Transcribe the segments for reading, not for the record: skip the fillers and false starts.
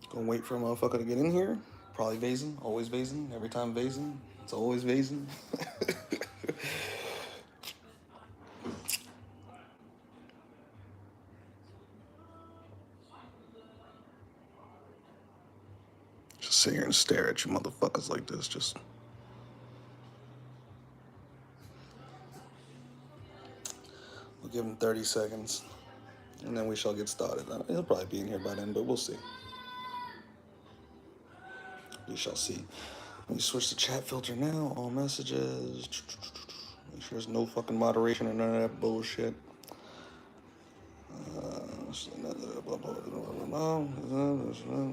Gonna wait for a motherfucker to get in here. Probably Vazen, always Vazen. Every time Vazen, it's always Vazen. Just sit here and stare at you motherfuckers like this. Just. We'll give him 30 seconds. And then we shall get started. He'll probably be in here by then, but we'll see. We shall see. Let me switch the chat filter now. All messages. Make sure there's no fucking moderation or none of that bullshit.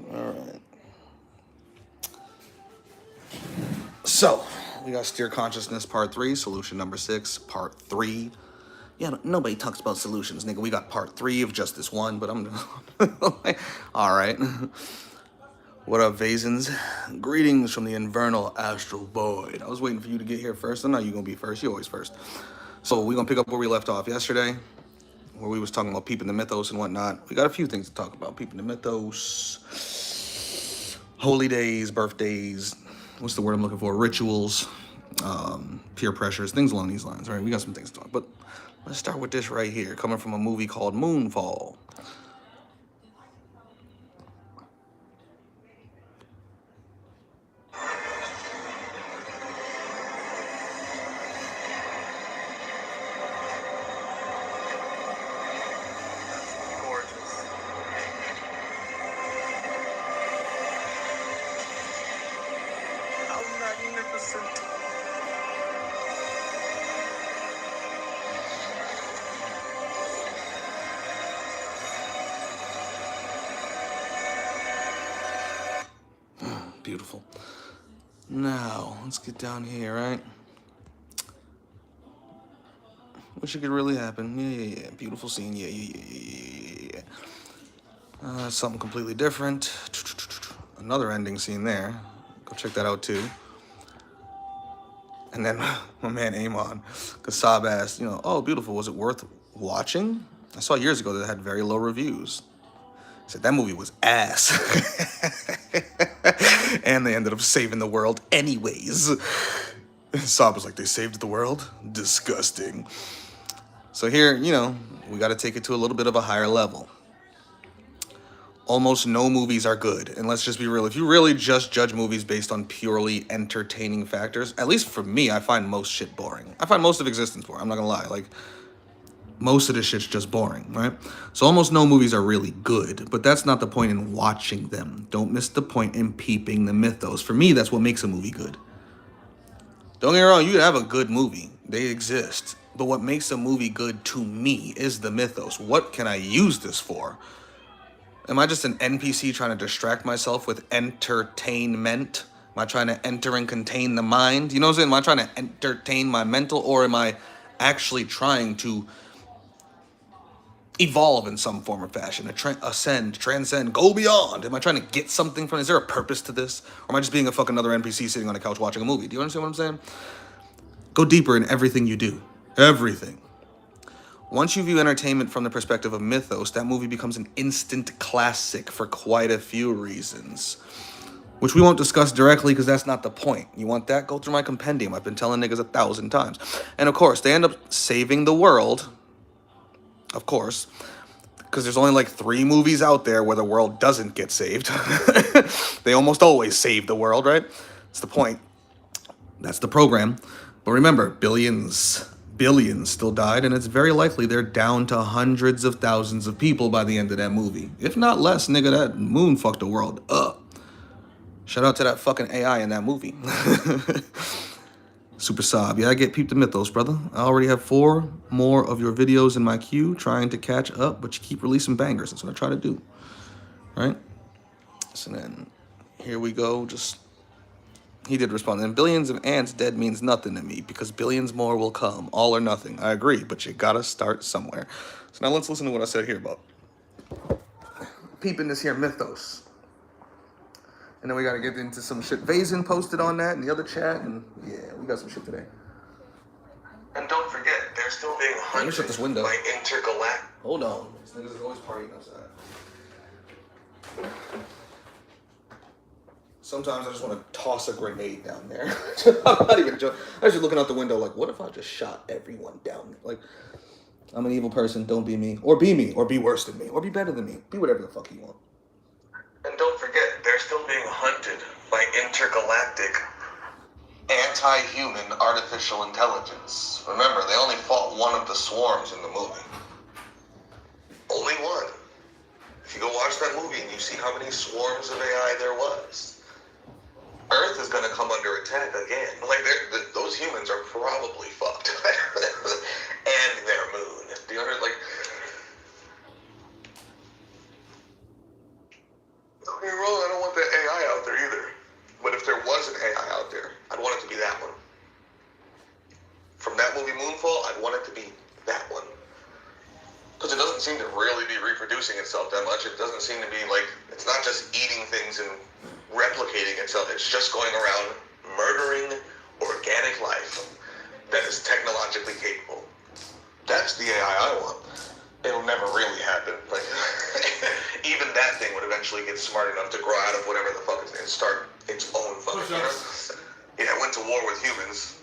Alright. So, we got Steer Consciousness Part 3, Solution number 6, Part 3. Yeah, nobody talks about solutions, nigga. We got Part 3 of just this one, but I'm... Alright. What up, Vazens? Greetings from the infernal astral void. I was waiting for you to get here first. I know you're going to be first. You're always first. So we're going to pick up where we left off yesterday, where we was talking about peeping the mythos and whatnot. We got a few things to talk about. Peeping the mythos, holy days, birthdays, what's the word I'm looking for? Rituals, peer pressures, things along these lines, right? We got some things to talk about. But let's start with this right here, coming from a movie called Moonfall. Beautiful. Now, let's get down here, right? Wish it could really happen. Yeah. Beautiful scene. Yeah. Something completely different. Another ending scene there. Go check that out, too. And then my man Amon, Kasab asked, oh, beautiful, was it worth watching? I saw years ago that it had very low reviews. I said, that movie was ass. And they ended up saving the world anyways. Saab was like, they saved the world? Disgusting. So here, we got to take it to a little bit of a higher level. Almost no movies are good. And let's just be real. If you really just judge movies based on purely entertaining factors, at least for me, I find most shit boring. I find most of existence boring. I'm not going to lie. Like, most of this shit's just boring, right? So almost no movies are really good, but that's not the point in watching them. Don't miss the point in peeping the mythos. For me, that's what makes a movie good. Don't get me wrong, you can have a good movie. They exist. But what makes a movie good to me is the mythos. What can I use this for? Am I just an NPC trying to distract myself with entertainment? Am I trying to enter and contain the mind? You know what I'm saying? Am I trying to entertain my mental, or am I actually trying to evolve in some form or fashion, ascend, transcend, go beyond? Am I trying to get something from it? Is there a purpose to this? Or am I just being a fucking other NPC sitting on a couch watching a movie? Do you understand what I'm saying? Go deeper in everything you do. Everything. Once you view entertainment from the perspective of mythos, that movie becomes an instant classic for quite a few reasons, which we won't discuss directly because that's not the point. You want that? Go through my compendium. I've been telling niggas 1,000 times. And of course, they end up saving the world. Of course, because there's only like 3 movies out there where the world doesn't get saved. They almost always save the world, right? That's the point. That's the program. But remember, billions still died, and it's very likely they're down to hundreds of thousands of people by the end of that movie. If not less, nigga, that moon fucked the world up. Shout out to that fucking AI in that movie. Super Sob. Yeah, I get peeped the mythos, brother. I already have 4 more of your videos in my queue trying to catch up, but you keep releasing bangers. That's what I try to do. Right? So then, here we go. He did respond. And billions of ants dead means nothing to me because billions more will come. All or nothing. I agree, but you gotta start somewhere. So now let's listen to what I said here about peeping this here mythos. And then we gotta get into some shit. Vazen posted on that in the other chat, and yeah, we got some shit today. And don't forget, they're still being hunted shut this window. by intergalactic. Hold on. These niggas is always partying outside. Sometimes I just want to toss a grenade down there. I'm not even joking. I was just looking out the window like, what if I just shot everyone down there? Like, I'm an evil person. Don't be me. Or be worse than me. Or be better than me. Be whatever the fuck you want. And don't forget, they're still being hunted by intergalactic anti-human artificial intelligence. Remember, they only fought one of the swarms in the movie. Only one. If you go watch that movie and you see how many swarms of AI there was, Earth is going to come under attack again. Like, those humans are probably fucked. And their moon. Do you understand? Like, don't get me wrong, I don't want that AI out there either. But if there was an AI out there, I'd want it to be that one. From that movie Moonfall, I'd want it to be that one. Because it doesn't seem to really be reproducing itself that much. It doesn't seem to be like, it's not just eating things and replicating itself. It's just going around murdering organic life that is technologically capable. That's the AI I want. It'll never really happen. Like, even that thing would eventually get smart enough to grow out of whatever the fuck and start its own fucking, you know? Yeah, it went to war with humans.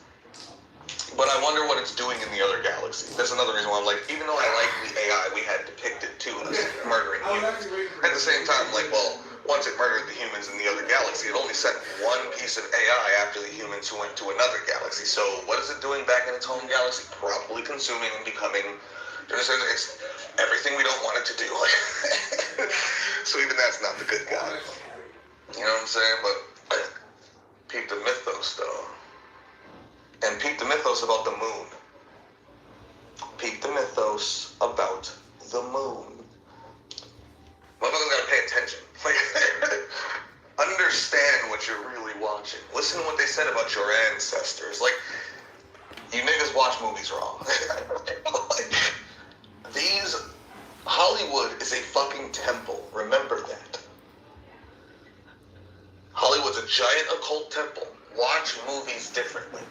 But I wonder what it's doing in the other galaxy. That's another reason why I'm like, even though I like the AI we had depicted to us murdering humans, at the same time, like, well, once it murdered the humans in the other galaxy, it only sent one piece of AI after the humans who went to another galaxy. So what is it doing back in its home galaxy? Probably consuming and becoming, it's everything we don't want it to do. So even that's not the good guy. You know what I'm saying? But peep the mythos, though. And peep the mythos about the moon. Peep the mythos about the moon. Motherfuckers gotta pay attention. Like, understand what you're really watching. Listen to what they said about your ancestors. Like, you niggas watch movies wrong. Hollywood is a fucking temple. Remember that. Hollywood's a giant occult temple. Watch movies differently.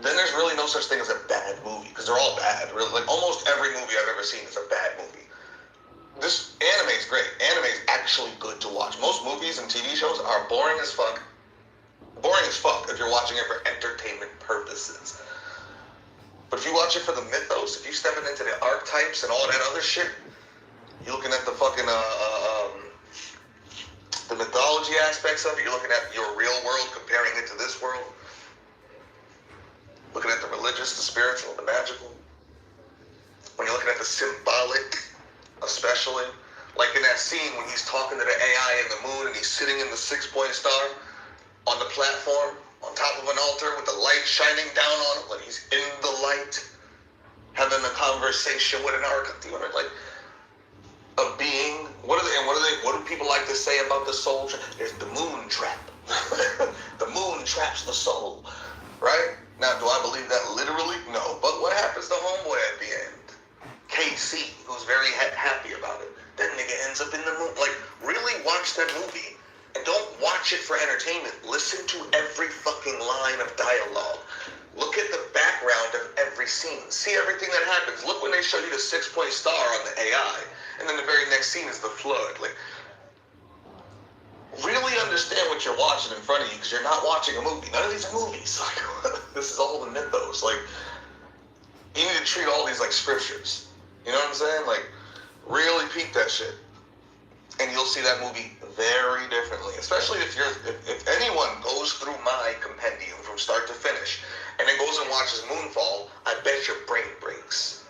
Then there's really no such thing as a bad movie, because they're all bad. Really, like, almost every movie I've ever seen is a bad movie. This anime is great. Anime is actually good to watch. Most movies and TV shows are boring as fuck. Boring as fuck if you're watching it for entertainment purposes. But if you watch it for the mythos, if you're stepping into the archetypes and all that other shit, you're looking at the fucking, the mythology aspects of it, you're looking at your real world, comparing it to this world. Looking at the religious, the spiritual, the magical. When you're looking at the symbolic, especially. Like in that scene when he's talking to the AI in the moon and he's sitting in the 6-point star on the platform on top of an altar with the light shining down on him when he's in the light having a conversation with an archetype, like a being. What do people like to say about the soul? There's the moon trap. The moon traps the soul, right? Now, do I believe that literally? No. But what happens to homeboy at the end? KC, who's very happy about it. That nigga ends up in the moon. Like, really watch that movie. And don't watch it for entertainment. Listen to every fucking line of dialogue. Look at the background of every scene. See everything that happens. Look when they show you the 6-point star on the AI. And then the very next scene is the flood. Like, really understand what you're watching in front of you, because you're not watching a movie. None of these are movies. This is all the mythos. Like, you need to treat all these like scriptures. You know what I'm saying? Like, really peep that shit. And you'll see that movie very differently. Especially if anyone goes through my compendium from start to finish and then goes and watches Moonfall, I bet your brain breaks.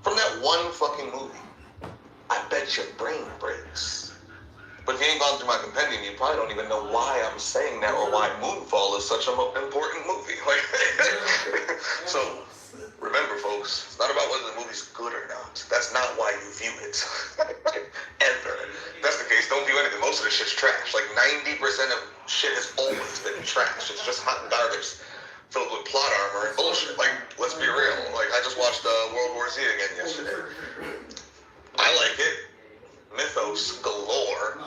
From that one fucking movie, I bet your brain breaks. But if you ain't gone through my compendium, you probably don't even know why I'm saying that or why Moonfall is such an important movie. Like, so, remember, folks, it's not about whether the movie's good or not. That's not why you view it. Ever. If that's the case, don't view anything. Most of the shit's trash. Like, 90% of shit has always been trash. It's just hot garbage filled with plot armor and bullshit. Like, let's be real. Like, I just watched World War Z again yesterday. I like it. Mythos galore.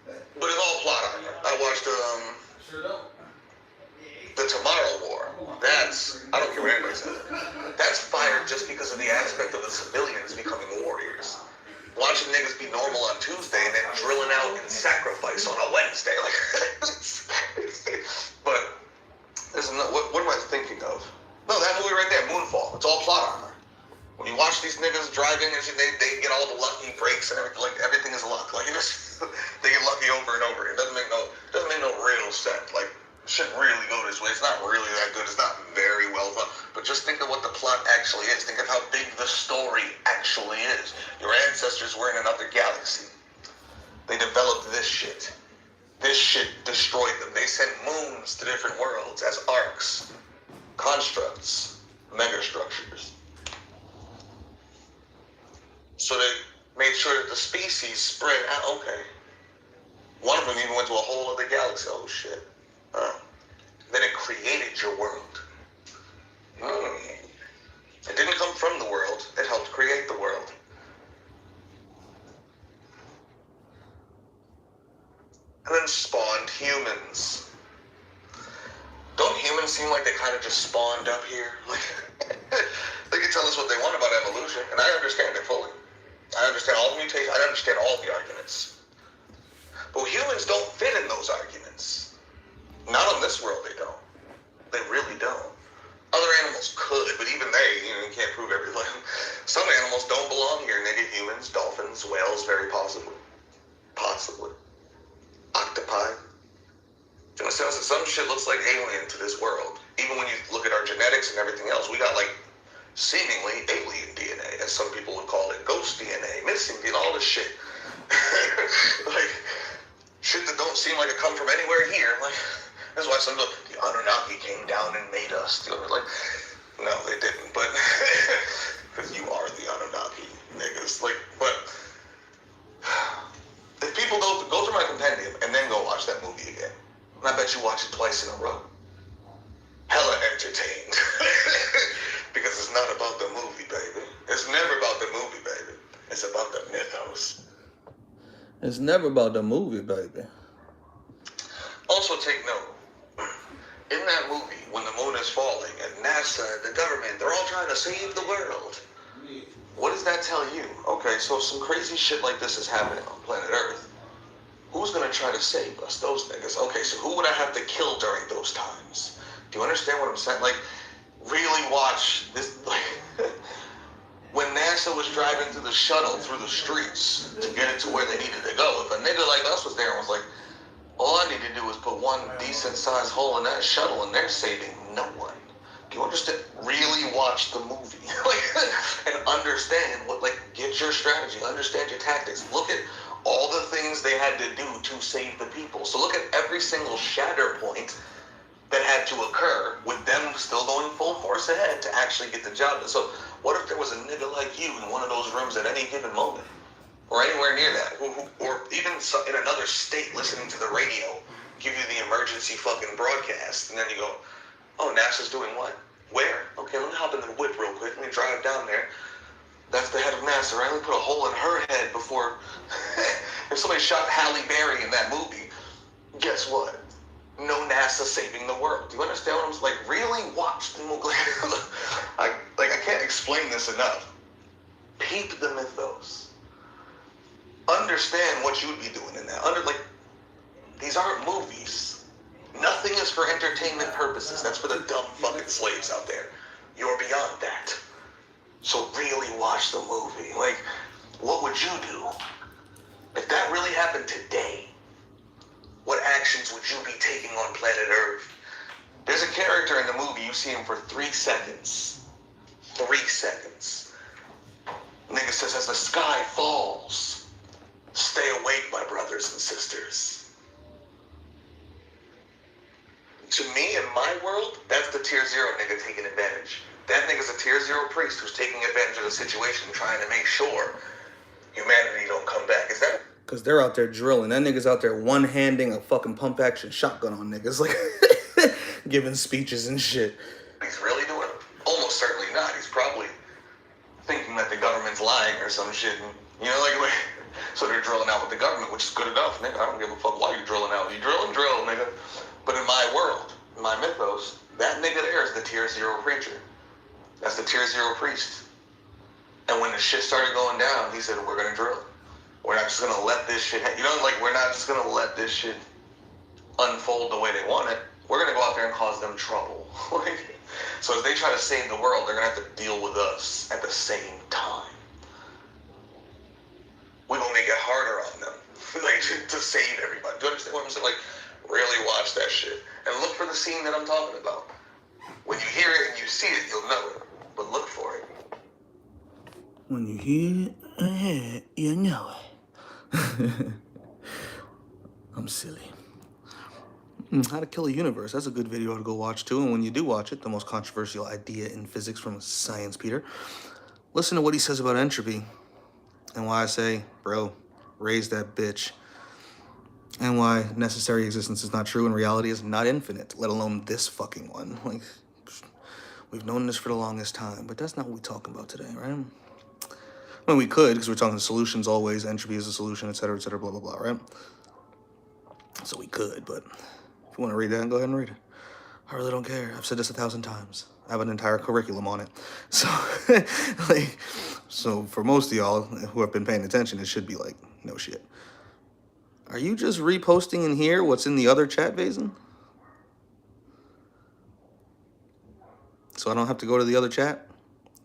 But it's all plot armor. I watched the Tomorrow War. That's, I don't care what anybody says. That's fired just because of the aspect of the civilians becoming warriors. watching niggas be normal on Tuesday and then drilling out in Sacrifice on a Wednesday. Like, but there's another, what am I thinking of? No, that movie right there, Moonfall. It's all plot armor. When you watch these niggas driving and shit, they get all the lucky breaks and everything. Like, everything is luck. Like, they get lucky over and over. It doesn't make no real sense. Like, shouldn't really go this way. It's not really that good. It's not very well done. But just think of what the plot actually is. Think of how big the story actually is. Your ancestors were in another galaxy. They developed this shit. This shit destroyed them. They sent moons to different worlds as arcs, constructs, megastructures. So they made sure that the species spread out. Okay. One of them even went to a whole other galaxy. Oh, shit. Then it created your world. It didn't come from the world. It helped create the world. And then spawned humans. Don't humans seem like they kind of just spawned up here? Like, they can tell us what they want about evolution, and I understand it fully. I understand all the mutations. I understand all the arguments. But humans don't fit in those arguments. Not on this world, they don't. They really don't. Other animals could, but even they, you can't prove everything. Some animals don't belong here, nigga. Humans, dolphins, whales, very possibly. Possibly. Octopi. You know, some shit looks like alien to this world. Even when you look at our genetics and everything else, we got like seemingly alien DNA, as some people would call it, ghost DNA, missing DNA, all this shit. Like, shit that don't seem like it come from anywhere here. Like, that's why some people, the Anunnaki came down and made us. You know, like, no, they didn't, but, because you are the Anunnaki, niggas. Like, but, if people go through my compendium and then go watch that movie again, and I bet you watch it twice in a row, hella entertained. Because it's not about the movie, baby. It's never about the movie, baby. It's about the mythos. It's never about the movie, baby. Also take note, in that movie, when the moon is falling, and NASA, the government, they're all trying to save the world. What does that tell you? Okay, so if some crazy shit like this is happening on planet Earth, who's gonna try to save us? Those niggas. Okay, so who would I have to kill during those times? Do you understand what I'm saying? Like, really watch this, like, when NASA was driving through the shuttle through the streets to get it to where they needed to go, if a nigga like us was there and was like, all I need to do is put one decent sized hole in that shuttle and they're saving no one. Do you understand? Really watch the movie. Like, and understand what, like, get your strategy, understand your tactics. Look at all the things they had to do to save the people. So look at every single shatter point that had to occur with them still going full force ahead to actually get the job done. So what if there was a nigga like you in one of those rooms at any given moment? Or anywhere near that? Or even in another state listening to the radio, give you the emergency fucking broadcast, and then you go, oh, NASA's doing what? Where? Okay, let me hop in the whip real quick. Let me drive down there. That's the head of NASA, right? Let me put a hole in her head before... If somebody shot Halle Berry in that movie, guess what? No NASA saving the world. Do you understand what I'm saying? Like, really watch the movie. I can't explain this enough. Peep the mythos. Understand what you would be doing in that. These aren't movies. Nothing is for entertainment purposes. That's for the dumb fucking slaves out there. You're beyond that. So really watch the movie. Like, what would you do? If that really happened today, what actions would you be taking on planet Earth? There's a character in the movie, you see him for 3 seconds. 3 seconds. Nigga says, as the sky falls, stay awake, my brothers and sisters. To me, in my world, that's the tier 0 nigga taking advantage. That nigga's a tier 0 priest who's taking advantage of the situation, trying to make sure humanity don't come back. Is that... Because they're out there drilling. That nigga's out there one-handing a fucking pump-action shotgun on niggas. Like, giving speeches and shit. He's really doing it? Almost certainly not. He's probably thinking that the government's lying or some shit. And, you know, like, so they're drilling out with the government, which is good enough, nigga. I don't give a fuck why you drilling out. You drill and drill, nigga. But in my world, in my mythos, that nigga there is the tier 0 preacher. That's the tier 0 priest. And when the shit started going down, he said, we're gonna drill. We're not just gonna let this shit, we're not just gonna let this shit unfold the way they want it. We're gonna go out there and cause them trouble. So if they try to save the world, they're gonna have to deal with us at the same time. We gonna make it harder on them, to save everybody. Do you understand what I'm saying? Really watch that shit and look for the scene that I'm talking about. When you hear it and you see it, you'll know it. But look for it. When you hear it, you know it. I'm silly. How to Kill a Universe. That's a good video to go watch too. And when you do watch it, the most controversial idea in physics from Science Peter, listen to what he says about entropy and why I say, bro, raise that bitch. And why necessary existence is not true and reality is not infinite, let alone this fucking one. We've known this for the longest time, but that's not what we're talking about today, right? I mean, we could, because we're talking solutions always, entropy is a solution, et cetera, blah, blah, blah, right? So we could, but if you want to read that, go ahead and read it. I really don't care. I've said this 1,000 times. I have an entire curriculum on it. So, so for most of y'all who have been paying attention, it should be no shit. Are you just reposting in here what's in the other chat, Vazen? So I don't have to go to the other chat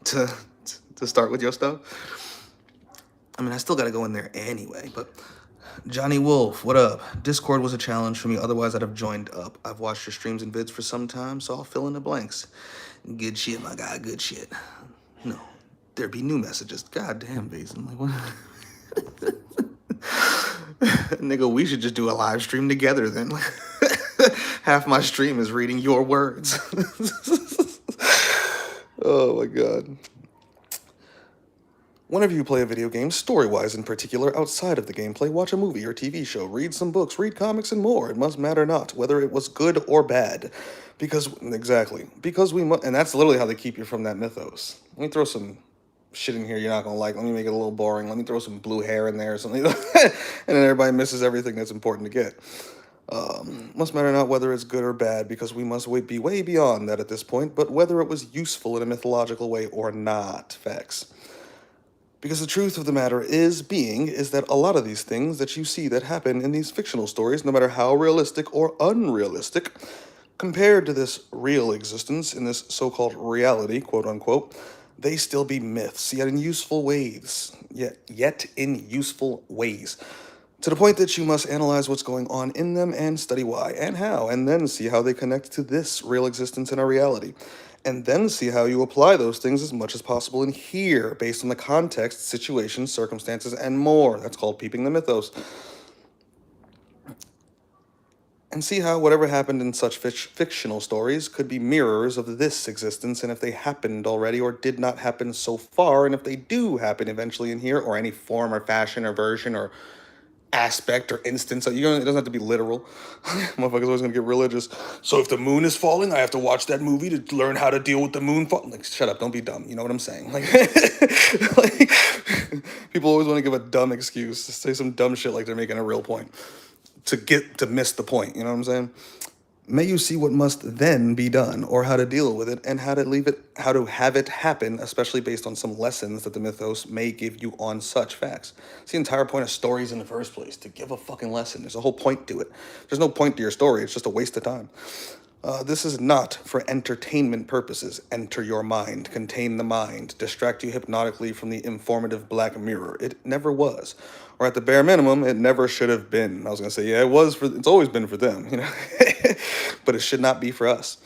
to start with your stuff? I mean, I still got to go in there anyway, but... Johnny Wolf, what up? Discord was a challenge for me, otherwise I'd have joined up. I've watched your streams and vids for some time, so I'll fill in the blanks. Good shit, my guy, good shit. No, there'd be new messages. God damn, Vazen. What? Nigga, we should just do a live stream together then. Half my stream is reading your words. Oh my God. Whenever you play a video game, story-wise in particular, outside of the gameplay, watch a movie or TV show, read some books, read comics, and more. It must matter not, whether it was good or bad. Because we must, and that's literally how they keep you from that mythos. Let me throw some shit in here you're not gonna like. Let me make it a little boring. Let me throw some blue hair in there or something. And then everybody misses everything that's important to get. Must matter not whether it's good or bad, because we must be way beyond that at this point, but whether it was useful in a mythological way or not. Facts. Because the truth of the matter is that a lot of these things that you see that happen in these fictional stories, no matter how realistic or unrealistic, compared to this real existence in this so-called reality, quote unquote, they still be myths, yet in useful ways. Yet in useful ways. To the point that you must analyze what's going on in them and study why and how, and then see how they connect to this real existence in our reality. And then see how you apply those things as much as possible in here, based on the context, situations, circumstances, and more. That's called peeping the mythos. And see how whatever happened in such fictional stories could be mirrors of this existence, and if they happened already or did not happen so far, and if they do happen eventually in here, or any form or fashion or version or aspect or instance. It doesn't have to be literal. Motherfuckers always gonna get religious. So if the moon is falling, I have to watch that movie to learn how to deal with the moon fall. Shut up, don't be dumb. You know what I'm saying? People always want to give a dumb excuse, to say some dumb shit like they're making a real point, to miss the point. You know what I'm saying? May you see what must then be done, or how to deal with it, and how to have it happen, especially based on some lessons that the mythos may give you on such facts. It's the entire point of stories in the first place, to give a fucking lesson. There's a whole point to it. There's no point to your story, it's just a waste of time. This is not for entertainment purposes. Enter your mind, contain the mind, distract you hypnotically from the informative Black Mirror. It never was. Or at the bare minimum, it never should have been. I was gonna say, yeah, it's always been for them, you know? But it should not be for us.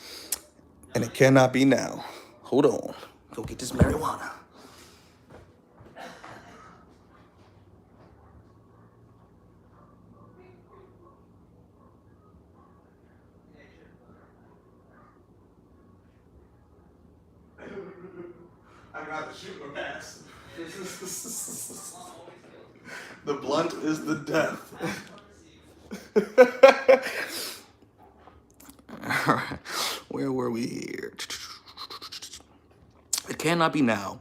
And it cannot be now. Hold on. Go get this marijuana. I'd rather shoot or pass. The blunt is the death. All right, where were we here? It cannot be now.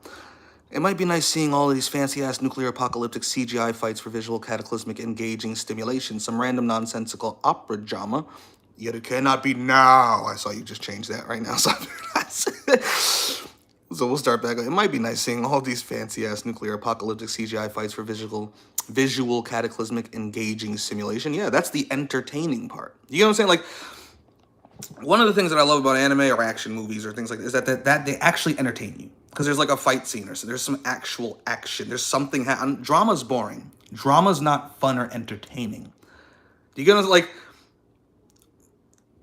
It might be nice seeing all of these fancy-ass nuclear apocalyptic CGI fights for visual cataclysmic engaging stimulation, some random nonsensical opera drama, yet it cannot be now. I saw you just change that right now. So So we'll start back. It might be nice seeing all these fancy-ass nuclear apocalyptic CGI fights for visual cataclysmic engaging simulation. Yeah, that's the entertaining part. You know what I'm saying? Like, one of the things that I love about anime or action movies or things like this is that they actually entertain you. Because there's like a fight scene or so there's some actual action. There's something. Drama's boring. Drama's not fun or entertaining. You get like,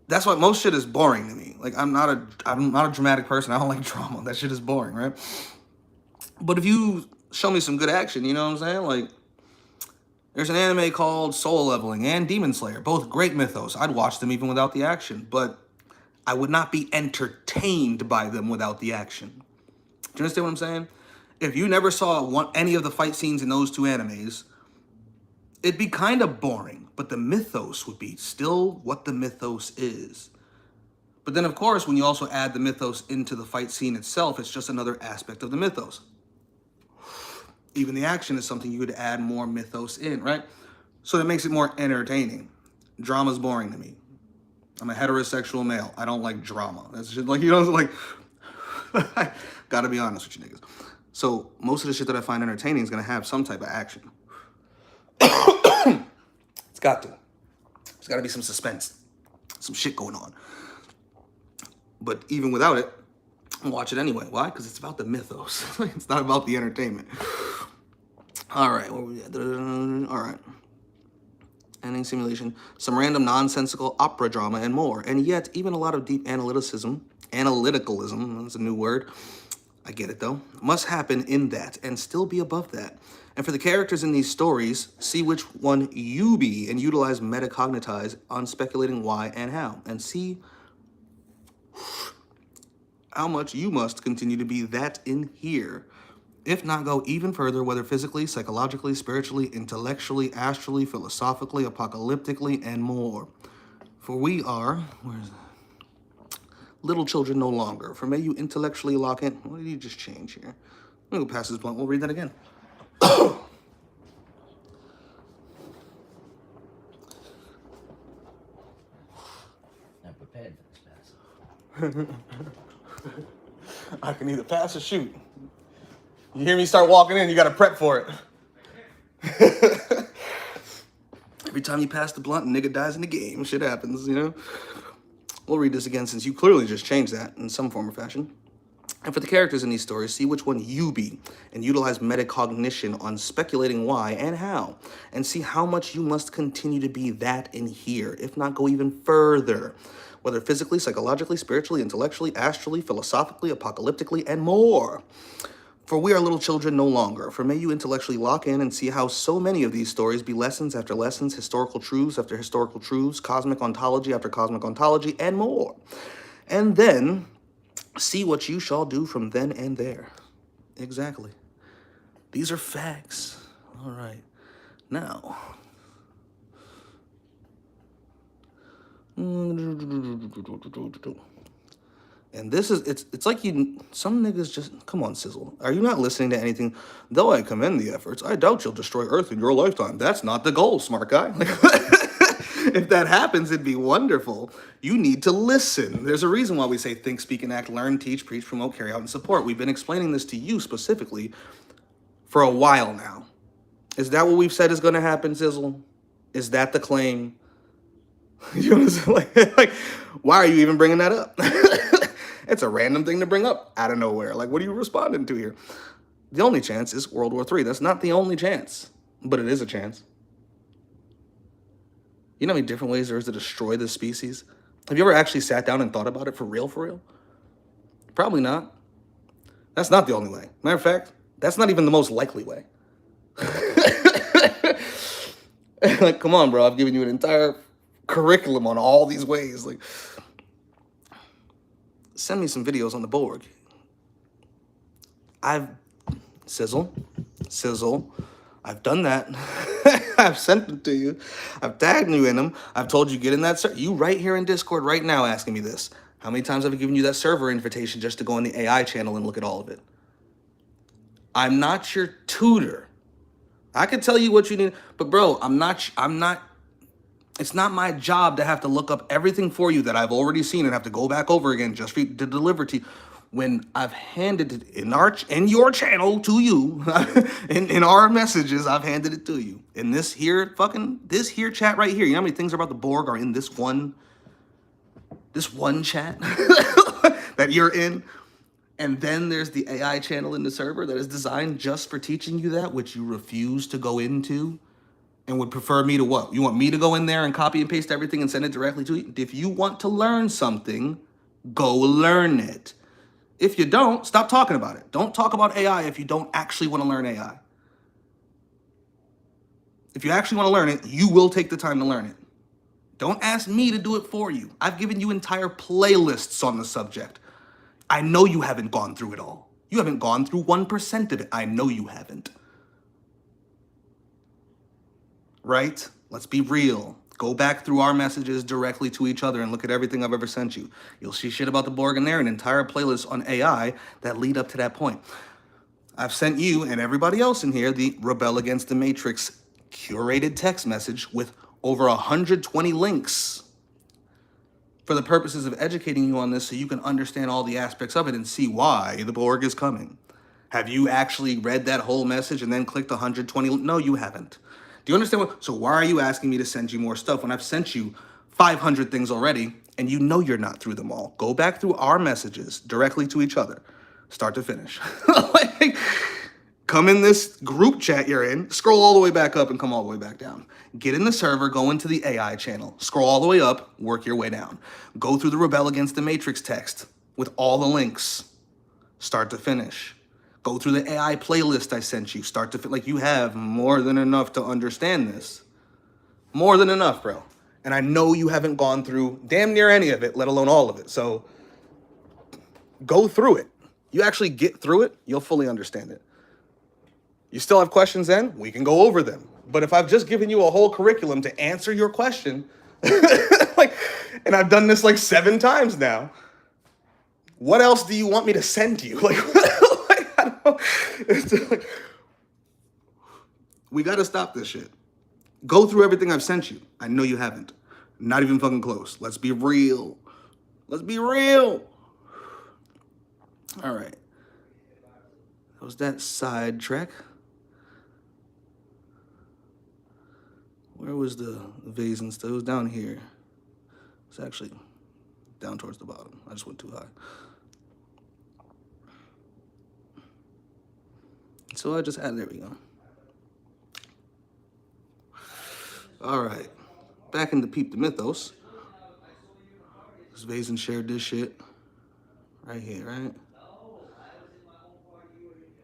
that's why most shit is boring to me. Like, I'm not a dramatic person. I don't like drama. That shit is boring, right? But if you show me some good action, you know what I'm saying? Like, there's an anime called Soul Leveling and Demon Slayer, both great mythos. I'd watch them even without the action, but I would not be entertained by them without the action. Do you understand what I'm saying? If you never saw any of the fight scenes in those two animes, it'd be kind of boring, but the mythos would be still what the mythos is. But then, of course, when you also add the mythos into the fight scene itself, it's just another aspect of the mythos. Even the action is something you could add more mythos in, right? So that makes it more entertaining. Drama's boring to me. I'm a heterosexual male. I don't like drama. That's just like, you know, like, gotta be honest with you niggas. So most of the shit that I find entertaining is gonna have some type of action. It's got to. There's gotta be some suspense, some shit going on. But even without it, I'll watch it anyway. Why? Because it's about the mythos. It's not about the entertainment. All right. All right. Ending simulation, some random nonsensical opera drama, and more. And yet, even a lot of deep analyticalism, that's a new word, I get it though, must happen in that and still be above that. And for the characters in these stories, see which one you be and utilize metacognitize on speculating why and how. And see how much you must continue to be that in here. If not, go even further, whether physically, psychologically, spiritually, intellectually, astrally, philosophically, apocalyptically, and more. For we are, where is that? Little children no longer. For may you intellectually lock in. What did you just change here? I'm gonna go past this blunt. We'll read that again. Not prepared for this pass. I can either pass or shoot. You hear me start walking in, you gotta prep for it. Every time you pass the blunt, a nigga dies in the game. Shit happens, you know? We'll read this again since you clearly just changed that in some form or fashion. And for the characters in these stories, see which one you be and utilize metacognition on speculating why and how. And see how much you must continue to be that in here, if not go even further. Whether physically, psychologically, spiritually, intellectually, astrally, philosophically, apocalyptically, and more. For we are little children no longer. For may you intellectually lock in and see how so many of these stories be lessons after lessons, historical truths after historical truths, cosmic ontology after cosmic ontology, and more. And then see what you shall do from then and there. Exactly. These are facts. All right. Now. And this is, it's like some niggas just, come on, Sizzle. Are you not listening to anything? Though I commend the efforts, I doubt you'll destroy Earth in your lifetime. That's not the goal, smart guy. Like, if that happens, it'd be wonderful. You need to listen. There's a reason why we say think, speak, and act, learn, teach, preach, promote, carry out, and support. We've been explaining this to you specifically for a while now. Is that what we've said is going to happen, Sizzle? Is that the claim? You understand? Like, why are you even bringing that up? It's a random thing to bring up out of nowhere. Like, what are you responding to here? The only chance is World War III. That's not the only chance, but it is a chance. You know how many different ways there is to destroy this species? Have you ever actually sat down and thought about it for real, for real? Probably not. That's not the only way. Matter of fact, that's not even the most likely way. Like, come on, bro. I've given you an entire curriculum on all these ways. Like, send me some videos on the Borg. Sizzle, I've done that. I've sent them to you. I've tagged you in them. I've told you get in that server. You right here in Discord right now asking me this. How many times have I given you that server invitation just to go on the AI channel and look at all of it? I'm not your tutor. I can tell you what you need, but bro, it's not my job to have to look up everything for you that I've already seen and have to go back over again just for you to deliver to you. when I've handed it in your channel to you, in our messages, I've handed it to you. In this here chat right here. You know how many things about the Borg are in this one chat that you're in? And then there's the AI channel in the server that is designed just for teaching you that, which you refuse to go into and would prefer me to what? You want me to go in there and copy and paste everything and send it directly to you? If you want to learn something, go learn it. If you don't, stop talking about it. Don't talk about AI if you don't actually want to learn AI. If you actually want to learn it, you will take the time to learn it. Don't ask me to do it for you. I've given you entire playlists on the subject. I know you haven't gone through it all. You haven't gone through 1% of it. I know you haven't. Right? Let's be real. Go back through our messages directly to each other and look at everything I've ever sent you. You'll see shit about the Borg in there, an entire playlist on AI that lead up to that point. I've sent you and everybody else in here the Rebel Against the Matrix curated text message with over 120 links for the purposes of educating you on this so you can understand all the aspects of it and see why the Borg is coming. Have you actually read that whole message and then clicked 120? No, you haven't. Do you understand what? So why are you asking me to send you more stuff when I've sent you 500 things already and you know you're not through them all? Go back through our messages directly to each other, start to finish. Like, come in this group chat you're in, scroll all the way back up and come all the way back down. Get in the server, go into the AI channel, scroll all the way up, work your way down. Go through the Rebel Against the Matrix text with all the links, start to finish. Go through the AI playlist I sent you. Start to feel like you have more than enough to understand this. More than enough, bro. And I know you haven't gone through damn near any of it, let alone all of it. So go through it. You actually get through it, you'll fully understand it. You still have questions then? We can go over them. But if I've just given you a whole curriculum to answer your question, and I've done this like 7 times now, what else do you want me to send to you? We got to stop this shit. Go through everything I've sent you. I know you haven't. Not even fucking close. Let's be real. Let's be real. All right. That was that sidetrack. Where was the vase and stuff? It was down here. It's actually down towards the bottom. I just went too high. So I just added, there we go. All right, back into Peep the Mythos. This Vazen shared this shit right here, right?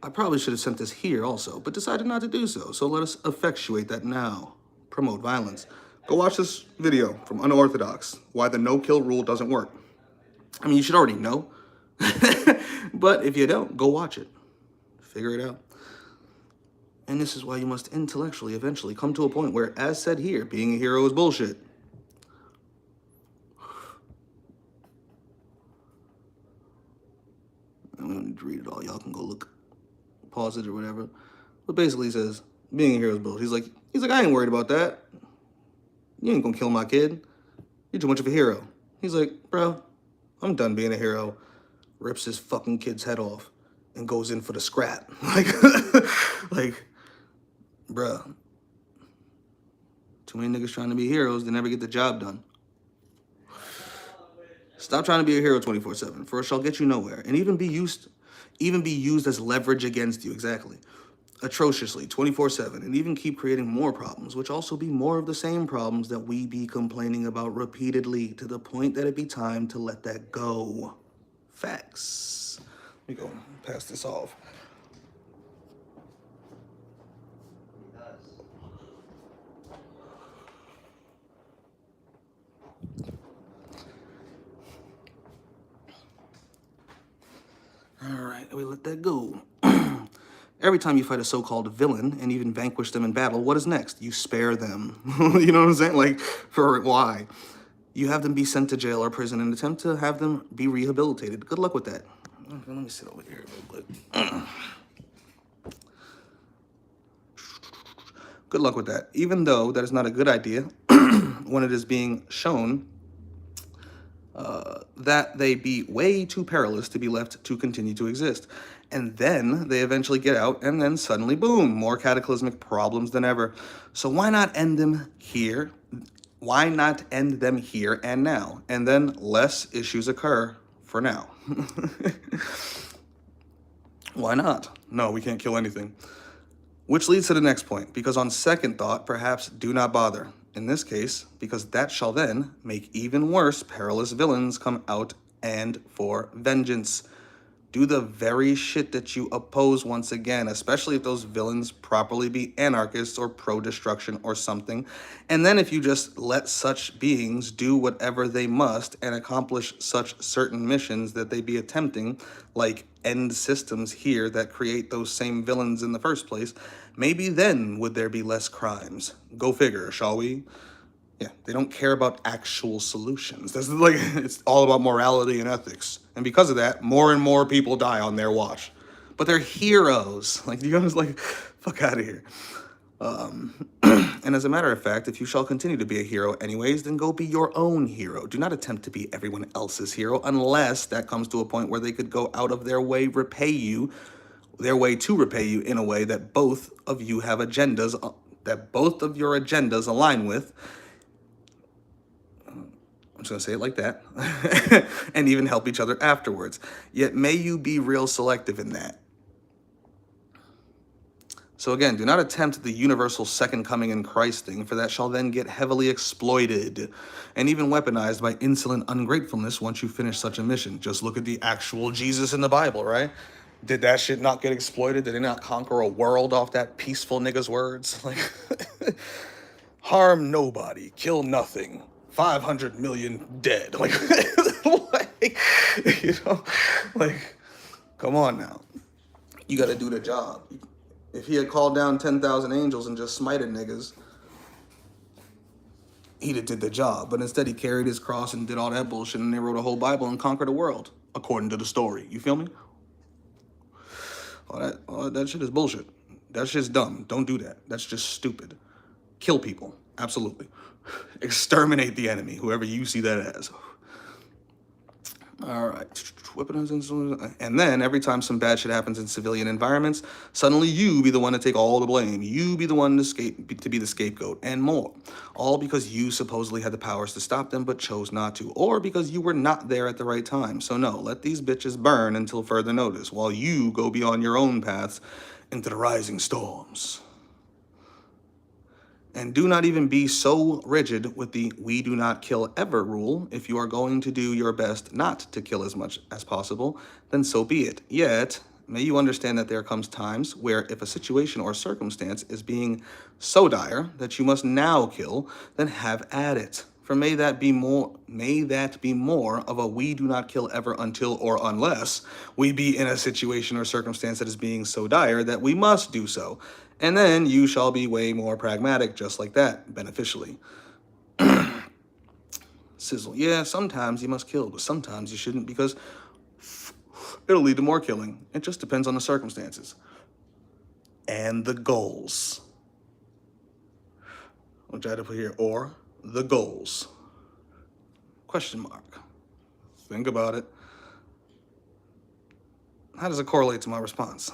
I probably should have sent this here also, but decided not to do so. So let us effectuate that now. Promote violence. Go watch this video from Unorthodox, why the no-kill rule doesn't work. I mean, you should already know, but if you don't, go watch it. Figure it out. And this is why you must intellectually eventually come to a point where, as said here, being a hero is bullshit. I don't need to read it all. Y'all can go look, pause it or whatever. But basically he says, being a hero is bullshit. He's like, I ain't worried about that. You ain't gonna kill my kid. You're too much of a hero. He's like, bro, I'm done being a hero. Rips his fucking kid's head off and goes in for the scrap. Like, bruh. Too many niggas trying to be heroes, they never get the job done. Stop trying to be a hero 24/7, for it shall get you nowhere, and even be used as leverage against you, exactly. Atrociously, 24/7, and even keep creating more problems, which also be more of the same problems that we be complaining about repeatedly, to the point that it be time to let that go. Facts. Let me go pass this off. All right, we let that go. Every time you fight a so-called villain and even vanquish them in battle, what is next? You spare them. You know what I'm saying? Like, for why? You have them be sent to jail or prison and attempt to have them be rehabilitated. Good luck with that. Okay, let me sit over here a little bit. Good luck with that. Even though that is not a good idea when it is being shown that they be way too perilous to be left to continue to exist. And then they eventually get out, and then suddenly, boom, more cataclysmic problems than ever. So why not end them here? Why not end them here and now? And then less issues occur for now. Why not? No, we can't kill anything. Which leads to the next point, because on second thought, perhaps do not bother. In this case, because that shall then make even worse perilous villains come out and for vengeance. Do the very shit that you oppose once again, especially if those villains properly be anarchists or pro-destruction or something. And then if you just let such beings do whatever they must and accomplish such certain missions that they be attempting, like end systems here that create those same villains in the first place, maybe then would there be less crimes. Go figure, shall we? Yeah, they don't care about actual solutions. This is like, it's all about morality and ethics. And because of that, more and more people die on their watch. But they're heroes. Like, you guys, like, fuck out of here. And as a matter of fact, if you shall continue to be a hero anyways, then go be your own hero. Do not attempt to be everyone else's hero unless that comes to a point where they could go out of their way, to repay you in a way that both of you have agendas, that both of your agendas align with. I'm just going to say it like that, and even help each other afterwards. Yet may you be real selective in that. So again, do not attempt the universal second coming in Christ thing, for that shall then get heavily exploited and even weaponized by insolent ungratefulness once you finish such a mission. Just look at the actual Jesus in the Bible, right? Did that shit not get exploited? Did they not conquer a world off that peaceful nigga's words? Like, harm nobody, kill nothing. 500 million dead. Like, you know, like, come on now. You got to do the job. If he had called down 10,000 angels and just smited niggas, he'd have did the job. But instead, he carried his cross and did all that bullshit, and they wrote a whole Bible and conquered the world, according to the story. You feel me? All that shit is bullshit. That shit's dumb. Don't do that. That's just stupid. Kill people. Absolutely. Exterminate the enemy, whoever you see that as. All right. And then every time some bad shit happens in civilian environments, suddenly you be the one to take all the blame. You be the one to be the scapegoat and more. All because you supposedly had the powers to stop them but chose not to. Or because you were not there at the right time. So no, let these bitches burn until further notice while you go beyond your own paths into the rising storms. And do not even be so rigid with the we do not kill ever rule. If you are going to do your best not to kill as much as possible, then so be it. Yet, may you understand that there comes times where if a situation or circumstance is being so dire that you must now kill, then have at it. For may that be more of a we do not kill ever until or unless we be in a situation or circumstance that is being so dire that we must do so. And then you shall be way more pragmatic, just like that, beneficially. Sizzle. Yeah, sometimes you must kill, but sometimes you shouldn't because it'll lead to more killing. It just depends on the circumstances. And the goals. Which I had to put here, or the goals. Question mark. Think about it. How does it correlate to my response?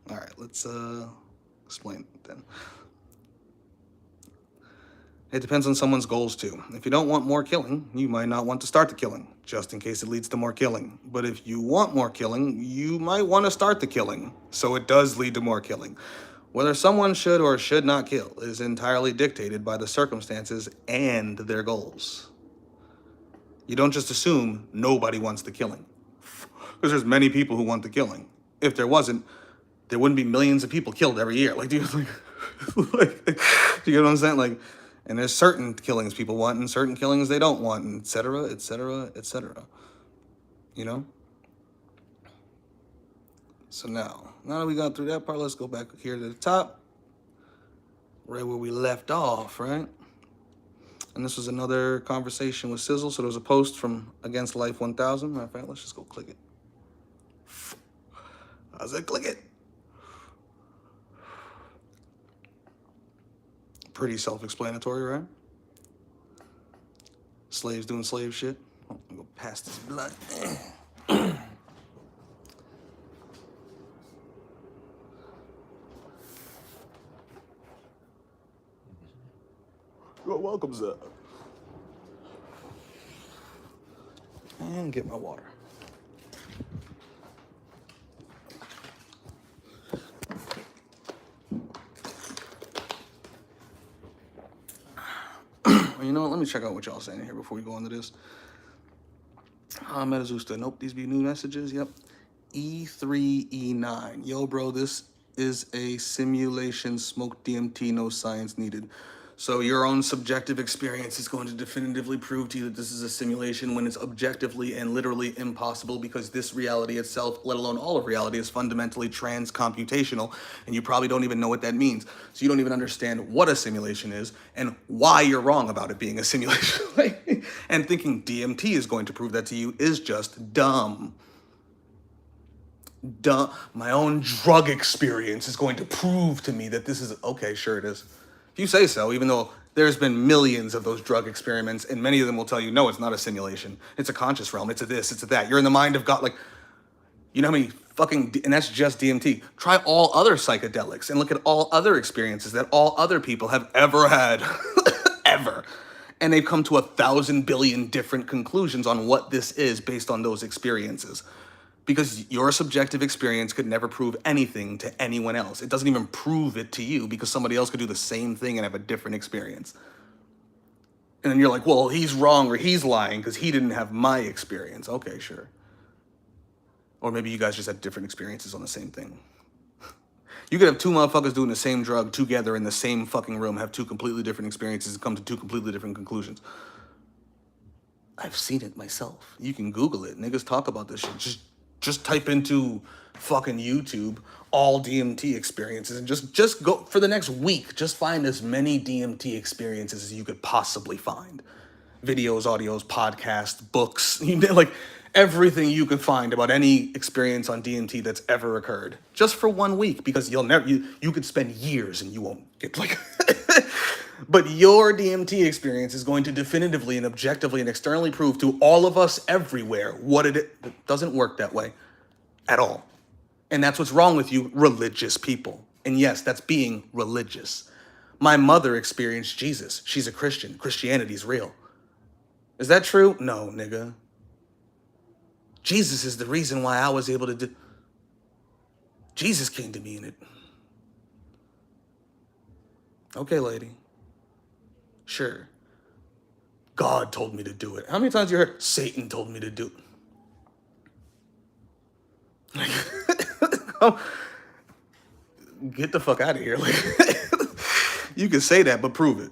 All right, let's explain it then. It depends on someone's goals too. If you don't want more killing, you might not want to start the killing, just in case it leads to more killing. But if you want more killing, you might want to start the killing, so it does lead to more killing. Whether someone should or should not kill is entirely dictated by the circumstances and their goals. You don't just assume nobody wants the killing, because there's many people who want the killing. If there wasn't, there wouldn't be millions of people killed every year. Like, do you get what I'm saying? Like, and there's certain killings people want and certain killings they don't want, and et cetera, et cetera, et cetera. You know? So now that we got through that part, let's go back here to the top. Right where we left off, right? And this was another conversation with Sizzle. So there was a post from Against Life 1000. Matter of fact, let's just go click it. I said click it. Pretty self-explanatory, right? Slaves doing slave shit. I'm gonna go past this blunt. You're welcome, sir. And get my water. You know what? Let me check out what y'all saying here before we go into this. Metazusta. Nope, these be new messages. Yep. E3E9. Yo, bro, this is a simulation. Smoke DMT, no science needed. So your own subjective experience is going to definitively prove to you that this is a simulation when it's objectively and literally impossible, because this reality itself, let alone all of reality, is fundamentally trans-computational, and you probably don't even know what that means. So you don't even understand what a simulation is and why you're wrong about it being a simulation. And thinking DMT is going to prove that to you is just dumb. My own drug experience is going to prove to me that this is okay. Sure it is. If you say so, even though there's been millions of those drug experiments, and many of them will tell you, no, it's not a simulation. It's a conscious realm. It's a this, it's a that. You're in the mind of God. Like, you know how many and that's just DMT. Try all other psychedelics and look at all other experiences that all other people have ever had, ever. And they've come to 1,000 billion different conclusions on what this is based on those experiences. Because your subjective experience could never prove anything to anyone else. It doesn't even prove it to you, because somebody else could do the same thing and have a different experience. And then you're like, well, he's wrong or he's lying because he didn't have my experience. Okay, sure. Or maybe you guys just had different experiences on the same thing. You could have two motherfuckers doing the same drug together in the same fucking room, have two completely different experiences, and come to two completely different conclusions. I've seen it myself. You can Google it. Niggas talk about this shit. Just type into fucking YouTube all DMT experiences and just go for the next week. Just find as many DMT experiences as you could possibly find. Videos, audios, podcasts, books, like everything you could find about any experience on DMT that's ever occurred. Just for 1 week, because you could spend years and you won't get like but your DMT experience is going to definitively and objectively and externally prove to all of us everywhere what it doesn't work that way at all. And that's what's wrong with you religious people. And yes, that's being religious. My mother experienced Jesus. She's a Christian. Christianity's real. Is that true? No, nigga. Jesus is the reason why I was able to do. Jesus came to me in it. Okay, lady. Sure. God told me to do it. How many times you heard Satan told me to do it? Get the fuck out of here. Like, you can say that, but prove it.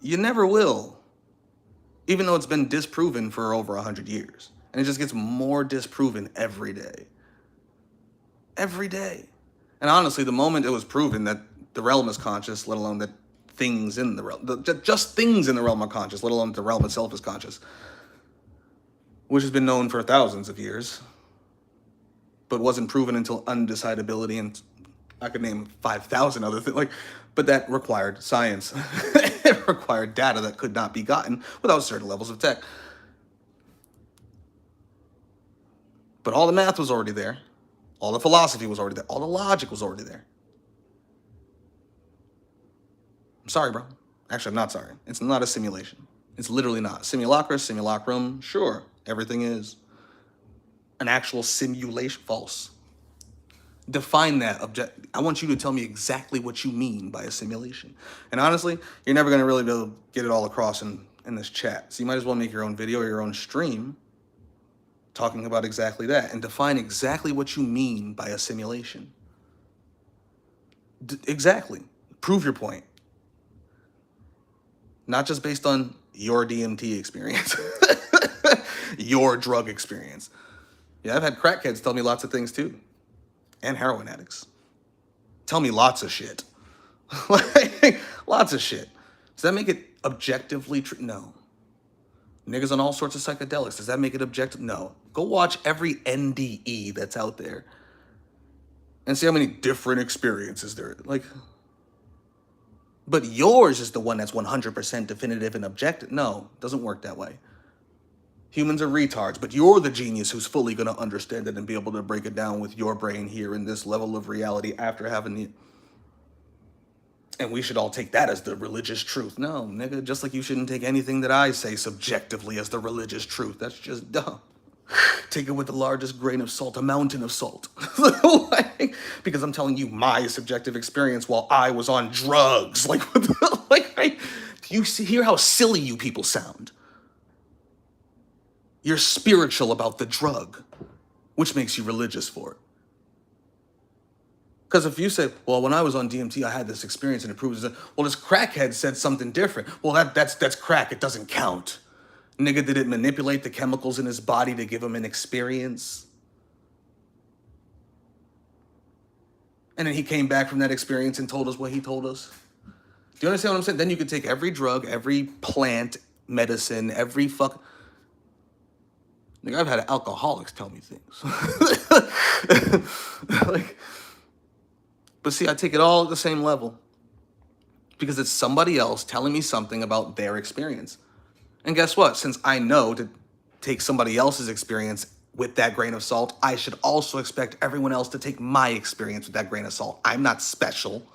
You never will. Even though it's been disproven for over 100 years. And it just gets more disproven every day. Every day. And honestly, the moment it was proven that the realm is conscious, let alone that things in the realm, just things in the realm are conscious, let alone the realm itself is conscious, which has been known for thousands of years, but wasn't proven until undecidability, and I could name 5,000 other things, but that required science. It required data that could not be gotten without certain levels of tech. But all the math was already there. All the philosophy was already there. All the logic was already there. I'm sorry, bro. Actually, I'm not sorry. It's not a simulation. It's literally not. Simulacra, simulacrum, sure. Everything is. An actual simulation, false. Define that object. I want you to tell me exactly what you mean by a simulation. And honestly, you're never going to really be able to get it all across in this chat. So you might as well make your own video or your own stream talking about exactly that and define exactly what you mean by a simulation. Exactly. Prove your point. Not just based on your DMT experience, your drug experience. Yeah, I've had crackheads tell me lots of things too. And heroin addicts. Tell me lots of shit. Lots of shit. Does that make it objectively true? No. Niggas on all sorts of psychedelics. Does that make it objective? No. Go watch every NDE that's out there and see how many different experiences there are. Like, but yours is the one that's 100% definitive and objective. No, it doesn't work that way. Humans are retards, but you're the genius who's fully going to understand it and be able to break it down with your brain here in this level of reality after having the. And we should all take that as the religious truth. No, nigga, just like you shouldn't take anything that I say subjectively as the religious truth. That's just dumb. Take it with the largest grain of salt, a mountain of salt. Like, because I'm telling you my subjective experience while I was on drugs. Like, what the, like, do you hear how silly you people sound? You're spiritual about the drug, which makes you religious for it. Because if you say, well, when I was on DMT, I had this experience and it proves that, well, this crackhead said something different. Well, that's crack. It doesn't count. Nigga, did it manipulate the chemicals in his body to give him an experience? And then he came back from that experience and told us what he told us. Do you understand what I'm saying? Then you could take every drug, every plant, medicine, every fuck. Nigga, I've had alcoholics tell me things. Like, but see, I take it all at the same level because it's somebody else telling me something about their experience. And guess what? Since I know to take somebody else's experience with that grain of salt, I should also expect everyone else to take my experience with that grain of salt. I'm not special.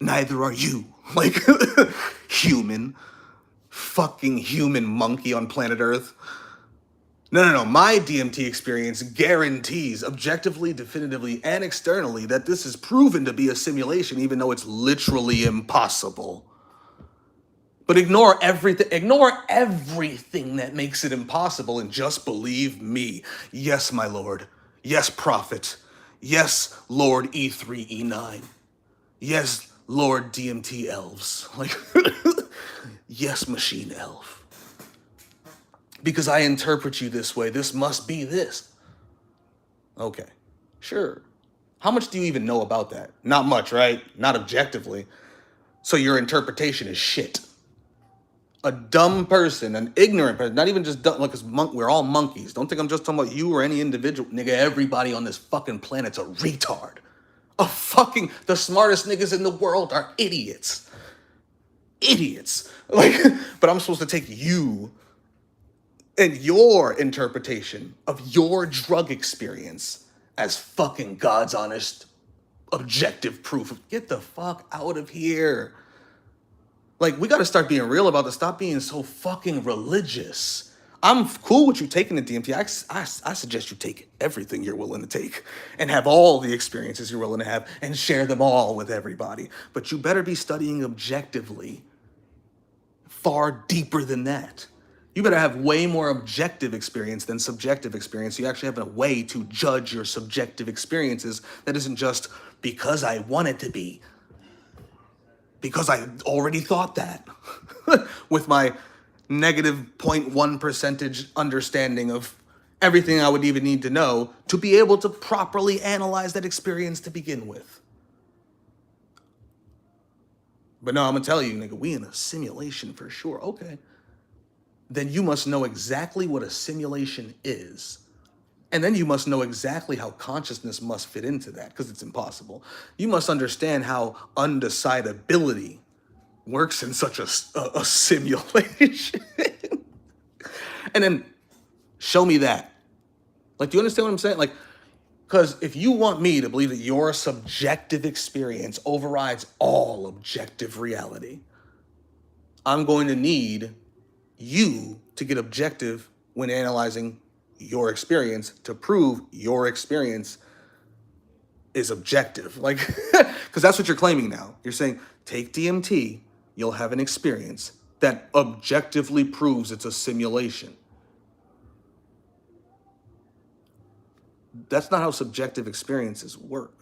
Neither are you. Like, human. Fucking human monkey on planet Earth. No. My DMT experience guarantees objectively, definitively, and externally that this is proven to be a simulation, even though it's literally impossible. But ignore everything that makes it impossible and just believe me. Yes, my lord. Yes, prophet. Yes, Lord E3, E9. Yes, Lord DMT elves. Like, yes, machine elf. Because I interpret you this way, this must be this. Okay, sure. How much do you even know about that? Not much, right? Not objectively. So your interpretation is shit. A dumb person, an ignorant person, not even just dumb, like, we're all monkeys. Don't think I'm just talking about you or any individual. Nigga, everybody on this fucking planet's a retard. The smartest niggas in the world are idiots. Idiots. Like, but I'm supposed to take you and your interpretation of your drug experience as fucking God's honest, objective proof. Get the fuck out of here. Like, we gotta start being real about this. Stop being so fucking religious. I'm cool with you taking the DMT. I suggest you take everything you're willing to take and have all the experiences you're willing to have and share them all with everybody. But you better be studying objectively, far deeper than that. You better have way more objective experience than subjective experience. You actually have a way to judge your subjective experiences that isn't just because I want it to be, because I already thought that with my negative 0.1% understanding of everything I would even need to know to be able to properly analyze that experience to begin with. But no, I'm gonna tell you, nigga, we in a simulation for sure. Okay. Then you must know exactly what a simulation is. And then you must know exactly how consciousness must fit into that, because it's impossible. You must understand how undecidability works in such a simulation. And then show me that. Like, do you understand what I'm saying? Like, because if you want me to believe that your subjective experience overrides all objective reality, I'm going to need you to get objective when analyzing your experience to prove your experience is objective. Like, because that's what you're claiming now. You're saying, take DMT, you'll have an experience that objectively proves it's a simulation. That's not how subjective experiences work.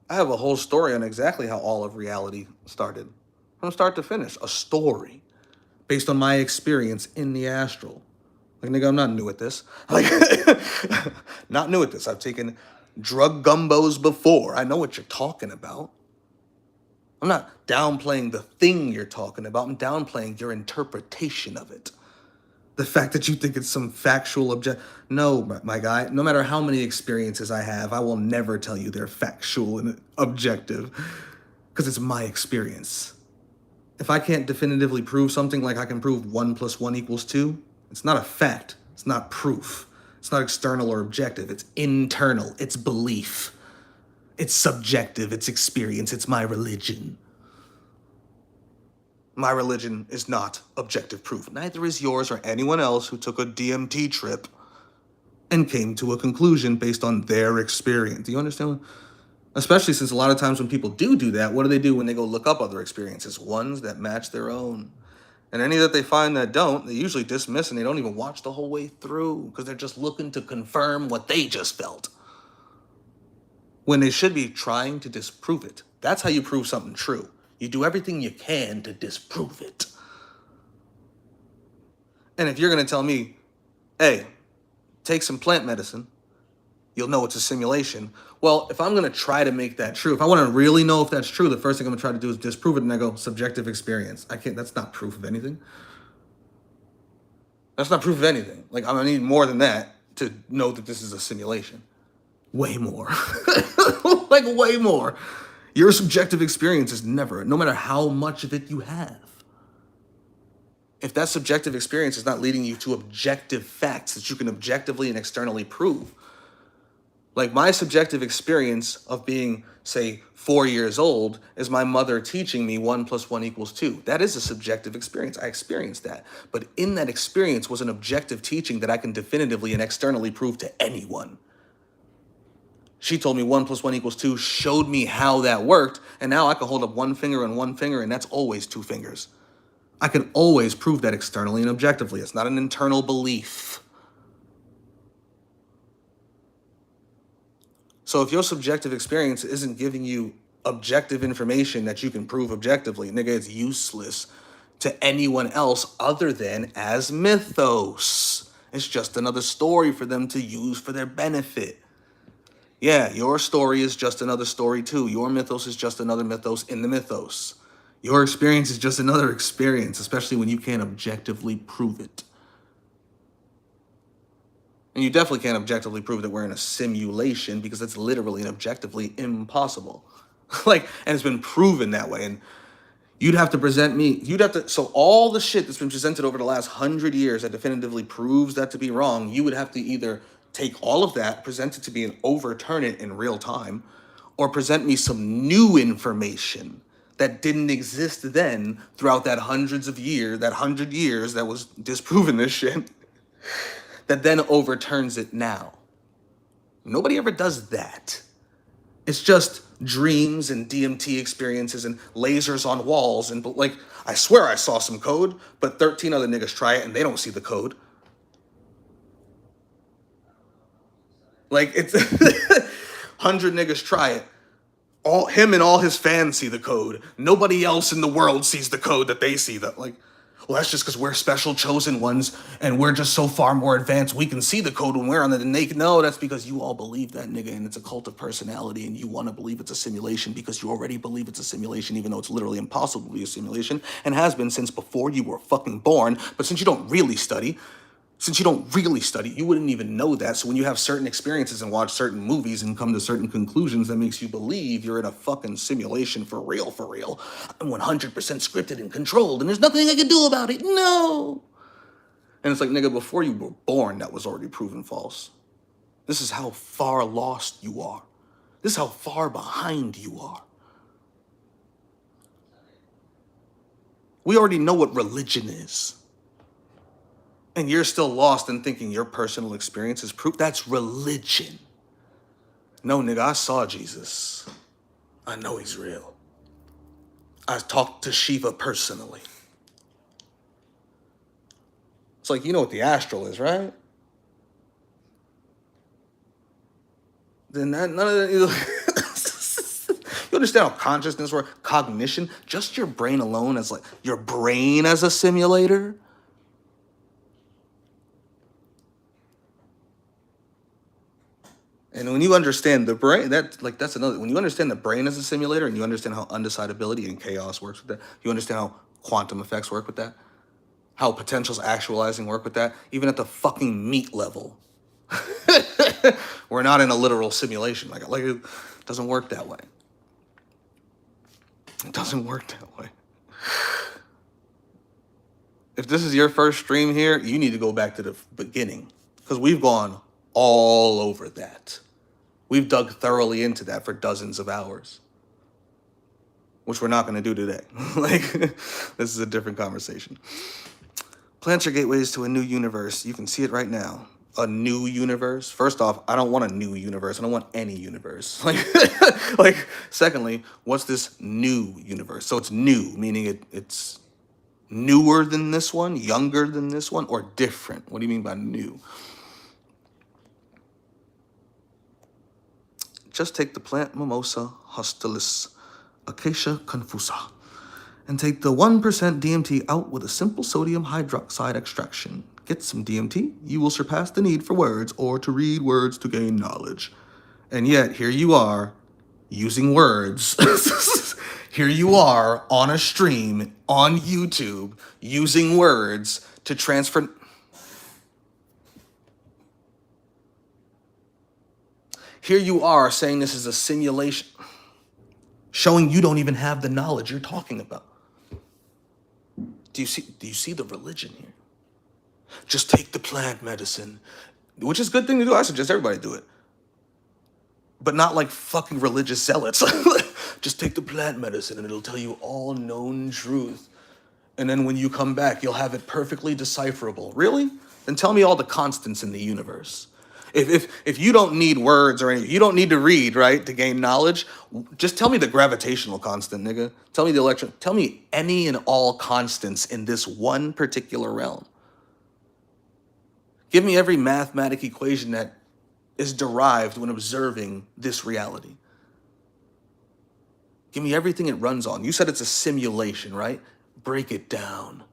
I have a whole story on exactly how all of reality started. From start to finish, a story based on my experience in the astral. Like, nigga, I'm not new at this. Like, not new at this. I've taken drug gumbos before. I know what you're talking about. I'm not downplaying the thing you're talking about. I'm downplaying your interpretation of it. The fact that you think it's some factual object. No, my guy, no matter how many experiences I have, I will never tell you they're factual and objective because it's my experience. If I can't definitively prove something, like I can prove 1 + 1 = 2, it's not a fact. It's not proof. It's not external or objective. It's internal. It's belief. It's subjective. It's experience. It's my religion. My religion is not objective proof. Neither is yours or anyone else who took a DMT trip and came to a conclusion based on their experience. Do you understand? Especially since a lot of times when people do that, what do they do when they go look up other experiences? Ones that match their own. And any that they find that don't, they usually dismiss and they don't even watch the whole way through because they're just looking to confirm what they just felt. When they should be trying to disprove it. That's how you prove something true. You do everything you can to disprove it. And if you're going to tell me, hey, take some plant medicine, you'll know it's a simulation. Well, if I'm going to try to make that true, if I want to really know if that's true, the first thing I'm going to try to do is disprove it, and I go, subjective experience. That's not proof of anything. That's not proof of anything. Like, I'm going to need more than that to know that this is a simulation. Way more. Like, way more. Your subjective experience is never, no matter how much of it you have. If that subjective experience is not leading you to objective facts that you can objectively and externally prove, like my subjective experience of being, say, 4 years old is my mother teaching me 1 + 1 = 2. That is a subjective experience. I experienced that. But in that experience was an objective teaching that I can definitively and externally prove to anyone. She told me 1 + 1 = 2, showed me how that worked, and now I can hold up one finger and one finger, and that's always 2 fingers. I can always prove that externally and objectively. It's not an internal belief. So if your subjective experience isn't giving you objective information that you can prove objectively, nigga, it's useless to anyone else other than as mythos. It's just another story for them to use for their benefit. Yeah, your story is just another story too. Your mythos is just another mythos in the mythos. Your experience is just another experience, especially when you can't objectively prove it. And you definitely can't objectively prove that we're in a simulation because that's literally and objectively impossible. And it's been proven that way. And you'd have to present me, so all the shit that's been presented over the last 100 years that definitively proves that to be wrong, you would have to either take all of that, present it to me and overturn it in real time, or present me some new information that didn't exist then throughout that 100 years that was disproving this shit, that then overturns it now. Nobody ever does that. It's just dreams and DMT experiences and lasers on walls. And I swear I saw some code, but 13 other niggas try it and they don't see the code. It's 100 niggas try it. Him and all his fans see the code. Nobody else in the world sees the code that they see. Well, that's just because we're special chosen ones and we're just so far more advanced. We can see the code when we're on the naked. No, that's because you all believe that, nigga, and it's a cult of personality and you want to believe it's a simulation because you already believe it's a simulation, even though it's literally impossible to be a simulation and has been since before you were fucking born. But since you don't really study, you wouldn't even know that. So when you have certain experiences and watch certain movies and come to certain conclusions, that makes you believe you're in a fucking simulation for real. I'm 100% scripted and controlled, and there's nothing I can do about it. No. And it's like, nigga, before you were born, that was already proven false. This is how far lost you are. This is how far behind you are. We already know what religion is. And you're still lost in thinking your personal experience is proof. That's religion. No, nigga, I saw Jesus. I know he's real. I talked to Shiva personally. It's like, you know what the astral is, right? Then none of that. You understand how consciousness works? Cognition? Just your brain alone as your brain as a simulator? And when you understand the brain, that's another. When you understand the brain as a simulator, and you understand how undecidability and chaos works with that, you understand how quantum effects work with that, how potentials actualizing work with that, even at the fucking meat level. We're not in a literal simulation. It doesn't work that way. It doesn't work that way. if this is your first stream here, you need to go back to the beginning because we've gone all over that. We've dug thoroughly into that for dozens of hours, which we're not going to do today. Like, this is a different conversation. Plants are gateways to a new universe. You can see it right now. A new universe. First off, I don't want a new universe. I don't want any universe. Like, secondly, what's this new universe? So it's new, meaning it's newer than this one, younger than this one, or different? What do you mean by new? Just take the plant Mimosa hostilis, Acacia confusa, and take the 1% DMT out with a simple sodium hydroxide extraction. Get some DMT, you will surpass the need for words or to read words to gain knowledge. And yet, here you are, using words. Here you are on a stream on YouTube, using words to transfer. Here you are saying this is a simulation, showing you don't even have the knowledge you're talking about. Do you see the religion here? Just take the plant medicine, which is a good thing to do. I suggest everybody do it. But not like fucking religious zealots. Just take the plant medicine and it'll tell you all known truth. And then when you come back, you'll have it perfectly decipherable. Really? Then tell me all the constants in the universe. If you don't need words or anything, you don't need to read, right, to gain knowledge, just tell me the gravitational constant, nigga. Tell me the electron. Tell me any and all constants in this one particular realm. Give me every mathematic equation that is derived when observing this reality. Give me everything it runs on. You said it's a simulation, right? Break it down.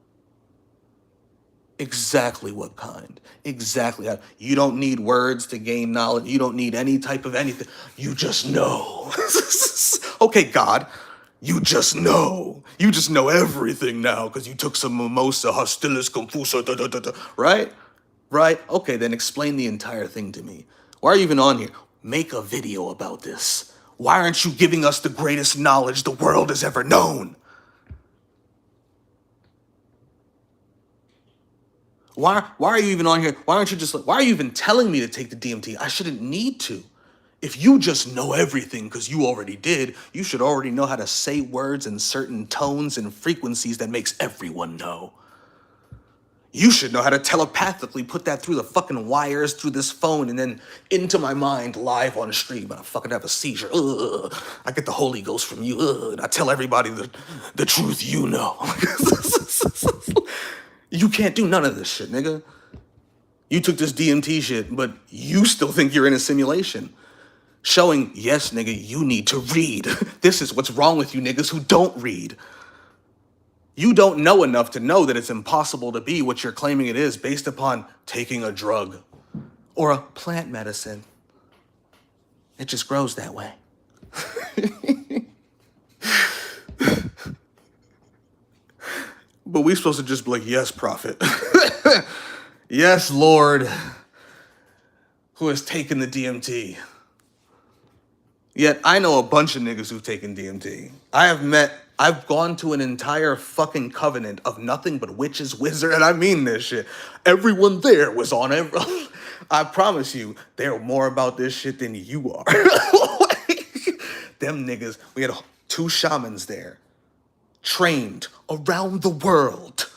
Exactly what kind. Exactly how. You don't need words to gain knowledge. You don't need any type of anything. You just know. Okay, God. You just know. You just know everything now because you took some mimosa, hostilis, confusa, right? Right? Okay, then explain the entire thing to me. Why are you even on here? Make a video about this. Why aren't you giving us the greatest knowledge the world has ever known? Why are you even on here? Why are you even telling me to take the DMT? I shouldn't need to. If you just know everything because you already did, you should already know how to say words in certain tones and frequencies that makes everyone know. You should know how to telepathically put that through the fucking wires through this phone and then into my mind live on stream. I fucking have a seizure. I get the Holy Ghost from you. And I tell everybody the truth you know. You can't do none of this shit, nigga. You took this DMT shit, but you still think you're in a simulation. Showing, yes, nigga, you need to read. This is what's wrong with you niggas who don't read. You don't know enough to know that it's impossible to be what you're claiming it is based upon taking a drug or a plant medicine. It just grows that way. But we supposed to just be like, yes, prophet. Yes, Lord, who has taken the DMT. Yet I know a bunch of niggas who've taken DMT. I've gone to an entire fucking covenant of nothing but witches, wizards, and I mean this shit. Everyone there was on it. I promise you, they're more about this shit than you are. Them niggas, we had 2 shamans there, trained around the world.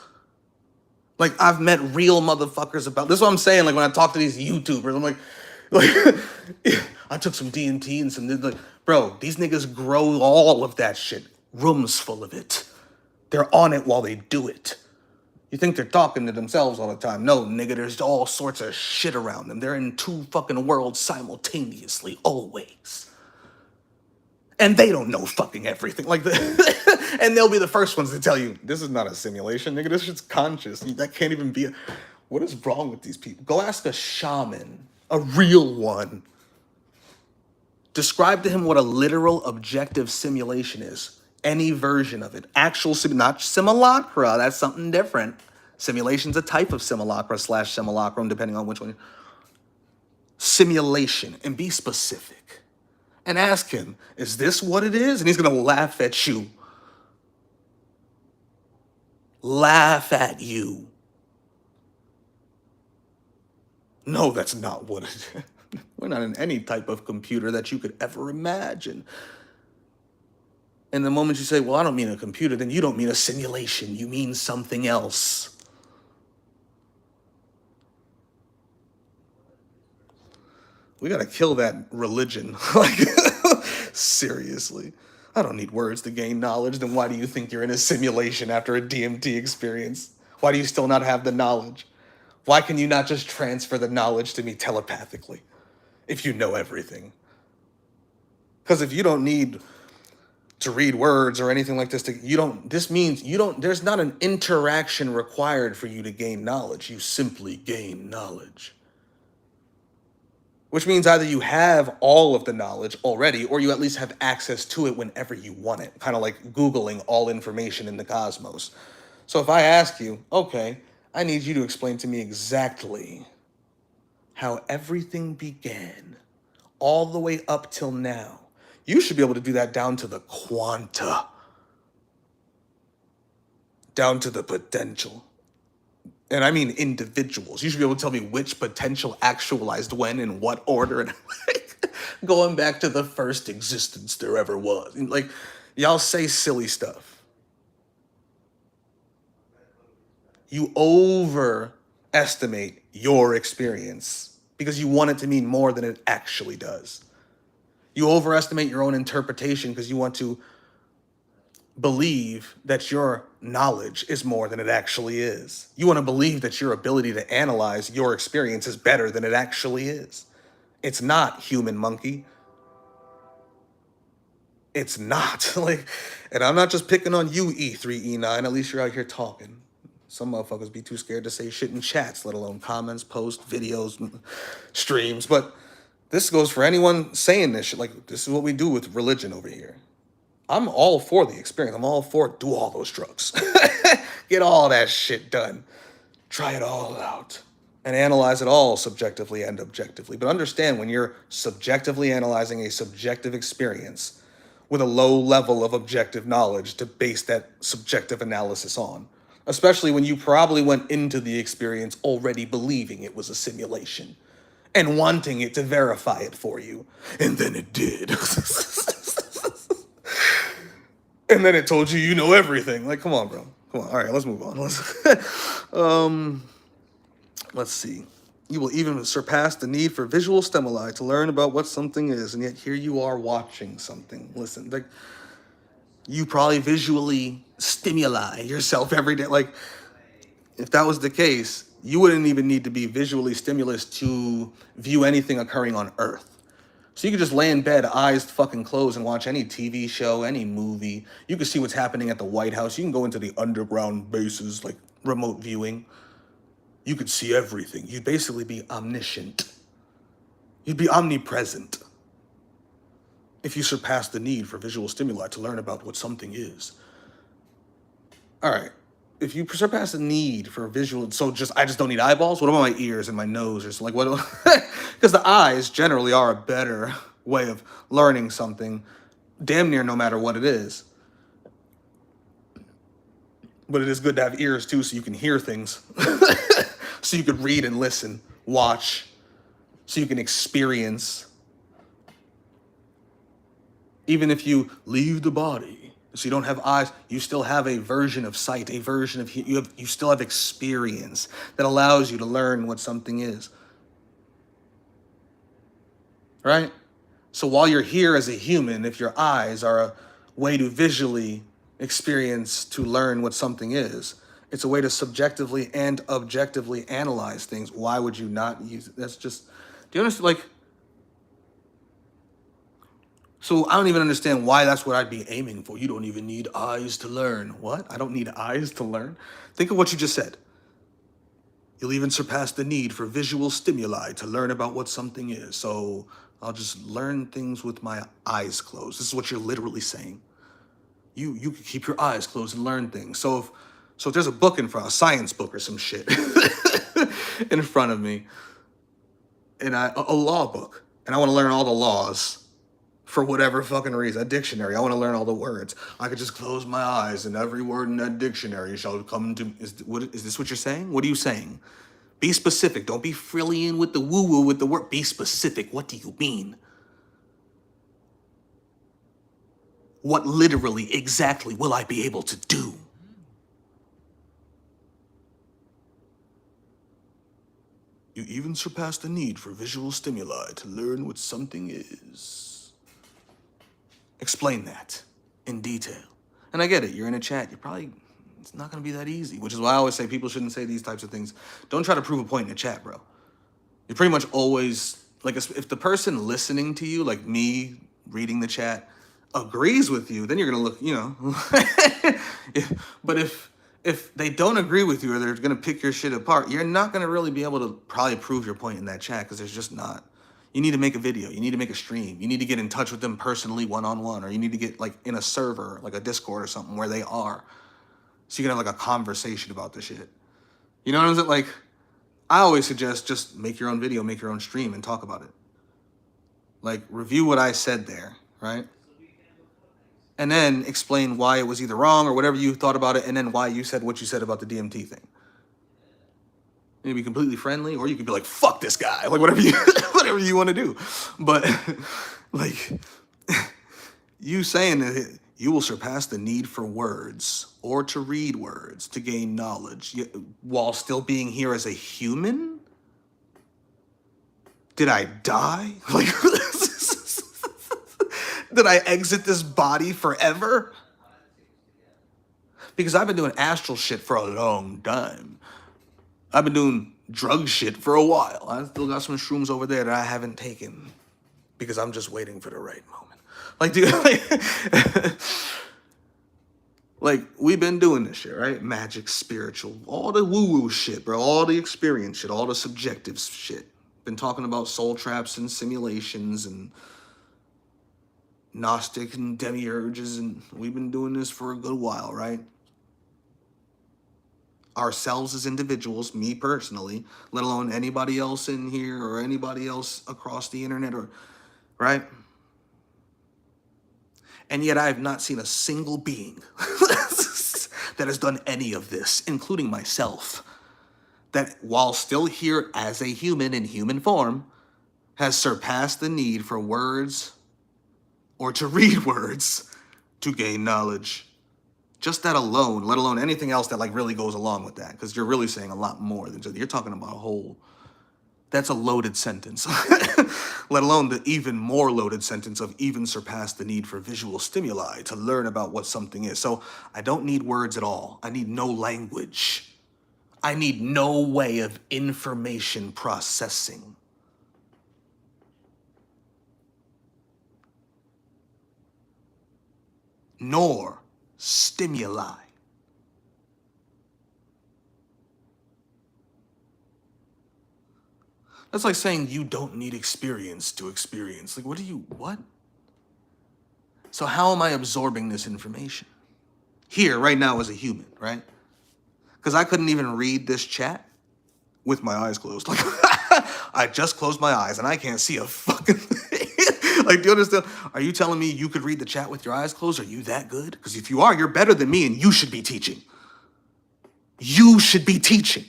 Like, I've met real motherfuckers about, this is what I'm saying, like, when I talk to these YouTubers, I'm like, I took some DMT and some, like, bro, these niggas grow all of that shit. Rooms full of it. They're on it while they do it. You think they're talking to themselves all the time. No, nigga, there's all sorts of shit around them. They're in 2 fucking worlds simultaneously, always. And they don't know fucking everything. Like, and they'll be the first ones to tell you, this is not a simulation, nigga, this shit's conscious. That can't even be what is wrong with these people? Go ask a shaman, a real one. Describe to him what a literal objective simulation is. Any version of it. Actual, not simulacra, that's something different. Simulation's a type of simulacra / simulacrum, depending on which one. Simulation, and be specific. And ask him, is this what it is? And he's gonna laugh at you. laugh at you. No, that's not what it is. We're not in any type of computer that you could ever imagine. And the moment you say, well, I don't mean a computer, then you don't mean a simulation. You mean something else. We gotta kill that religion. Like, seriously. I don't need words to gain knowledge. Then why do you think you're in a simulation after a DMT experience? Why do you still not have the knowledge? Why can you not just transfer the knowledge to me telepathically if you know everything? Because if you don't need to read words or anything like this, this means there's not an interaction required for you to gain knowledge. You simply gain knowledge. Which means either you have all of the knowledge already, or you at least have access to it whenever you want it. Kind of like Googling all information in the cosmos. So if I ask you, okay, I need you to explain to me exactly how everything began, all the way up till now, you should be able to do that down to the quanta, down to the potential. And I mean individuals. You should be able to tell me which potential actualized when, in what order, and like, going back to the first existence there ever was. Like, y'all say silly stuff. You overestimate your experience because you want it to mean more than it actually does. You overestimate your own interpretation because you want to believe that your knowledge is more than it actually is. You want to believe that your ability to analyze your experience is better than it actually is. It's not, human monkey. It's not. Like, and I'm not just picking on you, E3, E9. At least you're out here talking. Some motherfuckers be too scared to say shit in chats, let alone comments, posts, videos, streams. But this goes for anyone saying this shit. Like, this is what we do with religion over here. I'm all for the experience. I'm all for do all those drugs. Get all that shit done. Try it all out. And analyze it all subjectively and objectively. But understand, when you're subjectively analyzing a subjective experience with a low level of objective knowledge to base that subjective analysis on, especially when you probably went into the experience already believing it was a simulation and wanting it to verify it for you. And then it did. And then it told you know everything. Like, come on, bro. Come on. All right, let's move on. Let's see. You will even surpass the need for visual stimuli to learn about what something is, and yet here you are watching something. Listen, like, you probably visually stimuli yourself every day. Like, if that was the case, you wouldn't even need to be visually stimulus to view anything occurring on Earth. So you could just lay in bed, eyes fucking closed, and watch any TV show, any movie. You can see what's happening at the White House. You can go into the underground bases, like remote viewing. You could see everything. You'd basically be omniscient. You'd be omnipresent if you surpass the need for visual stimuli to learn about what something is. All right. If you surpass the need for visual, so I just don't need eyeballs? What about my ears and my nose or something? Like, what? Because the eyes generally are a better way of learning something, damn near no matter what it is. But it is good to have ears too, so you can hear things. So you could read and listen, watch, so you can experience. Even if you leave the body, so you don't have eyes, you still have a version of sight, a version of, you still have experience that allows you to learn what something is. Right? So while you're here as a human, if your eyes are a way to visually experience, to learn what something is, it's a way to subjectively and objectively analyze things. Why would you not use it? That's just, do you understand? Like, so I don't even understand why that's what I'd be aiming for. You don't even need eyes to learn. What? I don't need eyes to learn? Think of what you just said. You'll even surpass the need for visual stimuli to learn about what something is. So I'll just learn things with my eyes closed. This is what you're literally saying. You can keep your eyes closed and learn things. So if there's a book in front, a science book or some shit in front of me, and a law book, and I want to learn all the laws for whatever fucking reason. A dictionary. I want to learn all the words. I could just close my eyes and every word in that dictionary shall come to. Is this what you're saying? What are you saying? Be specific. Don't be frilly with the woo-woo with the word. Be specific. What do you mean? What literally, exactly will I be able to do? You even surpass the need for visual stimuli to learn what something is. Explain that in detail. And I get it, you're in a chat, it's not gonna be that easy, which is why I always say people shouldn't say these types of things. Don't try to prove a point in a chat, bro. You're pretty much always, like, if the person listening to you, like me reading the chat, agrees with you, then you're gonna look, but if they don't agree with you or they're gonna pick your shit apart, you're not gonna really be able to probably prove your point in that chat because there's just not. You need to make a video, you need to make a stream, you need to get in touch with them personally one-on-one, or you need to get like in a server, like a Discord or something where they are. So you can have like a conversation about the shit. You know what I'm saying? Like, I always suggest just make your own video, make your own stream and talk about it. Like, review what I said there, right? And then explain why it was either wrong or whatever you thought about it, and then why you said what you said about the DMT thing. You can be completely friendly, or you could be like, fuck this guy, like whatever you want to do. But like, you saying that you will surpass the need for words or to read words to gain knowledge while still being here as a human? Did I die? Like, did I exit this body forever? Because I've been doing astral shit for a long time. I've been doing drug shit for a while. I still got some shrooms over there that I haven't taken because I'm just waiting for the right moment. Like, dude, like we've been doing this shit, right? Magic, spiritual, all the woo-woo shit, bro. All the experience shit, all the subjective shit. Been talking about soul traps and simulations and Gnostic and demiurges, and we've been doing this for a good while, right? Ourselves as individuals, me personally, let alone anybody else in here or anybody else across the internet, or right? And yet I have not seen a single being that has done any of this, including myself, that while still here as a human in human form, has surpassed the need for words or to read words to gain knowledge. Just that alone, let alone anything else that like really goes along with that, because you're really saying a lot more than just, you're talking about a whole, that's a loaded sentence. Let alone the even more loaded sentence of even surpass the need for visual stimuli to learn about what something is. So I don't need words at all. I need no language. I need no way of information processing. Nor stimuli. That's like saying you don't need experience to experience. Like, what? So how am I absorbing this information? Here, right now, as a human, right? Because I couldn't even read this chat with my eyes closed. Like, I just closed my eyes and I can't see a fucking thing. Like, do you understand? Are you telling me you could read the chat with your eyes closed? Are you that good? Because if you are, you're better than me and you should be teaching. You should be teaching.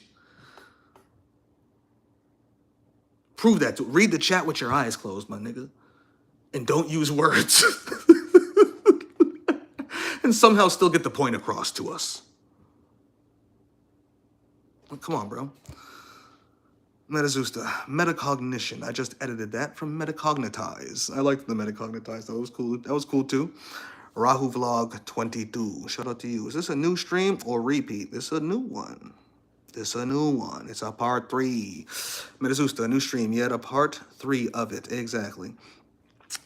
Prove that. Read the chat with your eyes closed, my nigga. And don't use words. And somehow still get the point across to us. Well, come on, bro. Metazoosta, metacognition. I just edited that from metacognitize. I liked the metacognitize. That was cool. That was cool too. Rahu Vlog 22. Shout out to you. Is this a new stream or repeat? This is a new one. This is a new one. It's a part 3. Metazoosta, a new stream. Yet a part 3 of it. Exactly.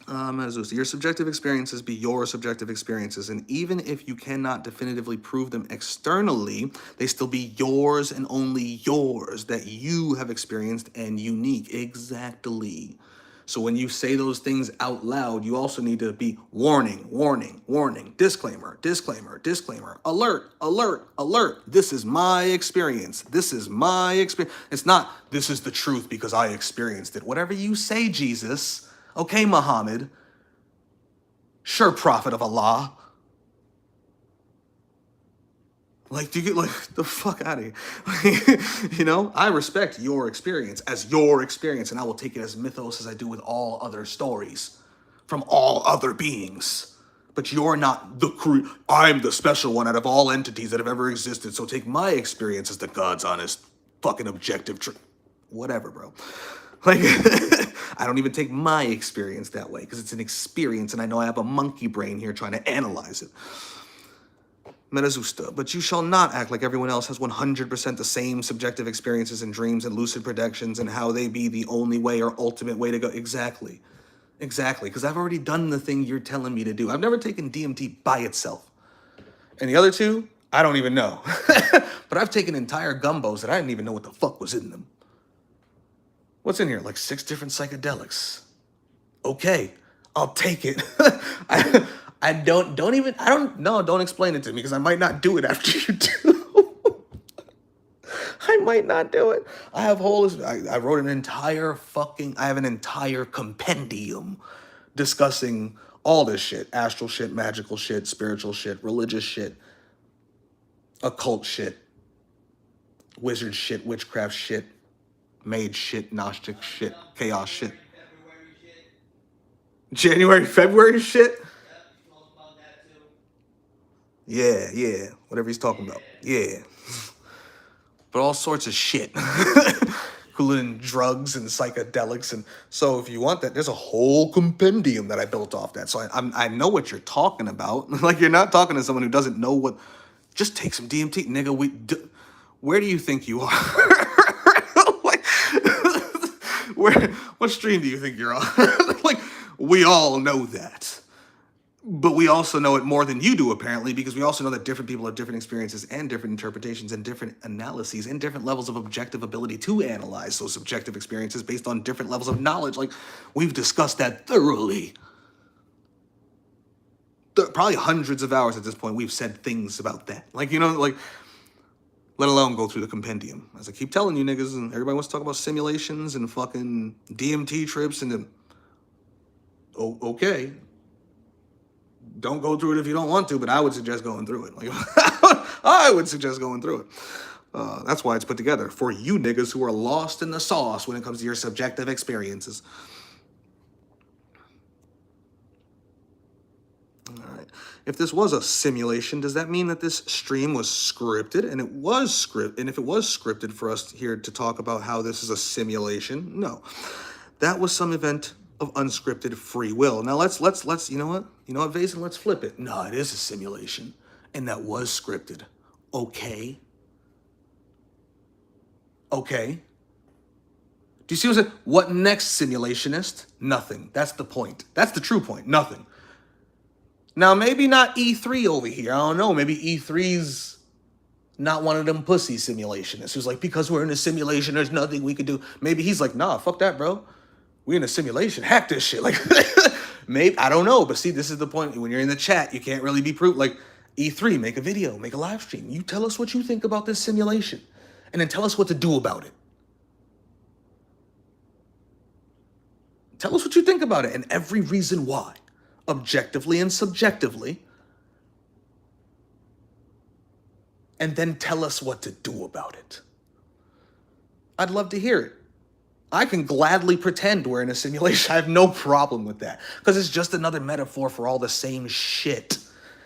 Metazoosta, your subjective experiences be your subjective experiences, and even if you cannot definitively prove them externally, they still be yours and only yours, that you have experienced and unique. Exactly. So when you say those things out loud, you also need to be warning, warning, warning, disclaimer, disclaimer, disclaimer, alert, alert, alert. This is my experience. This is my experience. It's not, this is the truth because I experienced it. Whatever you say, Jesus, okay, Muhammad, Sure, prophet of Allah. Like, do you get, like, the fuck out of here? You know, I respect your experience as your experience, and I will take it as mythos as I do with all other stories from all other beings. But you're not I'm the special one out of all entities that have ever existed, so take my experience as the God's honest fucking objective truth. Whatever, bro. Like, I don't even take my experience that way, because it's an experience, and I know I have a monkey brain here trying to analyze it. Metazusta, but you shall not act like everyone else has 100% the same subjective experiences and dreams and lucid predictions and how they be the only way or ultimate way to go. Exactly, because I've already done the thing you're telling me to do. I've never taken DMT by itself. And the other two, I don't even know. But I've taken entire gumbos that I didn't even know what the fuck was in them. What's in here? Like 6 different psychedelics. Okay, I'll take it. Don't explain it to me, because I might not do it after you do. I might not do it. I have I wrote I have an entire compendium discussing all this shit. Astral shit, magical shit, spiritual shit, religious shit, occult shit, wizard shit, witchcraft shit, mage shit, Gnostic shit, chaos shit. January, February shit? Yeah, whatever he's talking about. Yeah. But all sorts of shit. Including drugs and psychedelics. And so if you want that, there's a whole compendium that I built off that. So I know what you're talking about. Like, you're not talking to someone who doesn't know what... Just take some DMT. Nigga, where do you think you are? Like, what stream do you think you're on? Like, we all know that. But we also know it more than you do, apparently, because we also know that different people have different experiences and different interpretations and different analyses and different levels of objective ability to analyze those subjective experiences based on different levels of knowledge. Like, we've discussed that thoroughly. Probably hundreds of hours at this point, we've said things about that. Like, you know, like, let alone go through the compendium. As I keep telling you niggas, and everybody wants to talk about simulations and fucking DMT trips and then... Oh, okay. Don't go through it if you don't want to, but I would suggest going through it. Like, I would suggest going through it. That's why it's put together, for you niggas who are lost in the sauce when it comes to your subjective experiences. All right. If this was a simulation, does that mean that this stream was scripted? And it was scripted. And if it was scripted for us here to talk about how this is a simulation, no. That was some event of unscripted free will. Now let's you know what, Vason, let's flip it. No, it is a simulation, and that was scripted. Okay. Do you see what I'm saying? What next, simulationist? Nothing. That's the point. That's the true point. Nothing. Now maybe not E3 over here. I don't know. Maybe E3's not one of them pussy simulationists who's like, because we're in a simulation, there's nothing we could do. Maybe he's like, nah, fuck that, bro. We in a simulation. Hack this shit. Like, maybe, I don't know. But see, this is the point. When you're in the chat, you can't really be proof. Like, E3, make a video, make a live stream. You tell us what you think about this simulation. And then tell us what to do about it. Tell us what you think about it and every reason why. Objectively and subjectively. And then tell us what to do about it. I'd love to hear it. I can gladly pretend we're in a simulation. I have no problem with that. Because it's just another metaphor for all the same shit.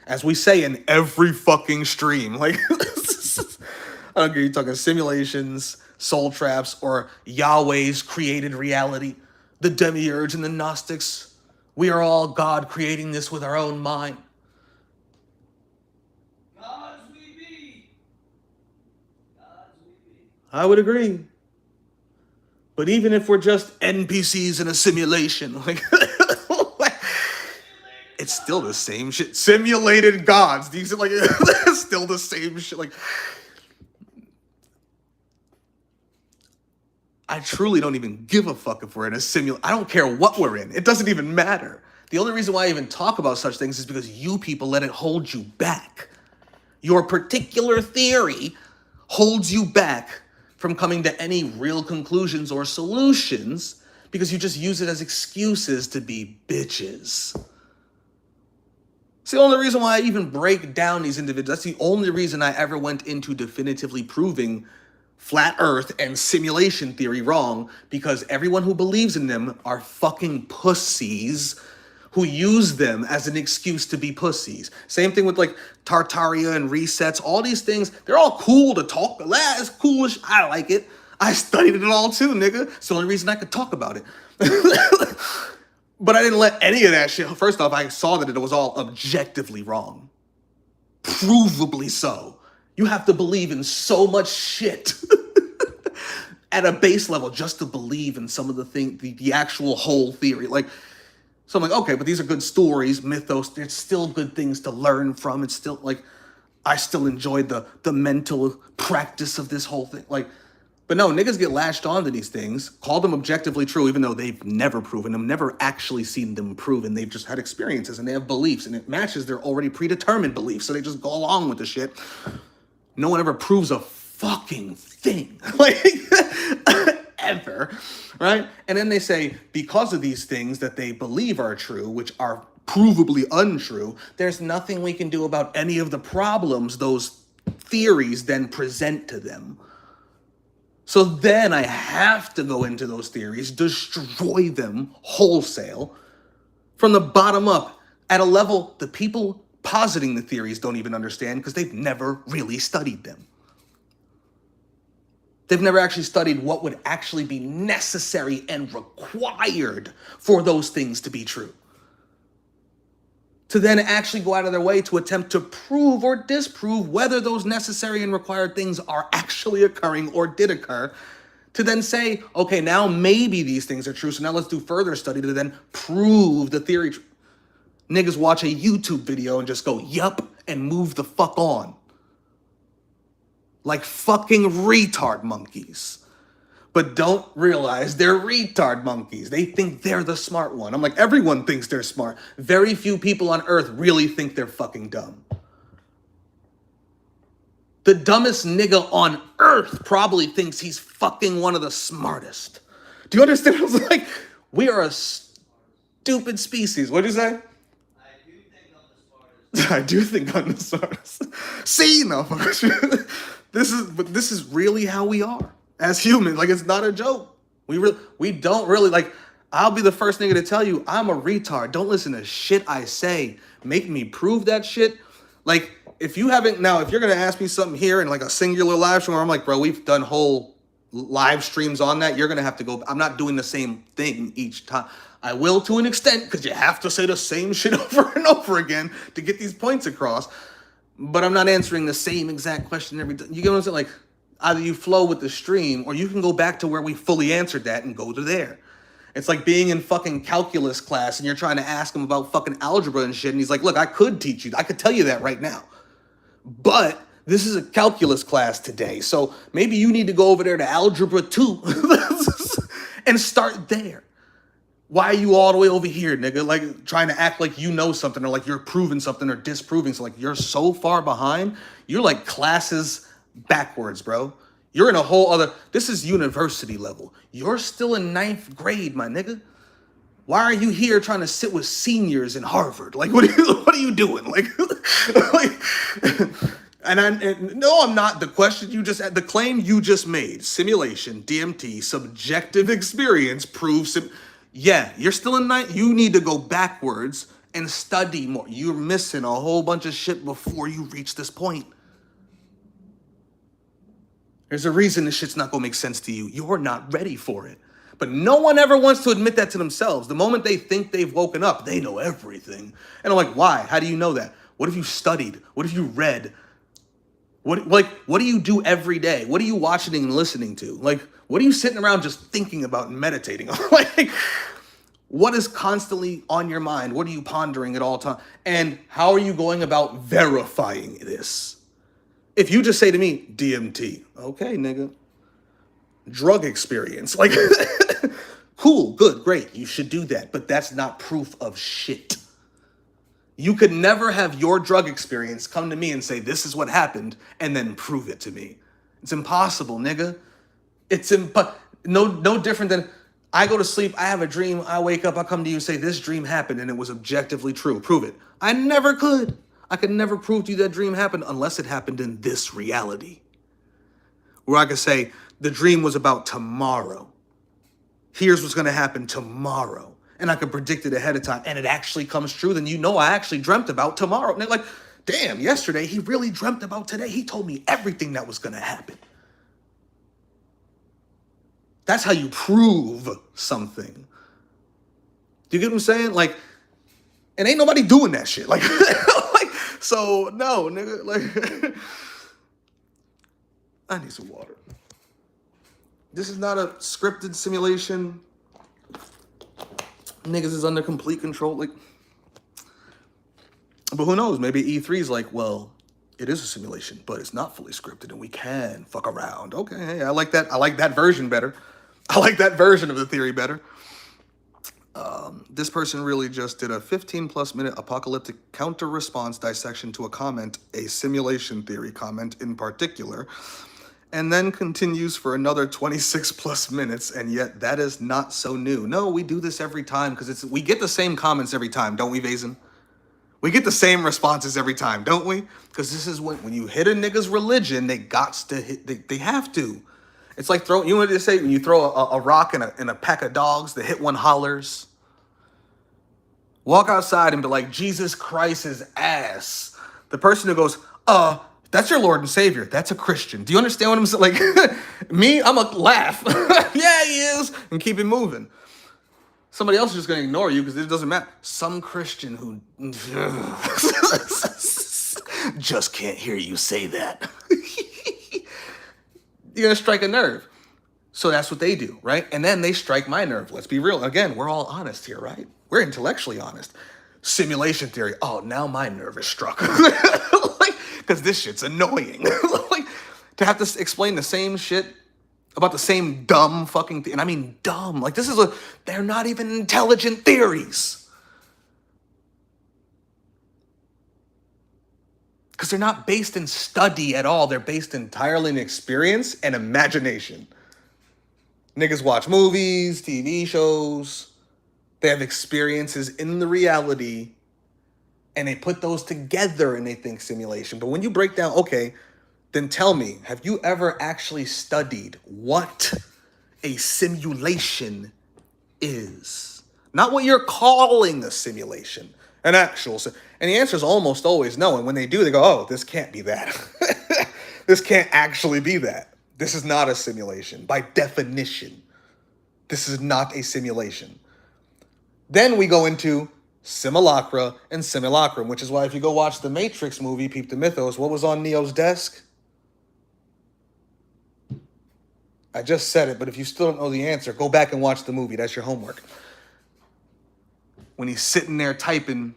As we say in every fucking stream. Like, I don't care, you're talking simulations, soul traps, or Yahweh's created reality. The demiurge and the Gnostics. We are all God creating this with our own mind. Gods we be. Gods we be. I would agree. But even if we're just NPCs in a simulation, like, it's still the same shit. Simulated gods. These are like, it's still the same shit. Like, I truly don't even give a fuck if we're in a simulation. I don't care what we're in. It doesn't even matter. The only reason why I even talk about such things is because you people let it hold you back. Your particular theory holds you back from coming to any real conclusions or solutions because you just use it as excuses to be bitches. It's the only reason why I even break down these individuals. That's the only reason I ever went into definitively proving flat earth and simulation theory wrong, because everyone who believes in them are fucking pussies who use them as an excuse to be pussies. Same thing with like Tartaria and resets, all these things, they're all cool to talk. It's coolish. I like it. I studied it all too, nigga. It's the only reason I could talk about it. But I didn't let any of that shit. First off, I saw that it was all objectively wrong. Provably so. You have to believe in so much shit at a base level just to believe in some of the actual whole theory. Like, so I'm like, okay, but these are good stories, mythos. There's still good things to learn from. It's still like, I still enjoyed the mental practice of this whole thing. Like, but no, niggas get latched onto these things, call them objectively true, even though they've never proven them, never actually seen them proven. They've just had experiences and they have beliefs, and it matches their already predetermined beliefs. So they just go along with the shit. No one ever proves a fucking thing, like, ever, right? And then they say, because of these things that they believe are true, which are provably untrue, there's nothing we can do about any of the problems those theories then present to them. So then I have to go into those theories, destroy them wholesale from the bottom up at a level the people positing the theories don't even understand, because they've never really studied them. They've never actually studied what would actually be necessary and required for those things to be true. To then actually go out of their way to attempt to prove or disprove whether those necessary and required things are actually occurring or did occur. To then say, okay, now maybe these things are true, so now let's do further study to then prove the theory. Niggas watch a YouTube video and just go, yup, and move the fuck on. Like fucking retard monkeys. But don't realize they're retard monkeys. They think they're the smart one. I'm like, everyone thinks they're smart. Very few people on earth really think they're fucking dumb. The dumbest nigga on earth probably thinks he's fucking one of the smartest. Do you understand what I'm like? We are a stupid species. What'd you say? I do think I'm the smartest. See, no, this is really how we are as humans. Like, it's not a joke. We don't really, like, I'll be the first nigga to tell you I'm a retard. Don't listen to shit I say. Make me prove that shit. Like, if you're gonna ask me something here in like a singular live stream where I'm like, bro, we've done whole live streams on that, you're gonna have to go. I'm not doing the same thing each time. I will to an extent, because you have to say the same shit over and over again to get these points across. But I'm not answering the same exact question every time. You get what I'm saying? Like, either you flow with the stream, or you can go back to where we fully answered that and go to there. It's like being in fucking calculus class and you're trying to ask him about fucking algebra and shit, and he's like, look, I could teach you. I could tell you that right now. But this is a calculus class today, so maybe you need to go over there to algebra 2 and start there. Why are you all the way over here, nigga? Like, trying to act like you know something, or like you're proving something or disproving. So like, you're so far behind. You're like classes backwards, bro. You're in a whole other, this is university level. You're still in 9th grade, my nigga. Why are you here trying to sit with seniors in Harvard? Like, what are you doing? Like, no, I'm not. The claim you just made, simulation, DMT, subjective experience proves, yeah, you're still in 9th. You need to go backwards and study more. You're missing a whole bunch of shit before you reach this point. There's a reason this shit's not gonna make sense to you. You're not ready for it. But no one ever wants to admit that to themselves. The moment they think they've woken up, they know everything. And I'm like, why? How do you know that? What have you studied? What have you read? What do you do every day? What are you watching and listening to? Like, what are you sitting around just thinking about and meditating on? Like, what is constantly on your mind? What are you pondering at all times? And how are you going about verifying this? If you just say to me, DMT, okay, nigga. Drug experience. Like, cool, good, great. You should do that. But that's not proof of shit. You could never have your drug experience come to me and say, this is what happened, and then prove it to me. It's impossible, nigga. It's no different than, I go to sleep, I have a dream, I wake up, I come to you and say, this dream happened and it was objectively true. Prove it. I never could. I could never prove to you that dream happened unless it happened in this reality. Where I could say, the dream was about tomorrow. Here's what's going to happen tomorrow. And I could predict it ahead of time. And it actually comes true. Then you know I actually dreamt about tomorrow. And they're like, damn, yesterday he really dreamt about today. He told me everything that was going to happen. That's how you prove something. Do you get what I'm saying? Like, and ain't nobody doing that shit. Like, so no, nigga. Like, I need some water. This is not a scripted simulation. Niggas is under complete control. Like, but who knows? Maybe E3's like, well, it is a simulation, but it's not fully scripted, and we can fuck around. Okay, hey, I like that. I like that version better. I like that version of the theory better. This person really just did a 15+ minute apocalyptic counter response dissection to a comment, a simulation theory comment in particular, and then continues for another 26+ minutes, and yet that is not so new. No, we do this every time because we get the same comments every time, don't we, Vazen? We get the same responses every time, don't we? Because this is when you hit a nigga's religion, they gots to hit. They have to. It's like you know what they say when you throw a rock in a pack of dogs, the hit one hollers. Walk outside and be like, Jesus Christ's ass. The person who goes, that's your Lord and Savior. That's a Christian. Do you understand what I'm saying? Like, me, I'm a laugh. Yeah, he is. And keep it moving. Somebody else is just going to ignore you because it doesn't matter. Some Christian who just can't hear you say that. You're going to strike a nerve. So that's what they do, right? And then they strike my nerve. Let's be real. Again, we're all honest here, right? We're intellectually honest. Simulation theory. Oh, now my nerve is struck. Because this shit's annoying. Like, to have to explain the same shit about the same dumb fucking thing. And I mean dumb. Like, they're not even intelligent theories. Because they're not based in study at all. They're based entirely in experience and imagination. Niggas watch movies, TV shows. They have experiences in the reality. And they put those together and they think simulation. But when you break down, okay, then tell me, have you ever actually studied what a simulation is? Not what you're calling a simulation, an actual. And the answer is almost always no. And when they do, they go, oh, this can't be that. This can't actually be that. This is not a simulation. By definition, this is not a simulation. Then we go into simulacra and simulacrum, which is why if you go watch the Matrix movie, Peep the Mythos, what was on Neo's desk? I just said it, but if you still don't know the answer, go back and watch the movie. That's your homework. When he's sitting there typing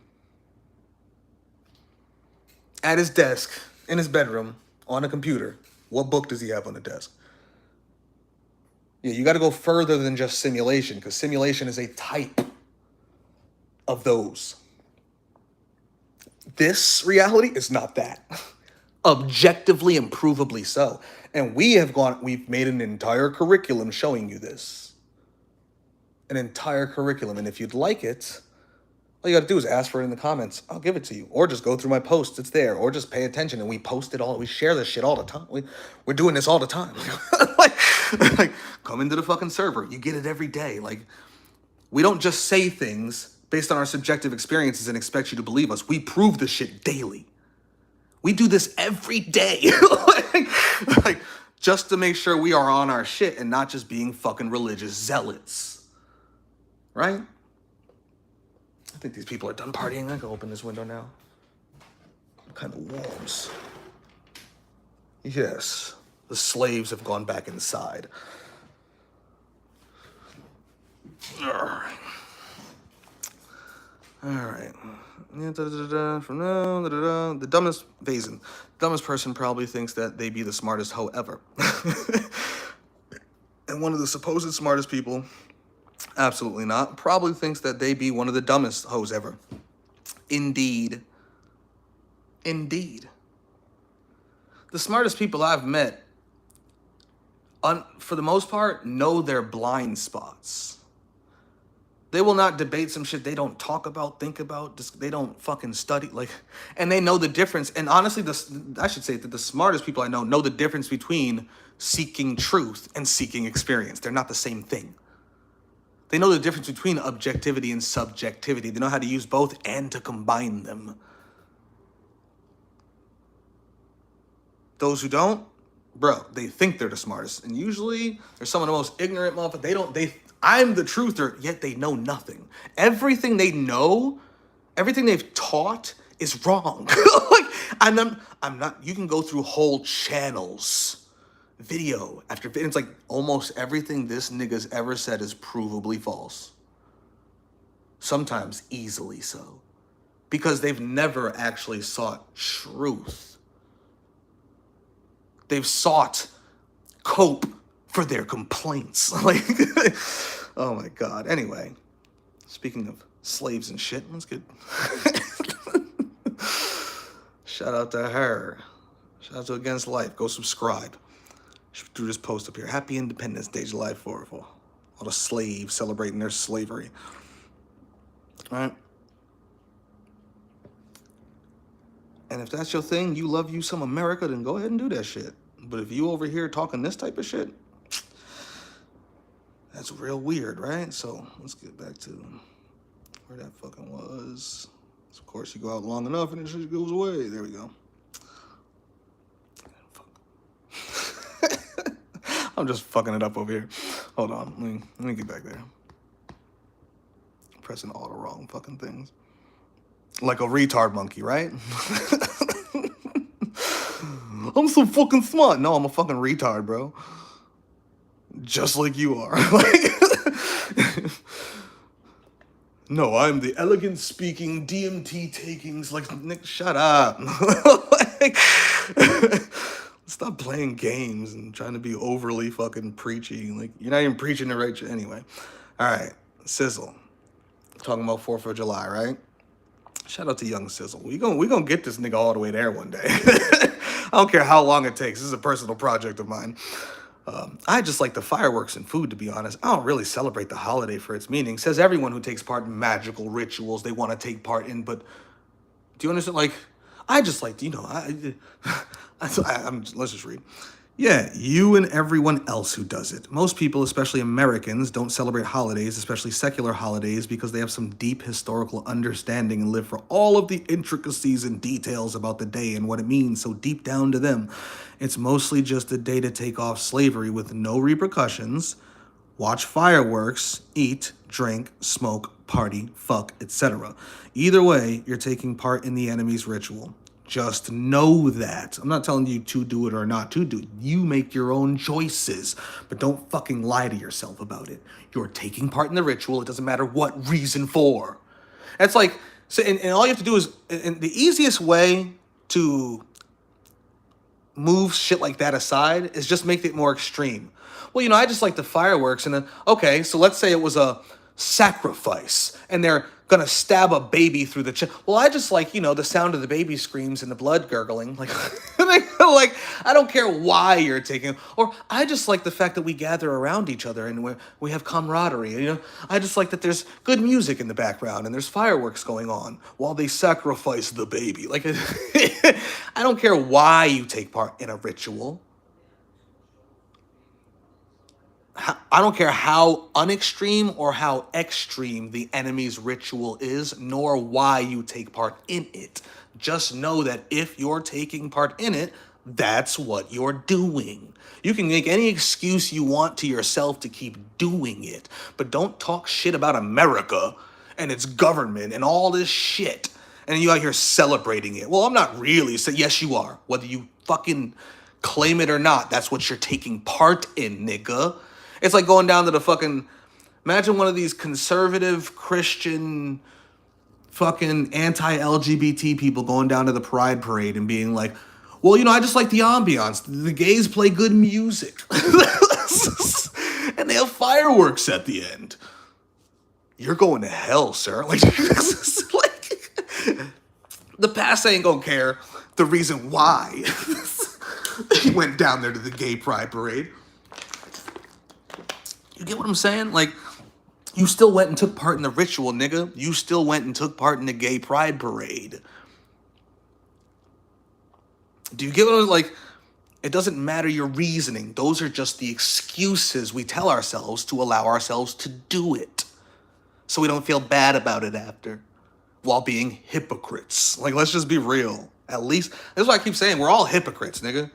at his desk, in his bedroom, on a computer, what book does he have on the desk? Yeah, you got to go further than just simulation, because simulation is a type of those. This reality is not that. Objectively and provably so. And we've made an entire curriculum showing you this. An entire curriculum. And if you'd like it, all you got to do is ask for it in the comments. I'll give it to you. Or just go through my posts. It's there. Or just pay attention. And we post it all. We share this shit all the time. We're doing this all the time. like, come into the fucking server. You get it every day. Like, we don't just say things based on our subjective experiences and expect you to believe us. We prove this shit daily. We do this every day. like, just to make sure we are on our shit and not just being fucking religious zealots. Right? I think these people are done partying. I can open this window now. It kind of warms. Yes, the slaves have gone back inside. All right. From now, the dumbest Vazen. Dumbest person probably thinks that they be the smartest hoe ever. And one of the supposed smartest people, absolutely not, probably thinks that they be one of the dumbest hoes ever. Indeed. Indeed. The smartest people I've met, for the most part, know their blind spots. They will not debate some shit they don't talk about, think about, they don't fucking study. Like, and they know the difference. And honestly, I should say that the smartest people I know the difference between seeking truth and seeking experience. They're not the same thing. They know the difference between objectivity and subjectivity. They know how to use both and to combine them. Those who don't, bro, they think they're the smartest. And usually, they're some of the most ignorant motherfuckers. I'm the truther, yet they know nothing. Everything they know, everything they've taught is wrong. Like, I'm not, you can go through whole channels, video after video. It's like almost everything this nigga's ever said is provably false. Sometimes easily so. Because they've never actually sought truth. They've sought cope for their complaints. Like, oh my God. Anyway, speaking of slaves and shit, that's good. Shout out to her. Shout out to Against Life. Go subscribe. She threw this post up here. Happy Independence Day, July 4th. For all the slaves celebrating their slavery. All right. And if that's your thing, you love you some America, then go ahead and do that shit. But if you over here talking this type of shit, that's real weird, right? So let's get back to where that fucking was. So of course, you go out long enough and it just goes away. There we go. Fuck. I'm just fucking it up over here. Hold on. Let me get back there. Pressing all the wrong fucking things. Like a retard monkey, right? I'm so fucking smart. No, I'm a fucking retard, bro. Just like you are. Like, no, I'm the elegant speaking, DMT takings. Like, Nick, shut up. Like, stop playing games and trying to be overly fucking preachy. Like, you're not even preaching the right shit. Anyway. All right. Sizzle. Talking about 4th of July, right? Shout out to Young Sizzle. We gonna get this nigga all the way there one day. I don't care how long it takes. This is a personal project of mine. I just like the fireworks and food, to be honest. I don't really celebrate the holiday for its meaning. Says everyone who takes part in magical rituals they want to take part in, but do you understand? Like, I just like, let's just read. Yeah, you and everyone else who does it. Most people, especially Americans, don't celebrate holidays, especially secular holidays, because they have some deep historical understanding and live for all of the intricacies and details about the day and what it means. So deep down to them, it's mostly just a day to take off slavery with no repercussions, watch fireworks, eat, drink, smoke, party, fuck, etc. Either way, you're taking part in the enemy's ritual. Just know that. I'm not telling you to do it or not to do it. You make your own choices, but don't fucking lie to yourself about it. You're taking part in the ritual. It doesn't matter what reason for. That's like, so, and all you have to do is, and the easiest way to move shit like that aside is just make it more extreme. Well, I just like the fireworks, and then, okay, so let's say it was a sacrifice, and they're gonna stab a baby through the chest. Well, I just like, the sound of the baby screams and the blood gurgling. Like, like, I don't care why you're taking, or I just like the fact that we gather around each other and we have camaraderie. I just like that there's good music in the background and there's fireworks going on while they sacrifice the baby. Like, I don't care why you take part in a ritual. I don't care how unextreme or how extreme the enemy's ritual is, nor why you take part in it. Just know that if you're taking part in it, that's what you're doing. You can make any excuse you want to yourself to keep doing it, but don't talk shit about America and its government and all this shit, and you out here celebrating it. Well, I'm not really. So yes, you are. Whether you fucking claim it or not, that's what you're taking part in, nigga. It's like going down to the fucking, imagine one of these conservative Christian fucking anti-LGBT people going down to the Pride Parade and being like, well, I just like the ambiance. The gays play good music. And they have fireworks at the end. You're going to hell, sir. Like, the past ain't gonna care the reason why he went down there to the gay Pride Parade. You get what I'm saying? Like, You still went and took part in the ritual, nigga. You still went and took part in the gay pride parade. Do you get what I'm like? It doesn't matter your reasoning. Those are just the excuses we tell ourselves to allow ourselves to do it. So we don't feel bad about it after. While being hypocrites. Like, let's just be real. At least, that's why I keep saying, we're all hypocrites, nigga.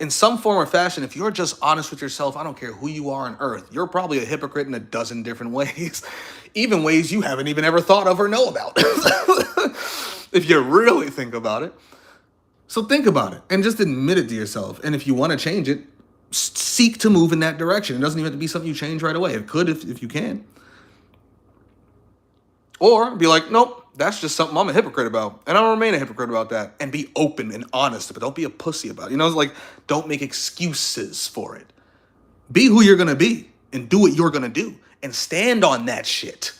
In some form or fashion, if you're just honest with yourself, I don't care who you are on earth, you're probably a hypocrite in a dozen different ways. Even ways you haven't even ever thought of or know about. If you really think about it. So think about it and just admit it to yourself. And if you want to change it, seek to move in that direction. It doesn't even have to be something you change right away. It could if you can. Or be like, nope, that's just something I'm a hypocrite about. And I'll remain a hypocrite about that. And be open and honest, but don't be a pussy about it. You know, it's like, don't make excuses for it. Be who you're going to be and do what you're going to do. And stand on that shit.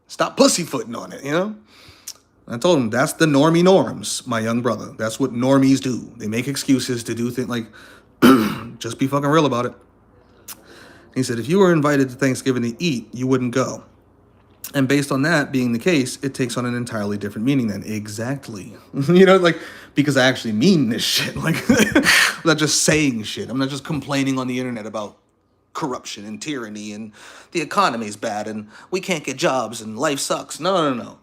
Stop pussyfooting on it, you know? I told him, that's the normie norms, my young brother. That's what normies do. They make excuses to do things like, just be fucking real about it. He said, if you were invited to Thanksgiving to eat, you wouldn't go. And based on that being the case, it takes on an entirely different meaning then. Exactly. You know, like, because I actually mean this shit. Like, I'm not just saying shit. I'm not just complaining on the internet about corruption and tyranny and the economy's bad and we can't get jobs and life sucks. No.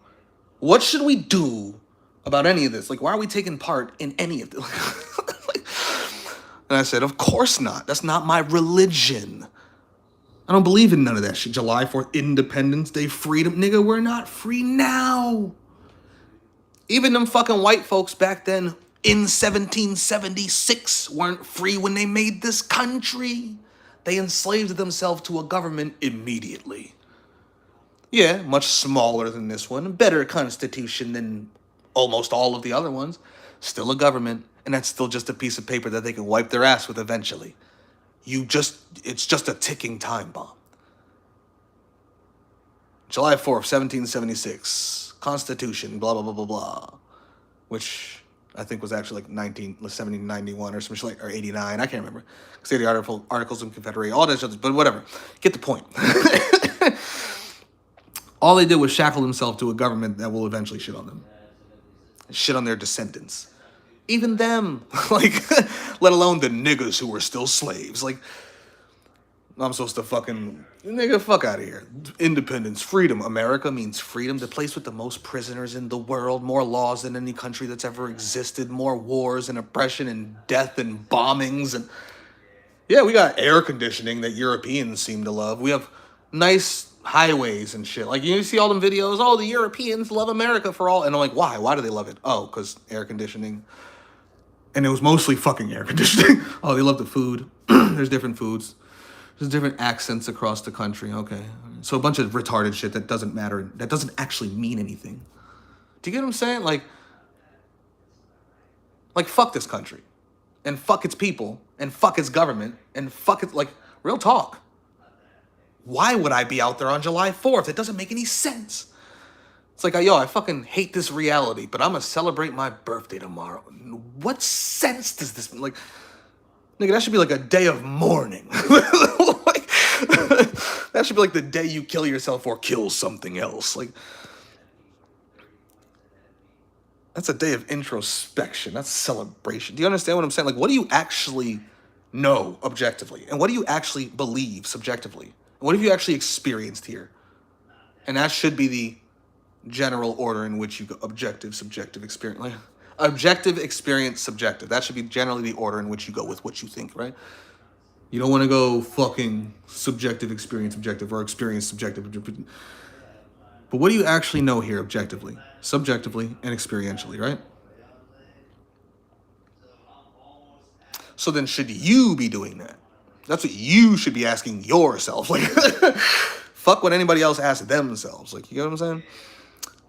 What should we do about any of this? Like, why are we taking part in any of this? And I said, of course not. That's not my religion. I don't believe in none of that shit. July 4th, Independence Day, freedom. Nigga, we're not free now. Even them fucking white folks back then in 1776 weren't free when they made this country. They enslaved themselves to a government immediately. Yeah, much smaller than this one. Better constitution than almost all of the other ones. Still a government, and that's still just a piece of paper that they can wipe their ass with eventually. It's just a ticking time bomb. July 4th, 1776, Constitution, blah, blah, blah, blah, blah. Which I think was actually like 1791 or something like, or 89, I can't remember. Say the Articles of Confederation, all that shit, but whatever. Get the point. All they did was shackle themselves to a government that will eventually shit on them. Shit on their descendants. Even them. Like, let alone the niggas who were still slaves. Like, I'm supposed to fucking, nigga, fuck out of here. Independence, freedom. America means freedom. The place with the most prisoners in the world. More laws than any country that's ever existed. More wars and oppression and death and bombings. And yeah, we got air conditioning that Europeans seem to love. We have nice highways and shit. Like, you see all them videos, oh, the Europeans love America for all. And I'm like, why? Why do they love it? Oh, because air conditioning. And it was mostly fucking air conditioning. Oh, they love the food. There's different foods. There's different accents across the country. Okay. So a bunch of retarded shit that doesn't matter. That doesn't actually mean anything. Do you get what I'm saying? Like fuck this country. And fuck its people. And fuck its government. And fuck it, like, real talk. Why would I be out there on July 4th? It doesn't make any sense. It's like, yo, I fucking hate this reality, but I'm gonna celebrate my birthday tomorrow. What sense does this, like, nigga, that should be like a day of mourning. Like, that should be like the day you kill yourself or kill something else. Like, that's a day of introspection. That's celebration. Do you understand what I'm saying? Like, what do you actually know objectively? And what do you actually believe subjectively? What have you actually experienced here? And that should be the general order in which you go. Objective, subjective, experience. Like, objective, experience, subjective. That should be generally the order in which you go with what you think, right? You don't want to go fucking subjective, experience, objective, or experience, subjective. But what do you actually know here objectively, subjectively, and experientially, right? So then should you be doing that? That's what you should be asking yourself. Like, fuck what anybody else asks themselves. Like, you get what I'm saying?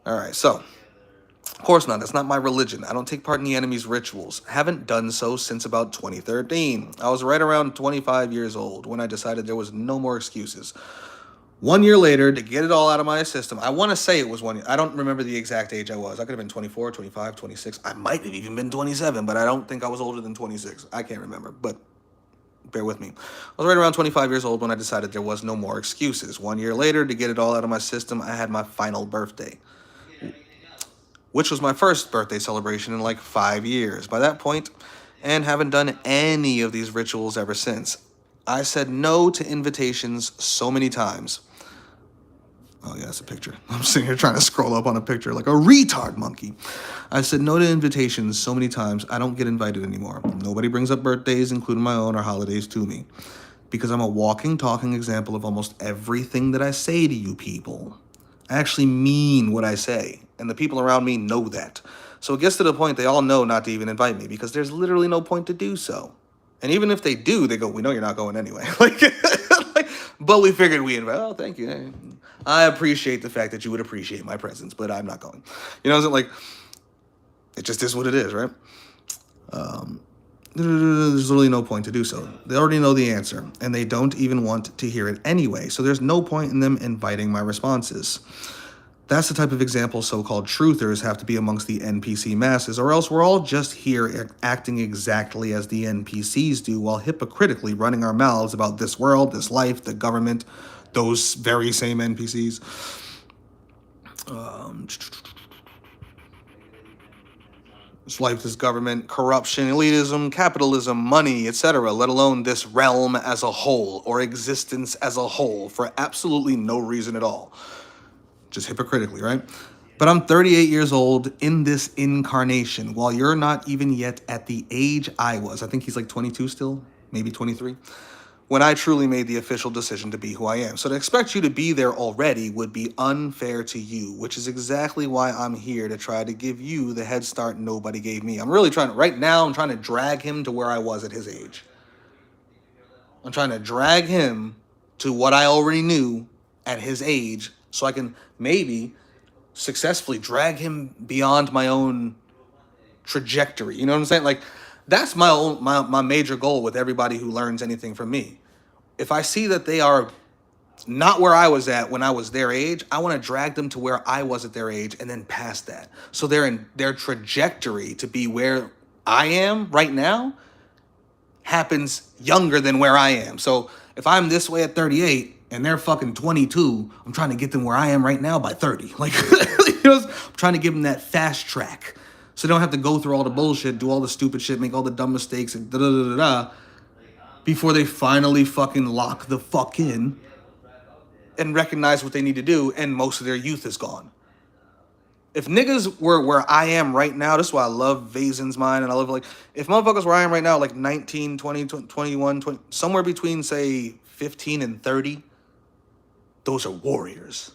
All right, so, of course not. That's not my religion. I don't take part in the enemy's rituals. Haven't done so since about 2013. I was right around 25 years old when I decided there was no more excuses. 1 year later, to get it all out of my system, I want to say it was 1 year. I don't remember the exact age I was. I could have been 24, 25, 26. I might have even been 27, but I don't think I was older than 26. I can't remember, but Bear with me. I was right around 25 years old when I decided there was no more excuses. 1 year later, to get it all out of my system, I had my final birthday, which was my first birthday celebration in like 5 years. By that point, and haven't done any of these rituals ever since. I said no to invitations so many times. Oh, yeah, that's a picture. I'm sitting here trying to scroll up on a picture like a retard monkey. I said no to invitations so many times, I don't get invited anymore. Nobody brings up birthdays, including my own, or holidays to me. Because I'm a walking, talking example of almost everything that I say to you people. I actually mean what I say, and the people around me know that. So it gets to the point they all know not to even invite me, because there's literally no point to do so. And even if they do, they go, we know you're not going anyway. But we figured we invite. Oh, thank you. I appreciate the fact that you would appreciate my presence, but I'm not going. You know, it's like, it just is what it is, right? There's really no point to do so. They already know the answer, and they don't even want to hear it anyway. So there's no point in them inviting my responses. That's the type of example so-called truthers have to be amongst the NPC masses, or else we're all just here acting exactly as the NPCs do while hypocritically running our mouths about this world, this life, the government, those very same NPCs. This life, this government, corruption, elitism, capitalism, money, etc., let alone this realm as a whole or existence as a whole for absolutely no reason at all. Just hypocritically, right? But I'm 38 years old in this incarnation, while you're not even yet at the age I was. I think he's like 22 still, maybe 23, when I truly made the official decision to be who I am. So to expect you to be there already would be unfair to you, which is exactly why I'm here, to try to give you the head start nobody gave me. I'm really trying to drag him to where I was at his age. I'm trying to drag him to what I already knew at his age, so I can maybe successfully drag him beyond my own trajectory. You know what I'm saying? Like, that's my major goal with everybody who learns anything from me. If I see that they are not where I was at when I was their age, I want to drag them to where I was at their age and then past that. So they're in their trajectory to be where I am right now happens younger than where I am. So if I'm this way at 38 and they're fucking 22, I'm trying to get them where I am right now by 30. Like, you know, I'm trying to give them that fast track, so they don't have to go through all the bullshit, do all the stupid shit, make all the dumb mistakes, and da-da-da-da-da, before they finally fucking lock the fuck in and recognize what they need to do, and most of their youth is gone. If niggas were where I am right now, this is why I love Vazen's mind, and I love, like, if motherfuckers where I am right now, like 19, 20, 21, 20, somewhere between, say, 15 and 30, those are warriors.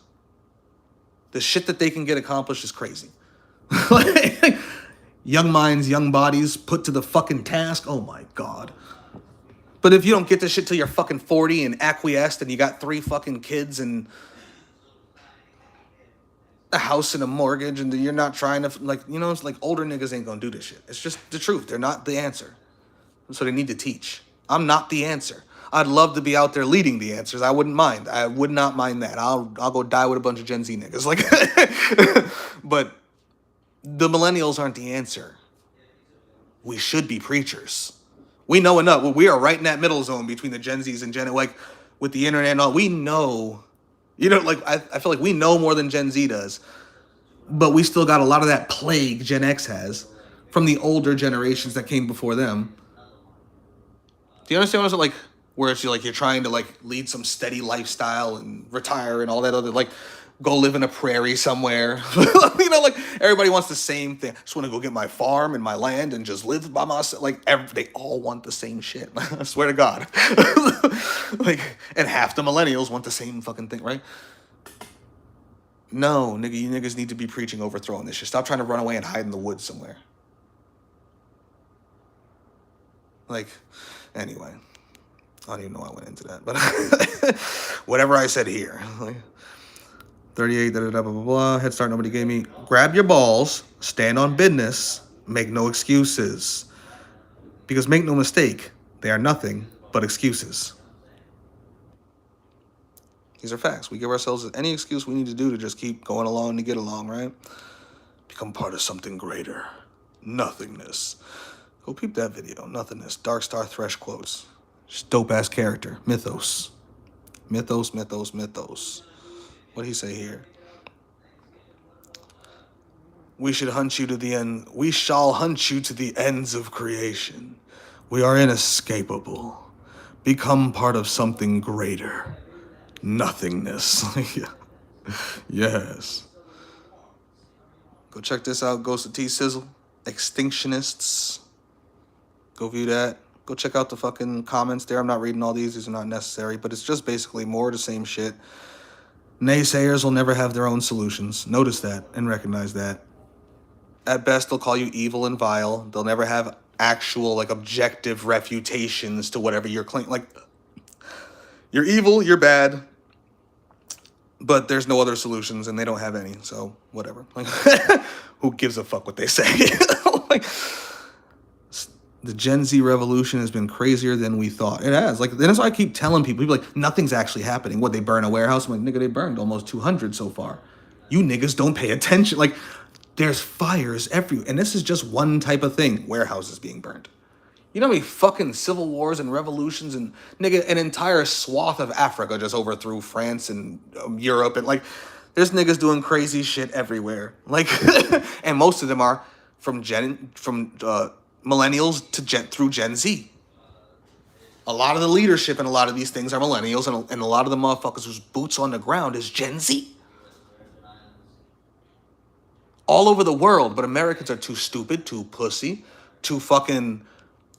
The shit that they can get accomplished is crazy. Like, young minds, young bodies put to the fucking task. Oh my God. But if you don't get this shit till you're fucking 40 and acquiesced and you got 3 fucking kids and a house and a mortgage and you're not trying to, like, you know, it's like older niggas ain't gonna do this shit. It's just the truth. They're not the answer. So they need to teach. I'm not the answer. I'd love to be out there leading the answers. I wouldn't mind. I would not mind that. I'll go die with a bunch of Gen Z niggas. Like, but the millennials aren't the answer. We should be preachers. We know enough. Well, we are right in that middle zone between the Gen Zs and Gen, like, with the internet and all. We know, you know, like, I feel like we know more than Gen Z does, but we still got a lot of that plague Gen X has from the older generations that came before them. Do you understand what I'm saying? Like, where it's like you're trying to, like, lead some steady lifestyle and retire and all that other, like, go live in a prairie somewhere. You know, like, everybody wants the same thing. I just want to go get my farm and my land and just live by myself. Like, they all want the same shit. I swear to God. Like, and half the millennials want the same fucking thing, right? No, nigga, you niggas need to be preaching overthrowing this shit. Stop trying to run away and hide in the woods somewhere. Like, anyway. I don't even know why I went into that, but whatever I said here. Like, 38, blah, blah, blah, head start nobody gave me. Grab your balls, stand on business, make no excuses. Because make no mistake, they are nothing but excuses. These are facts. We give ourselves any excuse we need to do to just keep going along to get along, right? Become part of something greater. Nothingness. Go peep that video. Nothingness. Dark Star Thresh quotes. Just dope ass character. Mythos. Mythos, mythos, mythos. What'd he say here? We should hunt you to the end. We shall hunt you to the ends of creation. We are inescapable. Become part of something greater. Nothingness. Yes. Go check this out. Ghost of T Sizzle. Extinctionists. Go view that. Go check out the fucking comments there. I'm not reading all these. These are not necessary. But it's just basically more of the same shit. Naysayers will never have their own solutions. Notice that and recognize that. At best, they'll call you evil and vile. They'll never have actual, like, objective refutations to whatever you're claiming. Like, you're evil, you're bad, but there's no other solutions, and they don't have any. So whatever. Like, who gives a fuck what they say? Like, the Gen Z revolution has been crazier than we thought. It has. Like, that's why I keep telling people like, nothing's actually happening. What, they burn a warehouse? I'm like, nigga, they burned almost 200 so far. You niggas don't pay attention. Like, there's fires everywhere. And this is just one type of thing. Warehouses being burned. You know how many fucking civil wars and revolutions and, nigga, an entire swath of Africa just overthrew France and Europe. And, like, there's niggas doing crazy shit everywhere. Like, and most of them are from millennials to through Gen Z. A lot of the leadership in a lot of these things are millennials, and a lot of the motherfuckers whose boots on the ground is Gen Z. All over the world, but Americans are too stupid, too pussy, too fucking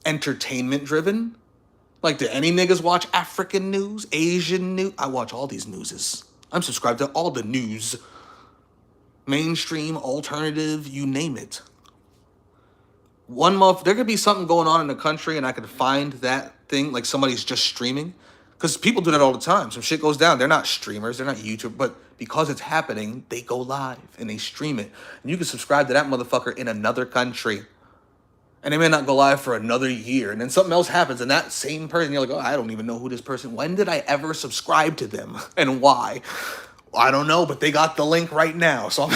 entertainment driven. Like, do any niggas watch African news, Asian news? I watch all these newses. I'm subscribed to all the news. Mainstream, alternative, you name it. One month, there could be something going on in the country and I could find that thing, like somebody's just streaming. Because people do that all the time. Some shit goes down. They're not streamers. They're not YouTube. But because it's happening, they go live and they stream it. And you can subscribe to that motherfucker in another country. And they may not go live for another year. And then something else happens. And that same person, you're like, oh, I don't even know who this person. When did I ever subscribe to them? And why? I don't know, but they got the link right now. So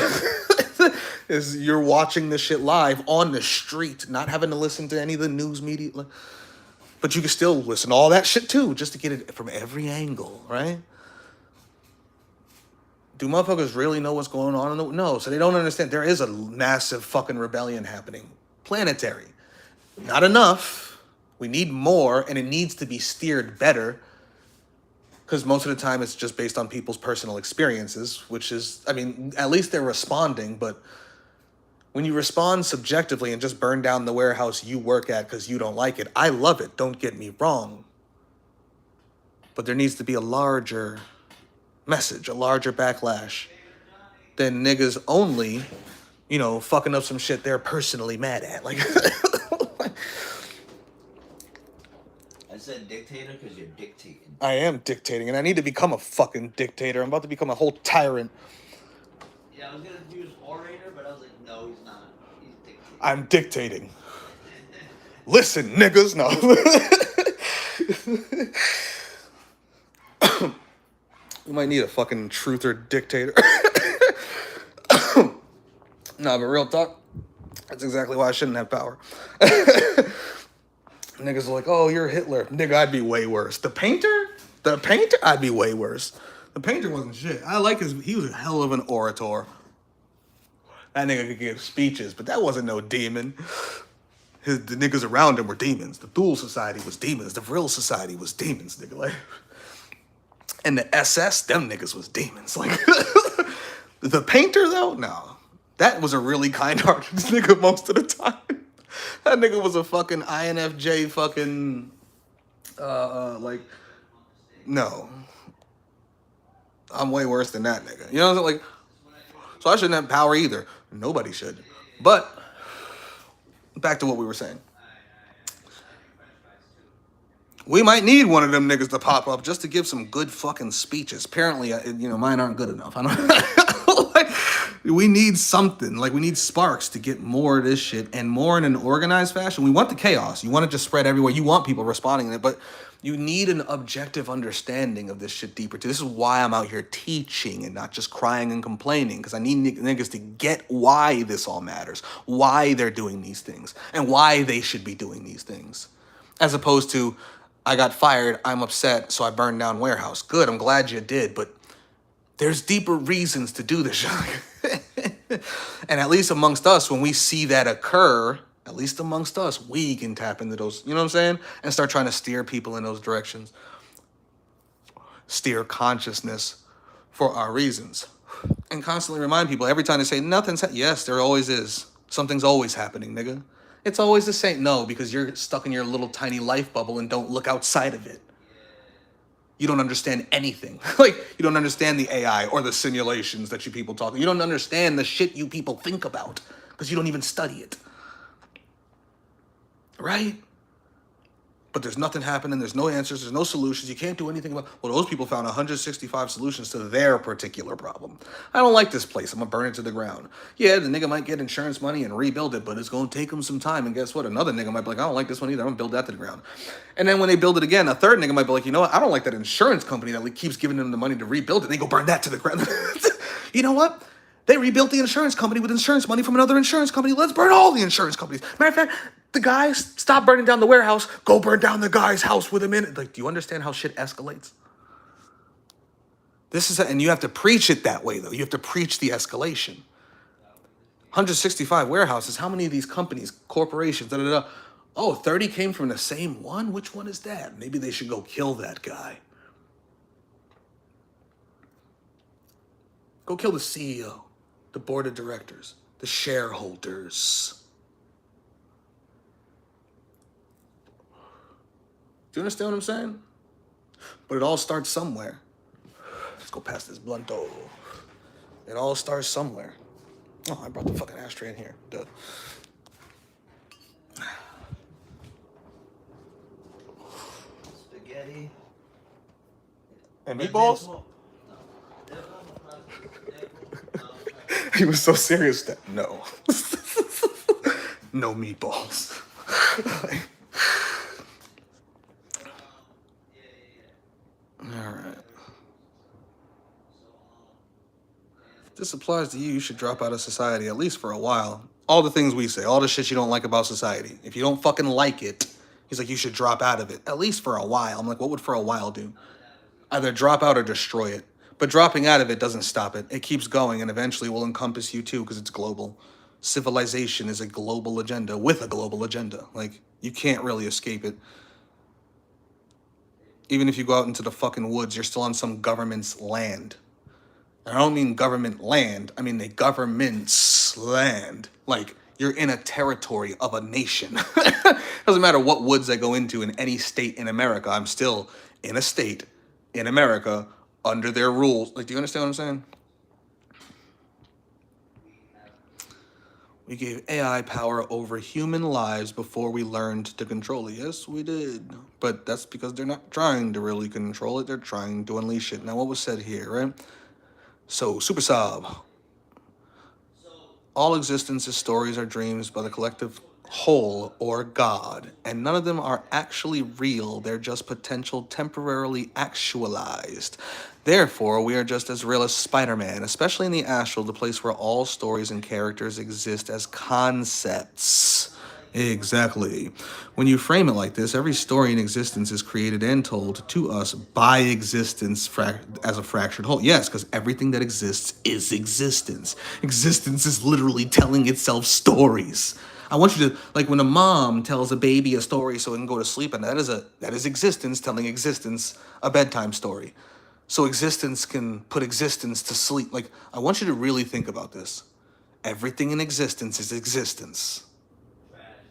is you're watching this shit live on the street, not having to listen to any of the news media. But you can still listen to all that shit too, just to get it from every angle, right? Do motherfuckers really know what's going on? No, so they don't understand. There is a massive fucking rebellion happening. Planetary. Not enough. We need more, and it needs to be steered better. Because most of the time it's just based on people's personal experiences, which is, I mean, at least they're responding, but when you respond subjectively and just burn down the warehouse you work at because you don't like it, I love it, don't get me wrong. But there needs to be a larger message, a larger backlash than niggas only, you know, fucking up some shit they're personally mad at. Like, I said dictator because you're dictating. I am dictating, and I need to become a fucking dictator. I'm about to become a whole tyrant. Yeah, I was gonna use orator, but I was like, no, he's not. He's dictating. I'm dictating. Listen, niggas. No. You might need a fucking truther dictator. Nah, but real talk, that's exactly why I shouldn't have power. Niggas are like, oh, you're Hitler. Nigga, I'd be way worse. The painter? I'd be way worse. The painter wasn't shit. I like he was a hell of an orator. That nigga could give speeches, but that wasn't no demon. The niggas around him were demons. The Thule Society was demons. The Vril Society was demons, nigga. Like, and the SS, them niggas was demons. Like, the painter, though? No. That was a really kind-hearted nigga most of the time. That nigga was a fucking INFJ fucking, like, no. I'm way worse than that nigga. You know what I'm saying? Like, so I shouldn't have power either. Nobody should. But, back to what we were saying. We might need one of them niggas to pop up just to give some good fucking speeches. Apparently, you know, mine aren't good enough. I don't. Like, we need something. Like, we need sparks to get more of this shit and more in an organized fashion. We want the chaos. You want it to spread everywhere. You want people responding to it, but you need an objective understanding of this shit deeper too. This is why I'm out here teaching and not just crying and complaining, because I need niggas to get why this all matters, why they're doing these things, and why they should be doing these things, as opposed to I got fired, I'm upset, so I burned down warehouse. Good, I'm glad you did, but there's deeper reasons to do this shit. And at least amongst us, when we see that occur, at least amongst us, we can tap into those, you know what I'm saying? And start trying to steer people in those directions. Steer consciousness for our reasons. And constantly remind people every time they say nothing's, yes, there always is. Something's always happening, nigga. It's always the same. No, because you're stuck in your little tiny life bubble and don't look outside of it. You don't understand anything. Like, you don't understand the AI or the simulations that you people talk. You don't understand the shit you people think about because you don't even study it. Right? But there's nothing happening. There's no answers. There's no solutions. You can't do anything about. Well, those people found 165 solutions to their particular problem. I don't like this place. I'm gonna burn it to the ground. Yeah, the nigga might get insurance money and rebuild it, but it's gonna take him some time. And guess what? Another nigga might be like, I don't like this one either. I'm gonna build that to the ground. And then when they build it again, a third nigga might be like, you know what? I don't like that insurance company that keeps giving them the money to rebuild it. They go burn that to the ground. You know what? They rebuilt the insurance company with insurance money from another insurance company. Let's burn all the insurance companies. Matter of fact, the guys, stop burning down the warehouse. Go burn down the guy's house with him in it. Like, do you understand how shit escalates? And you have to preach it that way, though. You have to preach the escalation. 165 warehouses. How many of these companies, corporations, da da da? Oh, 30 came from the same one? Which one is that? Maybe they should go kill that guy. Go kill the CEO, the board of directors, the shareholders. Do you understand what I'm saying? But it all starts somewhere. Let's go past this blunto. It all starts somewhere. Oh, I brought the fucking ashtray in here. Duh. Spaghetti. And meatballs? No. He was so serious that no. No meatballs. All right. If this applies to you, you should drop out of society, at least for a while. All the things we say, all the shit you don't like about society. If you don't fucking like it, he's like, you should drop out of it, at least for a while. I'm like, what would for a while do? Either drop out or destroy it. But dropping out of it doesn't stop it. It keeps going and eventually will encompass you too because it's global. Civilization is a global agenda with a global agenda. Like, you can't really escape it. Even if you go out into the fucking woods, you're still on some government's land. And I don't mean government land, I mean the government's land. Like, you're in a territory of a nation. Doesn't matter what woods I go into in any state in America, I'm still in a state in America under their rules. Like, do you understand what I'm saying? We gave AI power over human lives before we learned to control it. Yes, we did. But that's because they're not trying to really control it. They're trying to unleash it. Now, what was said here, right? So, Super Sab. All existence is stories or dreams by the collective whole or God, and none of them are actually real. They're just potential temporarily actualized. Therefore, we are just as real as Spider-Man, especially in the astral, the place where all stories and characters exist as concepts. Exactly. When you frame it like this, every story in existence is created and told to us by existence as a fractured whole. Yes, because everything that exists is existence. Existence is literally telling itself stories. I want you to, like, when a mom tells a baby a story so it can go to sleep, and that is existence telling existence a bedtime story. So existence can put existence to sleep. Like, I want you to really think about this. Everything in existence is existence.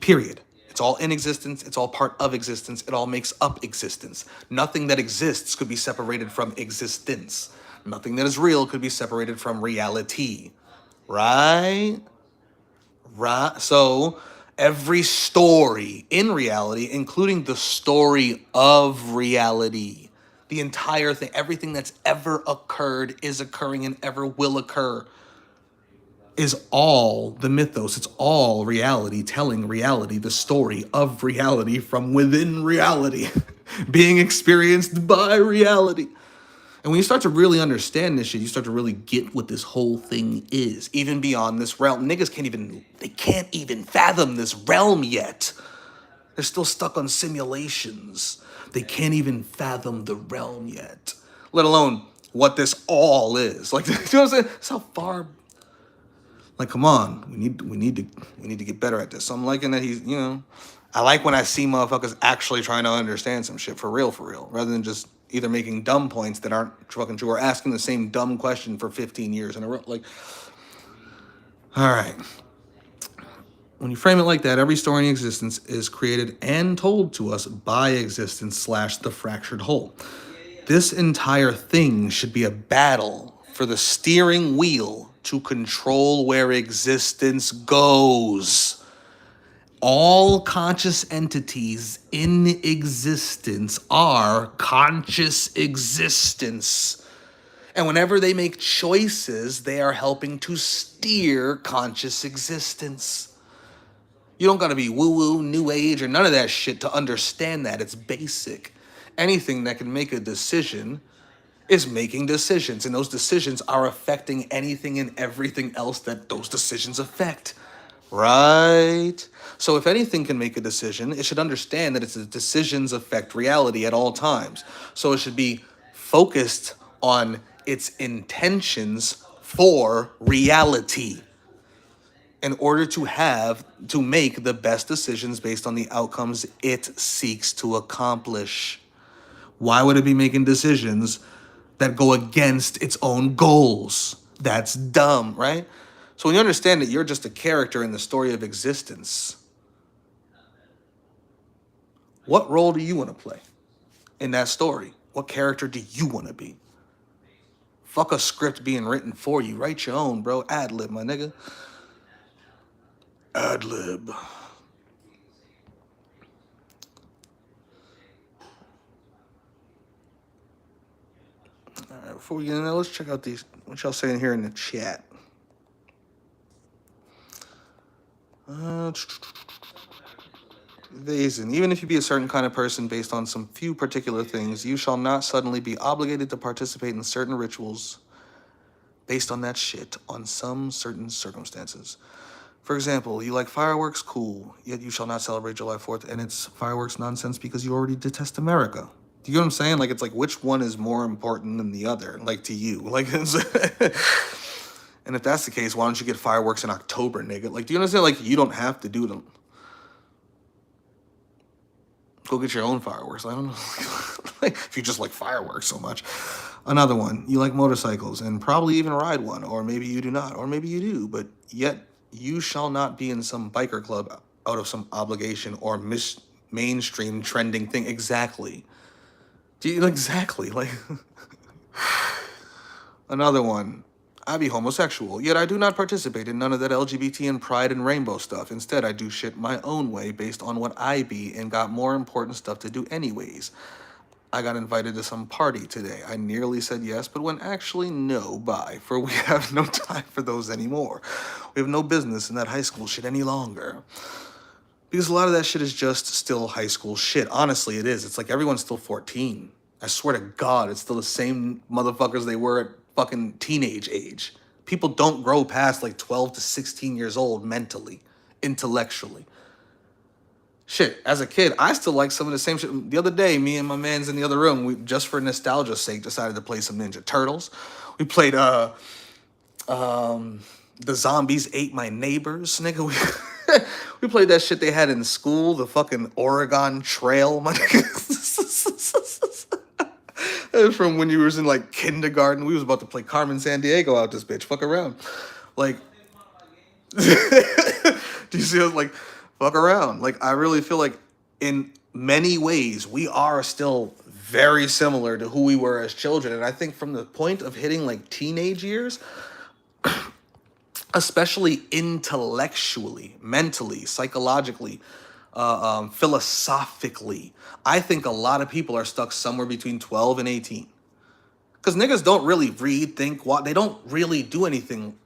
Period. It's all in existence. It's all part of existence. It all makes up existence. Nothing that exists could be separated from existence. Nothing that is real could be separated from reality. Right? Right. So every story in reality, including the story of reality, the entire thing, everything that's ever occurred, is occurring, and ever will occur, is all the mythos. It's all reality, telling reality, the story of reality from within reality, being experienced by reality. And when you start to really understand this shit, you start to really get what this whole thing is, even beyond this realm. Niggas can't even fathom this realm yet. They're still stuck on simulations. They can't even fathom the realm yet, let alone what this all is. Like, you know what I'm saying? That's how far. Like, come on, we need to get better at this. So I'm liking that he's, I like when I see motherfuckers actually trying to understand some shit for real, rather than just either making dumb points that aren't fucking true or asking the same dumb question for 15 years in a row. Like, all right. When you frame it like that, every story in existence is created and told to us by existence / the fractured whole. This entire thing should be a battle for the steering wheel to control where existence goes. All conscious entities in existence are conscious existence. And whenever they make choices, they are helping to steer conscious existence. You don't gotta be woo-woo, new age, or none of that shit to understand that. It's basic. Anything that can make a decision is making decisions, and those decisions are affecting anything and everything else that those decisions affect. Right? So if anything can make a decision, it should understand that its decisions affect reality at all times. So it should be focused on its intentions for reality in order to make the best decisions based on the outcomes it seeks to accomplish. Why would it be making decisions that go against its own goals? That's dumb, right? So when you understand that you're just a character in the story of existence, what role do you want to play in that story? What character do you want to be? Fuck a script being written for you. Write your own, bro. Ad lib, my nigga. Ad lib. All right, before we get in there, let's check out these. What y'all saying here in the chat? Vazen. Even if you be a certain kind of person based on some few particular things, you shall not suddenly be obligated to participate in certain rituals based on that shit on some certain circumstances. For example, you like fireworks, cool, yet you shall not celebrate July 4th, and it's fireworks nonsense because you already detest America. Do you know what I'm saying? Like, it's like, which one is more important than the other, like, to you? Like, it's and if that's the case, why don't you get fireworks in October, nigga? Like, do you understand? Like, you don't have to do them. Go get your own fireworks. I don't know. Like, if you just like fireworks so much. Another one, you like motorcycles and probably even ride one, or maybe you do not, or maybe you do, but yet you shall not be in some biker club out of some obligation or mainstream trending thing. Exactly. Do you exactly like another one? I be homosexual, yet I do not participate in none of that LGBT and pride and rainbow stuff. Instead, I do shit my own way based on what I be and got more important stuff to do anyways. I got invited to some party today. I nearly said yes, but went actually no, bye, for we have no time for those anymore. We have no business in that high school shit any longer. Because a lot of that shit is just still high school shit. Honestly, it is. It's like everyone's still 14. I swear to God, it's still the same motherfuckers they were at fucking teenage age. People don't grow past like 12 to 16 years old mentally, intellectually. Shit, as a kid, I still like some of the same shit. The other day, me and my mans in the other room, we just for nostalgia's sake decided to play some Ninja Turtles. We played The Zombies Ate My Neighbors, nigga. We played that shit they had in school, the fucking Oregon Trail, my nigga. From when you was in like kindergarten, we was about to play Carmen Sandiego out this bitch. Fuck around. Like, do you see us like, fuck around? Like, I really feel like in many ways, we are still very similar to who we were as children. And I think from the point of hitting like teenage years, especially intellectually, mentally, psychologically, philosophically, I think a lot of people are stuck somewhere between 12 and 18. Because niggas don't really read, think, they don't really do anything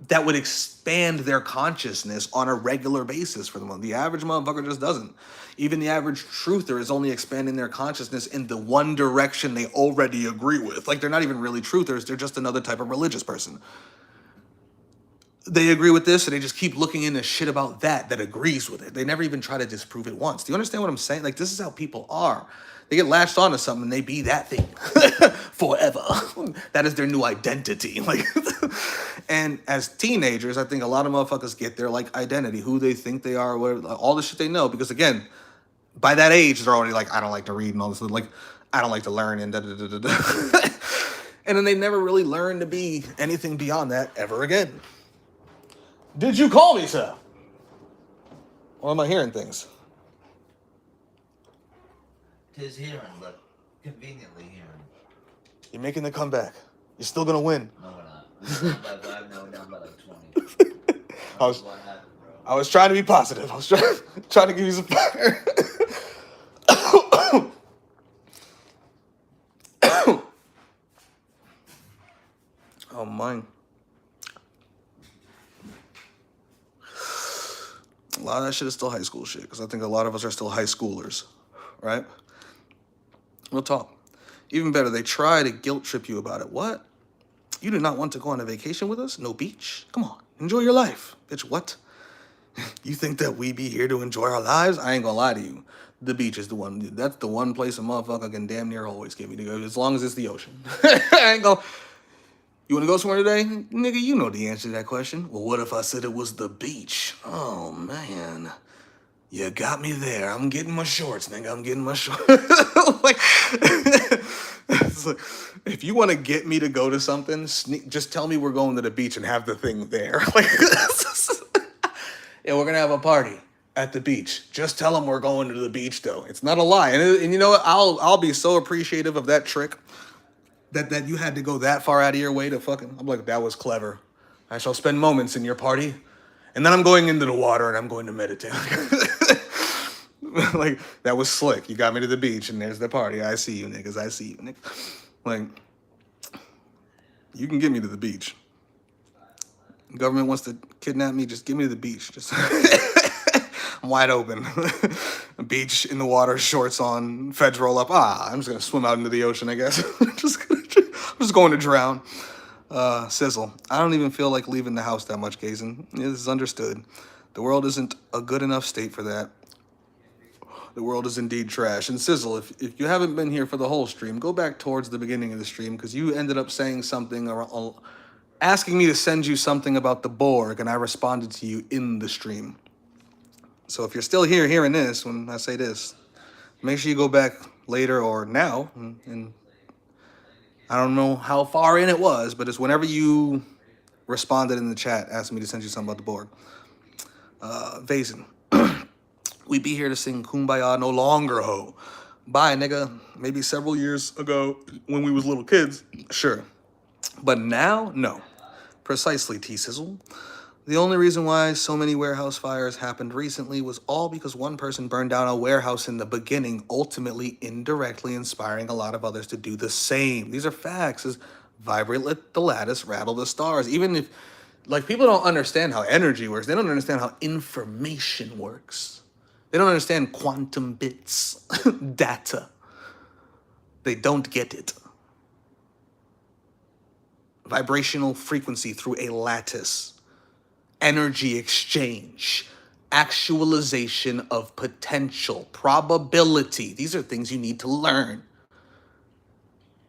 that would expand their consciousness on a regular basis for them. The average motherfucker just doesn't. Even the average truther is only expanding their consciousness in the one direction they already agree with. Like, they're not even really truthers, they're just another type of religious person. they agree with this, and they just keep looking into shit about that agrees with it. They never even try to disprove it once. Do you understand what I'm saying? Like, this is how people are. They get latched onto something and they be that thing forever. That is their new identity. Like, and as teenagers, I think a lot of motherfuckers get their like identity, who they think they are, whatever, all the shit they know. Because again, by that age, they're already like, I don't like to read and all this. Like, I don't like to learn and da da da da da. And then they never really learn to be anything beyond that ever again. Did you call me, sir? Or am I hearing things? Tis hearing, but conveniently hearing. You're making the comeback. You're still gonna win. No, we're not. We're down by 5, no, we're down by like 20. I was, What happened, bro? I was trying to be positive. I was trying to give you some fire. Oh my. A lot of that shit is still high school shit, because I think a lot of us are still high schoolers, right? We'll talk. Even better, they try to guilt trip you about it. What? You do not want to go on a vacation with us? No beach? Come on, enjoy your life. Bitch, what? You think that we be here to enjoy our lives? I ain't gonna lie to you. The beach is the one. That's the one place a motherfucker can damn near always get me to go, as long as it's the ocean. I ain't gonna... You want to go somewhere today? Nigga, you know the answer to that question. Well, what if I said it was the beach? Oh, man. You got me there. I'm getting my shorts, nigga. I'm getting my shorts. Like, it's like, if you want to get me to go to something, just tell me we're going to the beach and have the thing there. Like, yeah, we're going to have a party at the beach. Just tell them we're going to the beach, though. It's not a lie. And you know what? I'll be so appreciative of that trick. That you had to go that far out of your way to fucking... I'm like, that was clever. I shall spend moments in your party. And then I'm going into the water and I'm going to meditate. Like, that was slick. You got me to the beach and there's the party. I see you, niggas. I see you, niggas. Like, you can get me to the beach. Government wants to kidnap me, just get me to the beach. Just... I'm wide open. Beach in the water, shorts on, feds roll up. I'm just gonna swim out into the ocean, I guess. I'm just going to drown. Sizzle. I don't even feel like leaving the house that much, Gazen. This is understood. The world isn't a good enough state for that. The world is indeed trash. And Sizzle, if you haven't been here for the whole stream, go back towards the beginning of the stream, because you ended up saying something, asking me to send you something about the Borg, and I responded to you in the stream. So if you're still here hearing this, when I say this, make sure you go back later or now. And I don't know how far in it was, but it's whenever you responded in the chat asking me to send you something about the Borg. Vazen. We be here to sing Kumbaya no longer, ho. Bye, nigga. Maybe several years ago when we was little kids, sure. But now, no. Precisely, T-Sizzle. The only reason why so many warehouse fires happened recently was all because one person burned down a warehouse in the beginning, ultimately indirectly inspiring a lot of others to do the same. These are facts. Is vibrate let the lattice, rattle the stars. Even if, like, people don't understand how energy works. They don't understand how information works. They don't understand quantum bits, data. They don't get it. Vibrational frequency through a lattice. Energy exchange, actualization of potential, probability. These are things you need to learn.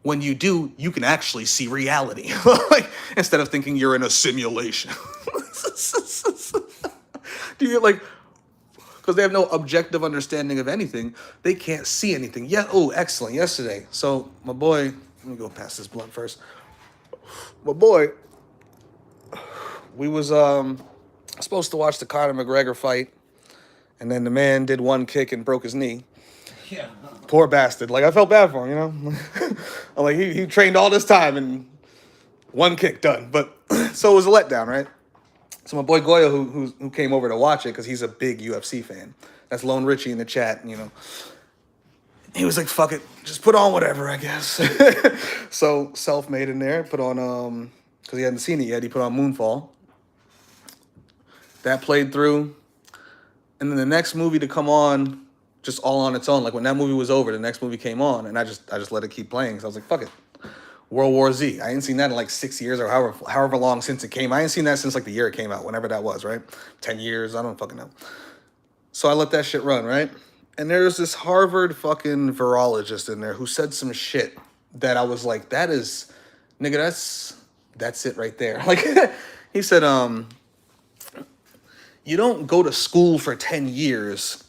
When you do, you can actually see reality. Like, instead of thinking you're in a simulation. Do you like, because they have no objective understanding of anything, they can't see anything. Yeah, oh, excellent, yesterday. So my boy, let me go past this blunt first. My boy, we was supposed to watch the Conor McGregor fight, and then the man did one kick and broke his knee. Yeah. Poor bastard. Like, I felt bad for him, you know? I'm like, he trained all this time and one kick done. But so it was a letdown, right? So my boy Goya, who came over to watch it because he's a big UFC fan. That's Lone Richie in the chat, you know. He was like, fuck it, just put on whatever, I guess. So self-made in there, put on, because he hadn't seen it yet, he put on Moonfall. That played through. And then the next movie to come on, just all on its own. Like, when that movie was over, the next movie came on, and I just let it keep playing. So I was like, fuck it. World War Z. I ain't seen that in like 6 years or however long since it came. I ain't seen that since like the year it came out, whenever that was, right? 10 years, I don't fucking know. So I let that shit run, right? And there's this Harvard fucking virologist in there who said some shit that I was like, that is, nigga, that's it right there. Like, he said, you don't go to school for 10 years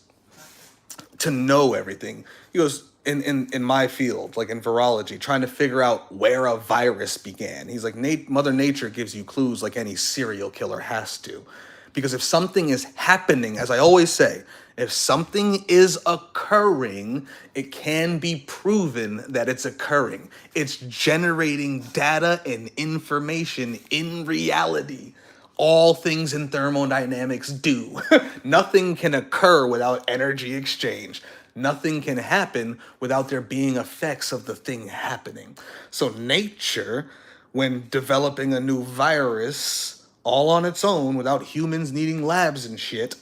to know everything. He goes, in my field, like in virology, trying to figure out where a virus began. He's like, Mother Nature gives you clues like any serial killer has to. Because if something is happening, as I always say, if something is occurring, it can be proven that it's occurring. It's generating data and information in reality. All things in thermodynamics do. Nothing can occur without energy exchange. Nothing can happen without there being effects of the thing happening. So nature, when developing a new virus all on its own without humans needing labs and shit,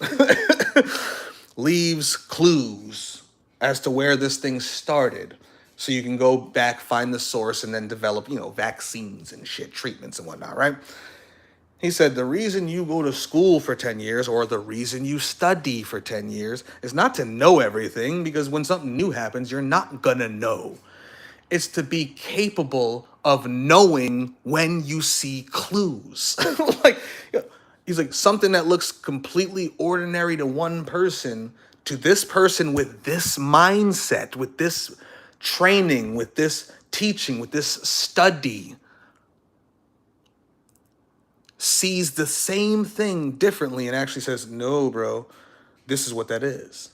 leaves clues as to where this thing started. So you can go back, find the source, and then develop, vaccines and shit, treatments and whatnot, right? He said the reason you go to school for 10 years or the reason you study for 10 years is not to know everything, because when something new happens, you're not gonna know. It's to be capable of knowing when you see clues. Like, he's like, something that looks completely ordinary to one person, to this person with this mindset, with this training, with this teaching, with this study, sees the same thing differently and actually says, no, bro, this is what that is.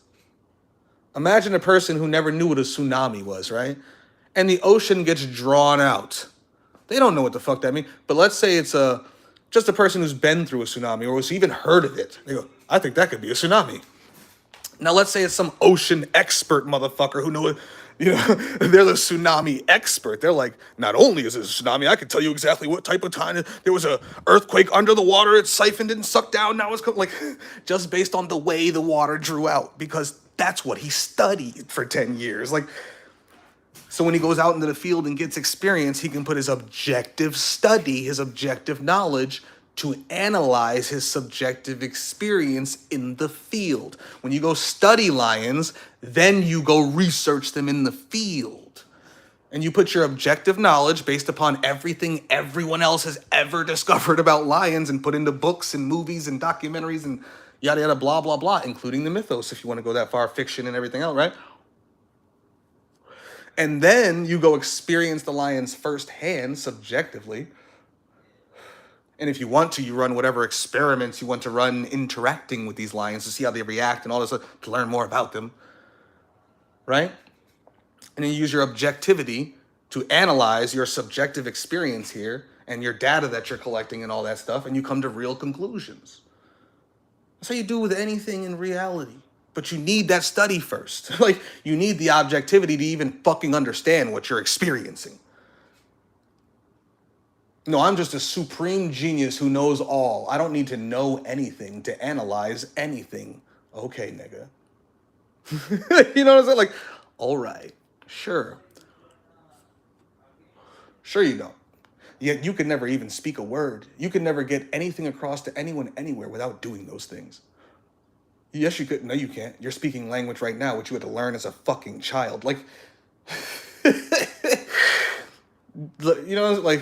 Imagine a person who never knew what a tsunami was, right? And the ocean gets drawn out. They don't know what the fuck that means. But let's say it's just a person who's been through a tsunami or has even heard of it. They go, I think that could be a tsunami. Now let's say it's some ocean expert motherfucker who knows, they're the tsunami expert. They're like, not only is it a tsunami, I can tell you exactly what type of time there was a earthquake under the water. It siphoned and sucked down. Now it's like, just based on the way the water drew out, because that's what he studied for 10 years. Like, so when he goes out into the field and gets experience, he can put his objective study, his objective knowledge to analyze his subjective experience in the field. When you go study lions, then you go research them in the field. And you put your objective knowledge based upon everything everyone else has ever discovered about lions and put into books and movies and documentaries and yada yada blah blah blah, including the mythos if you want to go that far, fiction and everything else, right? And then you go experience the lions firsthand, subjectively. And if you want to, you run whatever experiments you want to run interacting with these lions to see how they react and all this stuff, to learn more about them, right? And then you use your objectivity to analyze your subjective experience here and your data that you're collecting and all that stuff, and you come to real conclusions. That's how you do with anything in reality. But you need that study first. Like, you need the objectivity to even fucking understand what you're experiencing. No, I'm just a supreme genius who knows all. I don't need to know anything to analyze anything. Okay, nigga. You know what I'm saying? Like, all right, sure. Sure you don't. Yet you can never even speak a word. You can never get anything across to anyone anywhere without doing those things. Yes, you could. No, you can't. You're speaking language right now, which you had to learn as a fucking child. Like, like,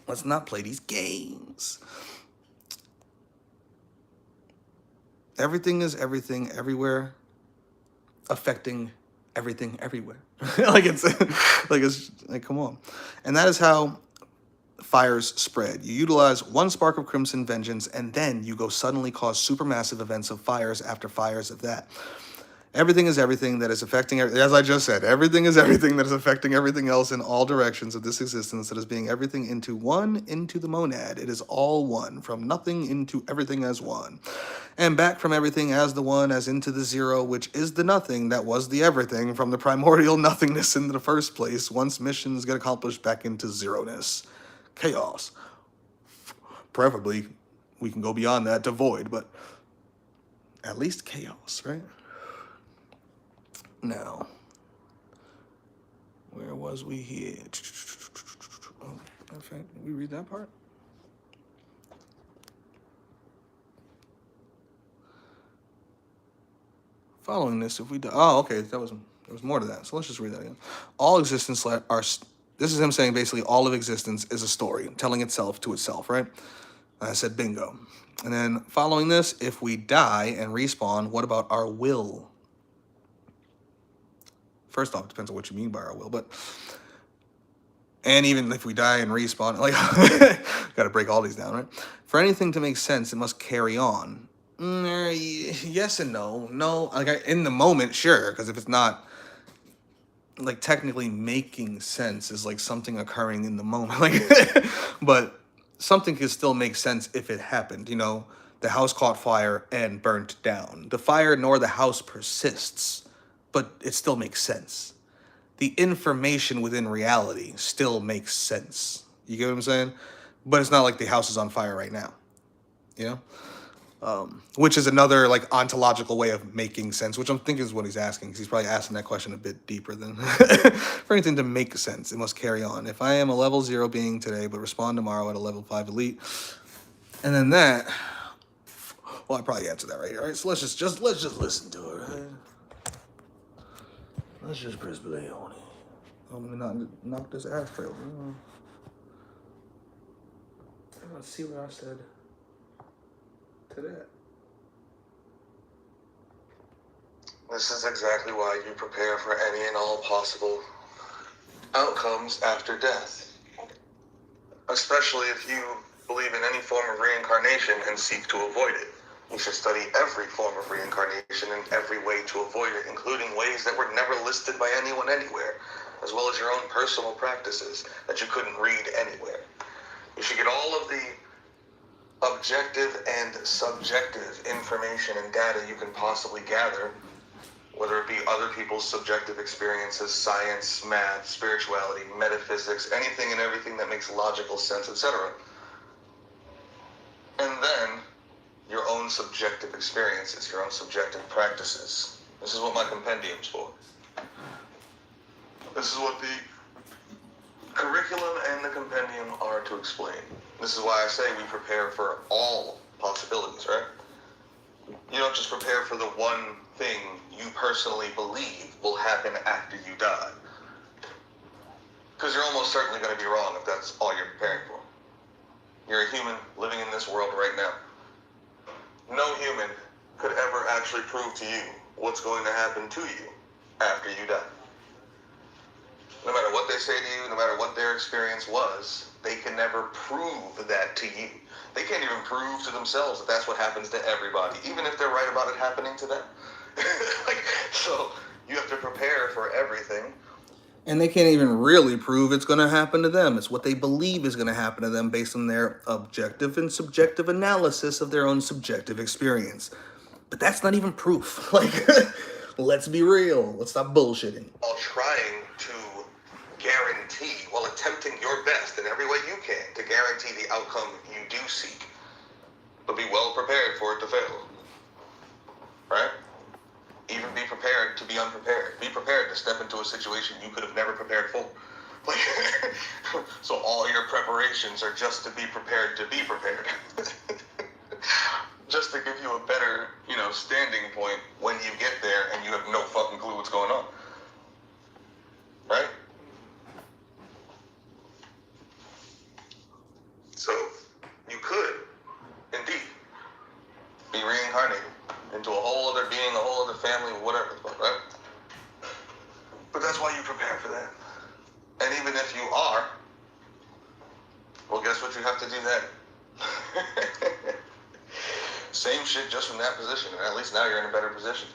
let's not play these games. Everything is everything everywhere, affecting everything everywhere. it's like, come on. And that is how fires spread. You utilize one spark of crimson vengeance, and then you go suddenly cause supermassive events of fires after fires of that. Everything is everything that is affecting, as I just said, everything is everything that is affecting everything else in all directions of this existence, that is being everything into one, into the monad. It is all one, from nothing into everything as one, and back from everything as the one, as into the zero, which is the nothing that was the everything, from the primordial nothingness in the first place, once missions get accomplished, back into zeroness. Chaos. Preferably, we can go beyond that to void, but at least chaos, right? Now, where was we here? In fact, we read that part. Following this, if we die, oh, okay, there was more to that. So let's just read that again. All existence are. This is him saying basically all of existence is a story telling itself to itself, right? And I said bingo. And then following this, if we die and respawn, what about our will? First off, it depends on what you mean by our will, but and even if we die and respawn, like got to break all these down, right? For anything to make sense, it must carry on. Yes and no. No, like in the moment, sure, because if it's not like technically making sense is like something occurring in the moment, like, but something can still make sense if it happened. You know, the house caught fire and burnt down. The fire nor the house persists, but it still makes sense. The information within reality still makes sense. You get what I'm saying? But it's not like the house is on fire right now. You know? Which is another like ontological way of making sense, which I'm thinking is what he's asking, because he's probably asking that question a bit deeper than for anything to make sense, it must carry on. If I am a level 0 being today, but respond tomorrow at a level 5 elite, and then that, well, I probably answered that right here. All right, so let's just listen to it. Right? Let's just press play on it. I'm gonna knock this ashtray over. Let's see what I said to that. This is exactly why you prepare for any and all possible outcomes after death. Especially if you believe in any form of reincarnation and seek to avoid it. You should study every form of reincarnation and every way to avoid it, including ways that were never listed by anyone anywhere, as well as your own personal practices that you couldn't read anywhere. You should get all of the objective and subjective information and data you can possibly gather, whether it be other people's subjective experiences, science, math, spirituality, metaphysics, anything and everything that makes logical sense, etc. And then your own subjective experiences, your own subjective practices. This is what my compendium's for. This is what the curriculum and the compendium are to explain. This is why I say we prepare for all possibilities, right? You don't just prepare for the one thing you personally believe will happen after you die. Because you're almost certainly going to be wrong if that's all you're preparing for. You're a human living in this world right now. No human could ever actually prove to you what's going to happen to you after you die. No matter what they say to you, no matter what their experience was, they can never prove that to you. They can't even prove to themselves that that's what happens to everybody, even if they're right about it happening to them. So you have to prepare for everything. And they can't even really prove it's going to happen to them. It's what they believe is going to happen to them based on their objective and subjective analysis of their own subjective experience. But that's not even proof. Like, let's be real. Let's stop bullshitting. While trying to guarantee, while attempting your best in every way you can to guarantee the outcome you do seek. But be well prepared for it to fail. Right? Even be prepared to be unprepared. Be prepared to step into a situation you could have never prepared for. Like, so all your preparations are just to be prepared to be prepared. Just to give you a better, standing point when you get there and you have no fucking clue what's going on. Right? So, you could, indeed, be reincarnated into a whole other being, a whole other family, whatever, right? But that's why you prepare for that. And even if you are, well, guess what you have to do then? Same shit, just from that position, and at least now you're in a better position.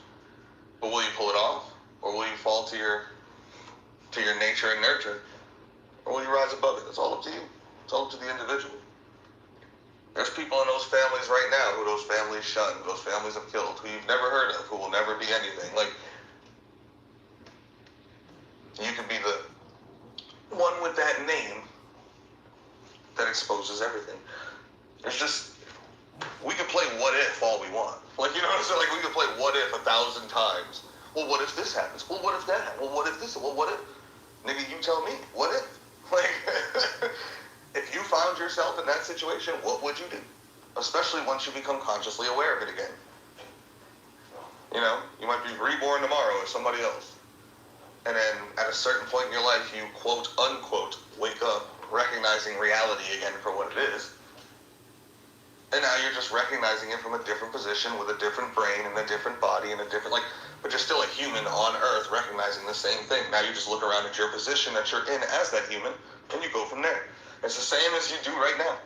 But will you pull it off? Or will you fall to your nature and nurture? Or will you rise above it? It's all up to you. It's all up to the individual. There's people in those families right now who those families shun, who those families have killed, who you've never heard of, who will never be anything. Like, you can be the one with that name that exposes everything. There's just, we can play what if all we want. Like, you know what I'm saying? Like, we can play what if 1,000 times. Well, what if this happens? Well, what if that happens? Well, what if this? Well, what if? Nigga, you tell me. What if? Like, found yourself in that situation, what would you do? Especially once you become consciously aware of it again. You know, you might be reborn tomorrow as somebody else. And then at a certain point in your life, you quote unquote wake up recognizing reality again for what it is. And now you're just recognizing it from a different position with a different brain and a different body and a different, but you're still a human on Earth recognizing the same thing. Now you just look around at your position that you're in as that human and you go from there. It's the same as you do right now,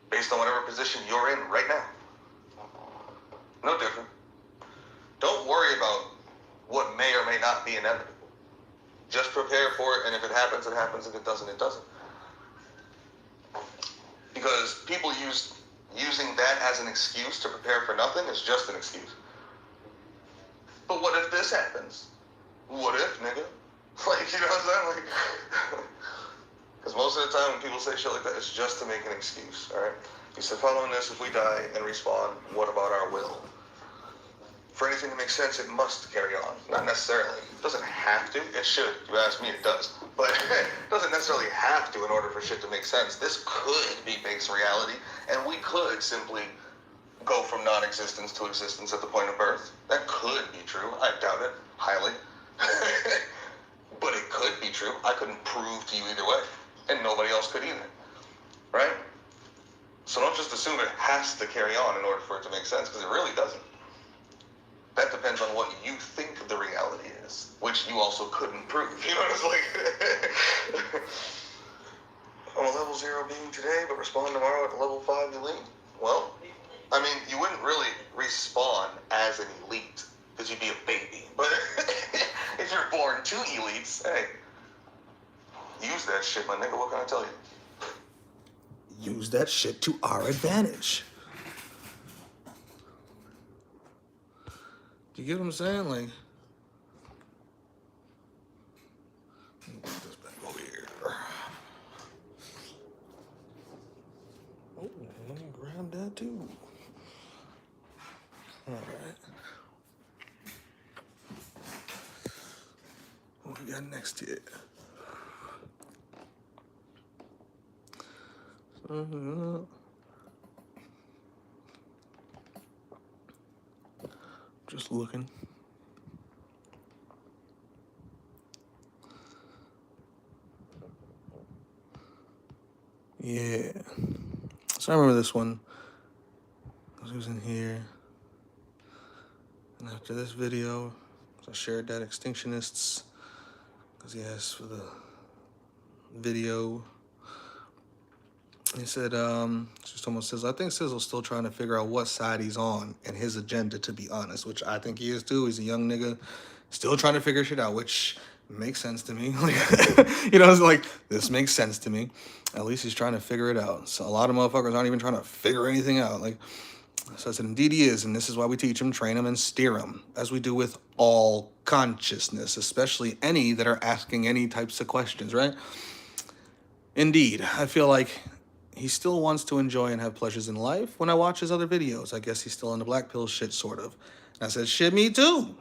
based on whatever position you're in right now. No different. Don't worry about what may or may not be inevitable. Just prepare for it, and if it happens, it happens. If it doesn't, it doesn't. Because people using that as an excuse to prepare for nothing is just an excuse. But what if this happens? What if, nigga? Like, you know what I'm saying? Like, because most of the time when people say shit like that, it's just to make an excuse, alright? You said, following this, if we die and respawn, what about our will? For anything to make sense, it must carry on. Not necessarily. It doesn't have to. It should. If you ask me, it does. But it doesn't necessarily have to in order for shit to make sense. This could be base reality, and we could simply go from non-existence to existence at the point of birth. That could be true. I doubt it. Highly. But it could be true. I couldn't prove to you either way. And nobody else could either. Right? So don't just assume it has to carry on in order for it to make sense, because it really doesn't. That depends on what you think the reality is, which you also couldn't prove. You know what it's like? I'm a level 0 being today, but respawn tomorrow at level 5 elite. Well, I mean, you wouldn't really respawn as an elite, because you'd be a baby. But if you're born to elites, hey, use that shit, my nigga. What can I tell you? Use that shit to our advantage. Do you get what I'm saying? Like, put this back over here. Oh, let me grab that too. All right. What we got next here? Just looking. Yeah. So I remember this one. It was in here. And after this video, I shared that Extinctionists. Because he asked for the video. He said, just almost says, I think Sizzle's still trying to figure out what side he's on and his agenda, to be honest, which I think he is too. He's a young nigga, still trying to figure shit out, which makes sense to me. Like, you know, it's like, this makes sense to me. At least he's trying to figure it out. So a lot of motherfuckers aren't even trying to figure anything out. Like, so I said, indeed he is, and this is why we teach him, train him, and steer him, as we do with all consciousness, especially any that are asking any types of questions, right? Indeed, I feel like he still wants to enjoy and have pleasures in life. When I watch his other videos, I guess he's still on the black pill shit, sort of. And I said, shit, me too.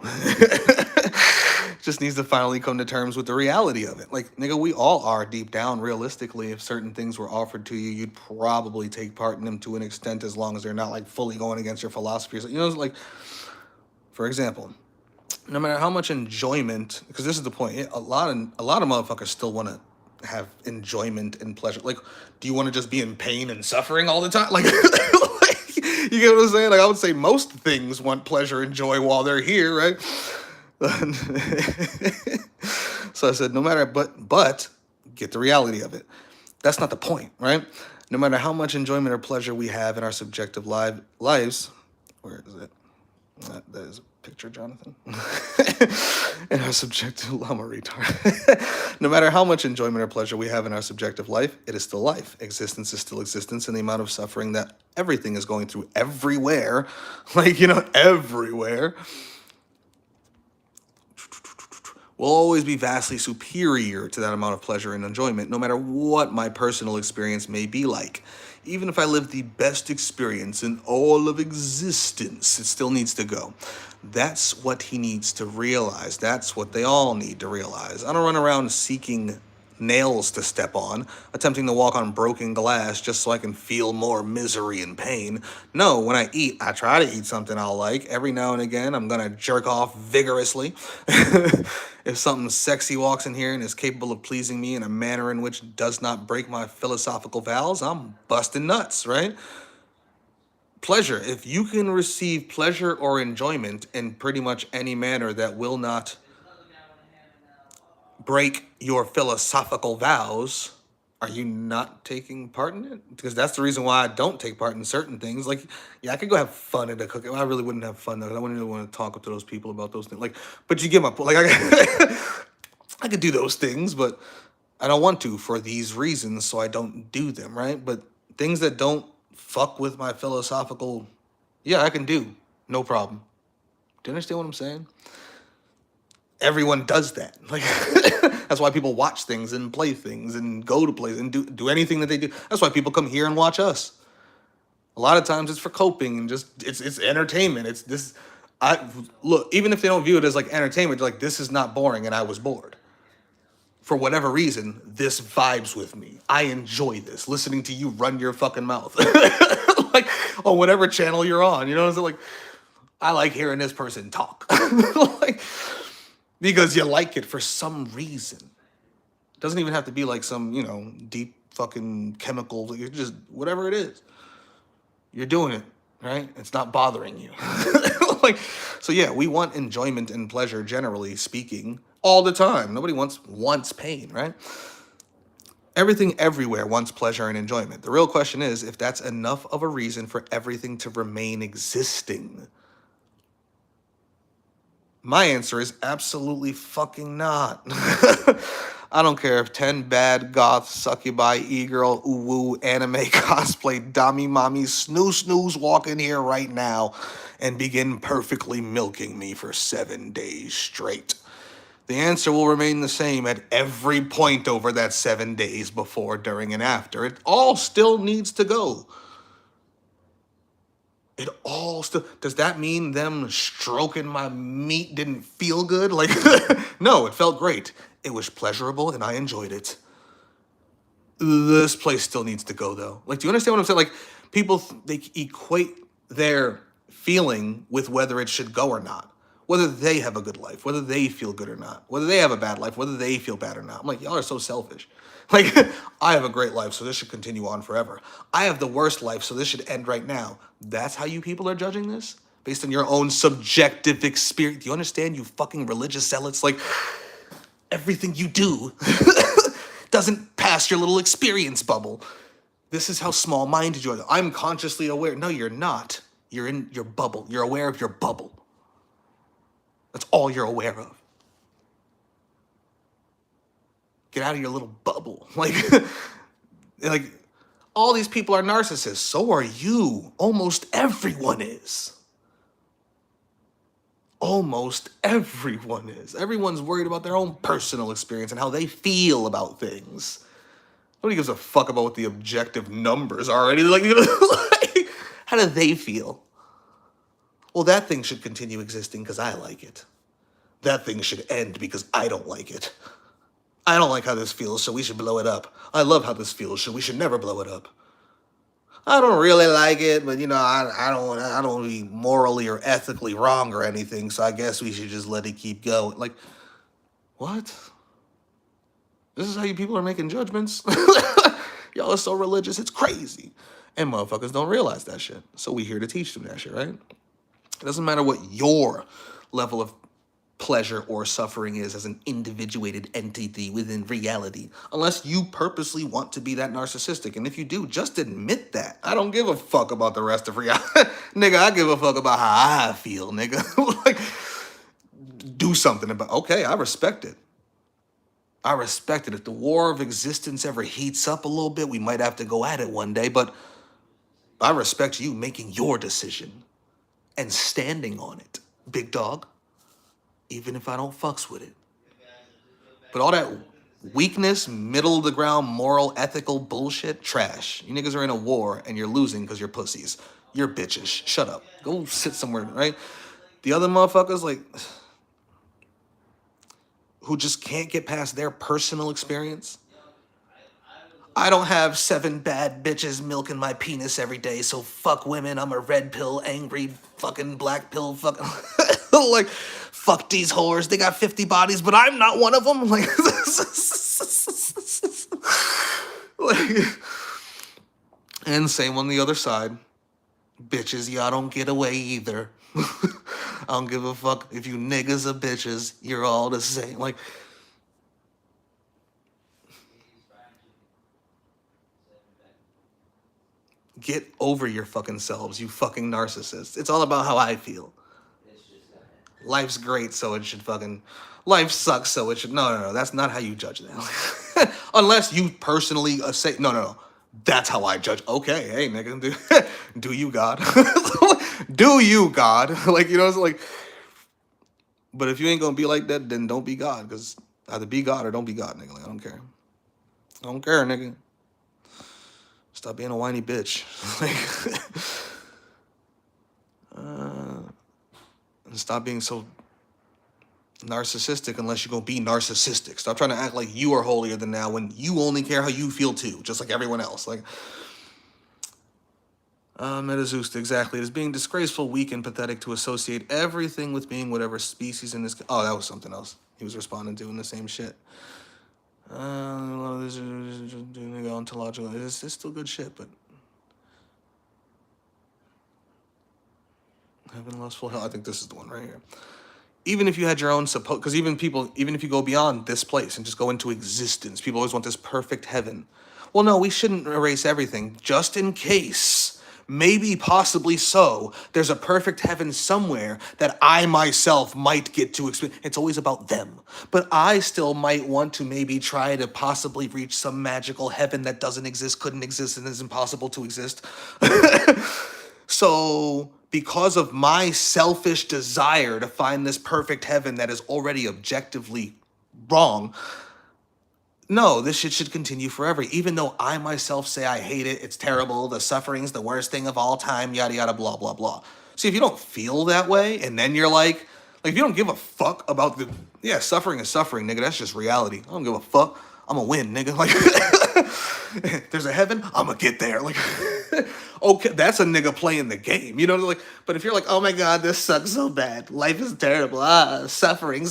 Just needs to finally come to terms with the reality of it. Like, nigga, we all are deep down. Realistically, if certain things were offered to you, you'd probably take part in them to an extent, as long as they're not like fully going against your philosophy. You know, like, for example, no matter how much enjoyment, because this is the point, a lot of motherfuckers still want to have enjoyment and pleasure. Like, do you want to just be in pain and suffering all the time? Like, like, you get what I'm saying? Like, I would say most things want pleasure and joy while they're here, right? So I said, no matter, but get the reality of it. That's not the point, right? No matter how much enjoyment or pleasure we have in our subjective lives, where is it? That is a picture, Jonathan. In our subjective, I'm a retard. No matter how much enjoyment or pleasure we have in our subjective life, it is still life. Existence is still existence, and the amount of suffering that everything is going through everywhere, like, you know, everywhere, will always be vastly superior to that amount of pleasure and enjoyment, no matter what my personal experience may be like. Even if I live the best experience in all of existence, it still needs to go. That's what he needs to realize. That's what they all need to realize. I don't run around seeking nails to step on, attempting to walk on broken glass just so I can feel more misery and pain. No, when I eat, I try to eat something I'll like. Every now and again, I'm gonna jerk off vigorously. If something sexy walks in here and is capable of pleasing me in a manner in which does not break my philosophical vows, I'm busting nuts, right? Pleasure. If you can receive pleasure or enjoyment in pretty much any manner that will not break your philosophical vows, are you not taking part in it? Because that's the reason why I don't take part in certain things. Like, yeah, I could go have fun at a cooking. I really wouldn't have fun though. 'Cause I wouldn't really want to talk to those people about those things. Like, but you get my point. Like, I could do those things, but I don't want to for these reasons, so I don't do them, right? But things that don't fuck with my philosophical, yeah, I can do. No problem. Do you understand what I'm saying? Everyone does that. Like that's why people watch things and play things and go to places and do anything that they do. That's why people come here and watch us. A lot of times it's for coping and just it's entertainment. It's this I look, even if they don't view it as like entertainment, they're like, this is not boring and I was bored. For whatever reason, this vibes with me. I enjoy this. Listening to you run your fucking mouth. Like on whatever channel you're on. You know what I'm saying? Like, I like hearing this person talk. Like, because you like it for some reason. It doesn't even have to be like some, deep fucking chemical. You're just whatever it is. You're doing it, right? It's not bothering you. Like, so yeah, we want enjoyment and pleasure, generally speaking, all the time. Nobody wants pain, right? Everything everywhere wants pleasure and enjoyment. The real question is if that's enough of a reason for everything to remain existing. My answer is absolutely fucking not. I don't care if 10 bad goth succubi e-girl uwu anime cosplay dami mommy snooze walk in here right now and begin perfectly milking me for 7 days straight. The answer will remain the same at every point over that 7 days before, during, and after. It all still needs to go. It all still, does that mean them stroking my meat didn't feel good? Like, no, it felt great. It was pleasurable and I enjoyed it. This place still needs to go though. Like, do you understand what I'm saying? Like, people, they equate their feeling with whether it should go or not. Whether they have a good life, whether they feel good or not, whether they have a bad life, whether they feel bad or not. I'm like, y'all are so selfish. Like, I have a great life, so this should continue on forever. I have the worst life, so this should end right now. That's how you people are judging this? Based on your own subjective experience. Do you understand, you fucking religious zealots? Like, everything you do doesn't pass your little experience bubble. This is how small-minded you are. I'm consciously aware. No, you're not. You're in your bubble. You're aware of your bubble. That's all you're aware of. Get out of your little bubble. Like all these people are narcissists. So are you. Almost everyone is. Almost everyone is. Everyone's worried about their own personal experience and how they feel about things. Nobody gives a fuck about what the objective numbers are already. Like, how do they feel? Well, that thing should continue existing because I like it. That thing should end because I don't like it. I don't like how this feels, so we should blow it up. I love how this feels, so we should never blow it up. I don't really like it, but I don't want to be morally or ethically wrong or anything, so I guess we should just let it keep going. Like, what? This is how you people are making judgments? Y'all are so religious, it's crazy. And motherfuckers don't realize that shit. So we here to teach them that shit, right? It doesn't matter what your level of pleasure or suffering is as an individuated entity within reality, unless you purposely want to be that narcissistic. And if you do, just admit that. I don't give a fuck about the rest of reality. Nigga, I give a fuck about how I feel, nigga. Like, do something about it. Okay, I respect it. I respect it. If the war of existence ever heats up a little bit, we might have to go at it one day, but I respect you making your decision and standing on it, big dog. Even if I don't fucks with it. But all that weakness, middle of the ground, moral, ethical bullshit, trash. You niggas are in a war and you're losing because you're pussies. You're bitches. Shut up. Go sit somewhere, right? The other motherfuckers, like, who just can't get past their personal experience, I don't have 7 bad bitches milking my penis every day, so fuck women. I'm a red pill, angry, fucking black pill, fucking like, fuck these whores. They got 50 bodies, but I'm not one of them. Like, like, and same on the other side. Bitches, y'all don't get away either. I don't give a fuck if you niggas are bitches. You're all the same. Like, get over your fucking selves, you fucking narcissists. It's all about how I feel. Life's great, so it should fucking. Life sucks, so it should. No. That's not how you judge that. Unless you personally say, no. That's how I judge. Okay, hey, nigga, do you, God? Do you, God? Like, you know, it's like. But if you ain't gonna be like that, then don't be God, because either be God or don't be God, nigga. Like, I don't care. I don't care, nigga. Stop being a whiny bitch. Like, and stop being so narcissistic unless you're going to be narcissistic. Stop trying to act like you are holier than thou when you only care how you feel too, just like everyone else. Like, Metazoost, exactly. It is being disgraceful, weak, and pathetic to associate everything with being whatever species in this. Oh, that was something else. He was responding to in the same shit. A lot of this is ontological. It's still good shit, but heaven, lustful hell. I think this is the one right here. Even if you had your own because even if you go beyond this place and just go into existence, people always want this perfect heaven. Well, no, we shouldn't erase everything, just in case. Maybe, possibly so, there's a perfect heaven somewhere that I myself might get to experience. It's always about them. But I still might want to maybe try to possibly reach some magical heaven that doesn't exist, couldn't exist, and is impossible to exist. So, because of my selfish desire to find this perfect heaven that is already objectively wrong, no, this shit should continue forever. Even though I myself say I hate it, it's terrible, the suffering's the worst thing of all time, yada yada, blah blah blah. See, if you don't feel that way, and then you're like if you don't give a fuck about suffering is suffering, nigga. That's just reality. I don't give a fuck. I'm gonna win, nigga. Like, there's a heaven, I'm gonna get there. Like, okay, that's a nigga playing the game, you know? Like, but if you're like, oh my god, this sucks so bad, life is terrible, suffering,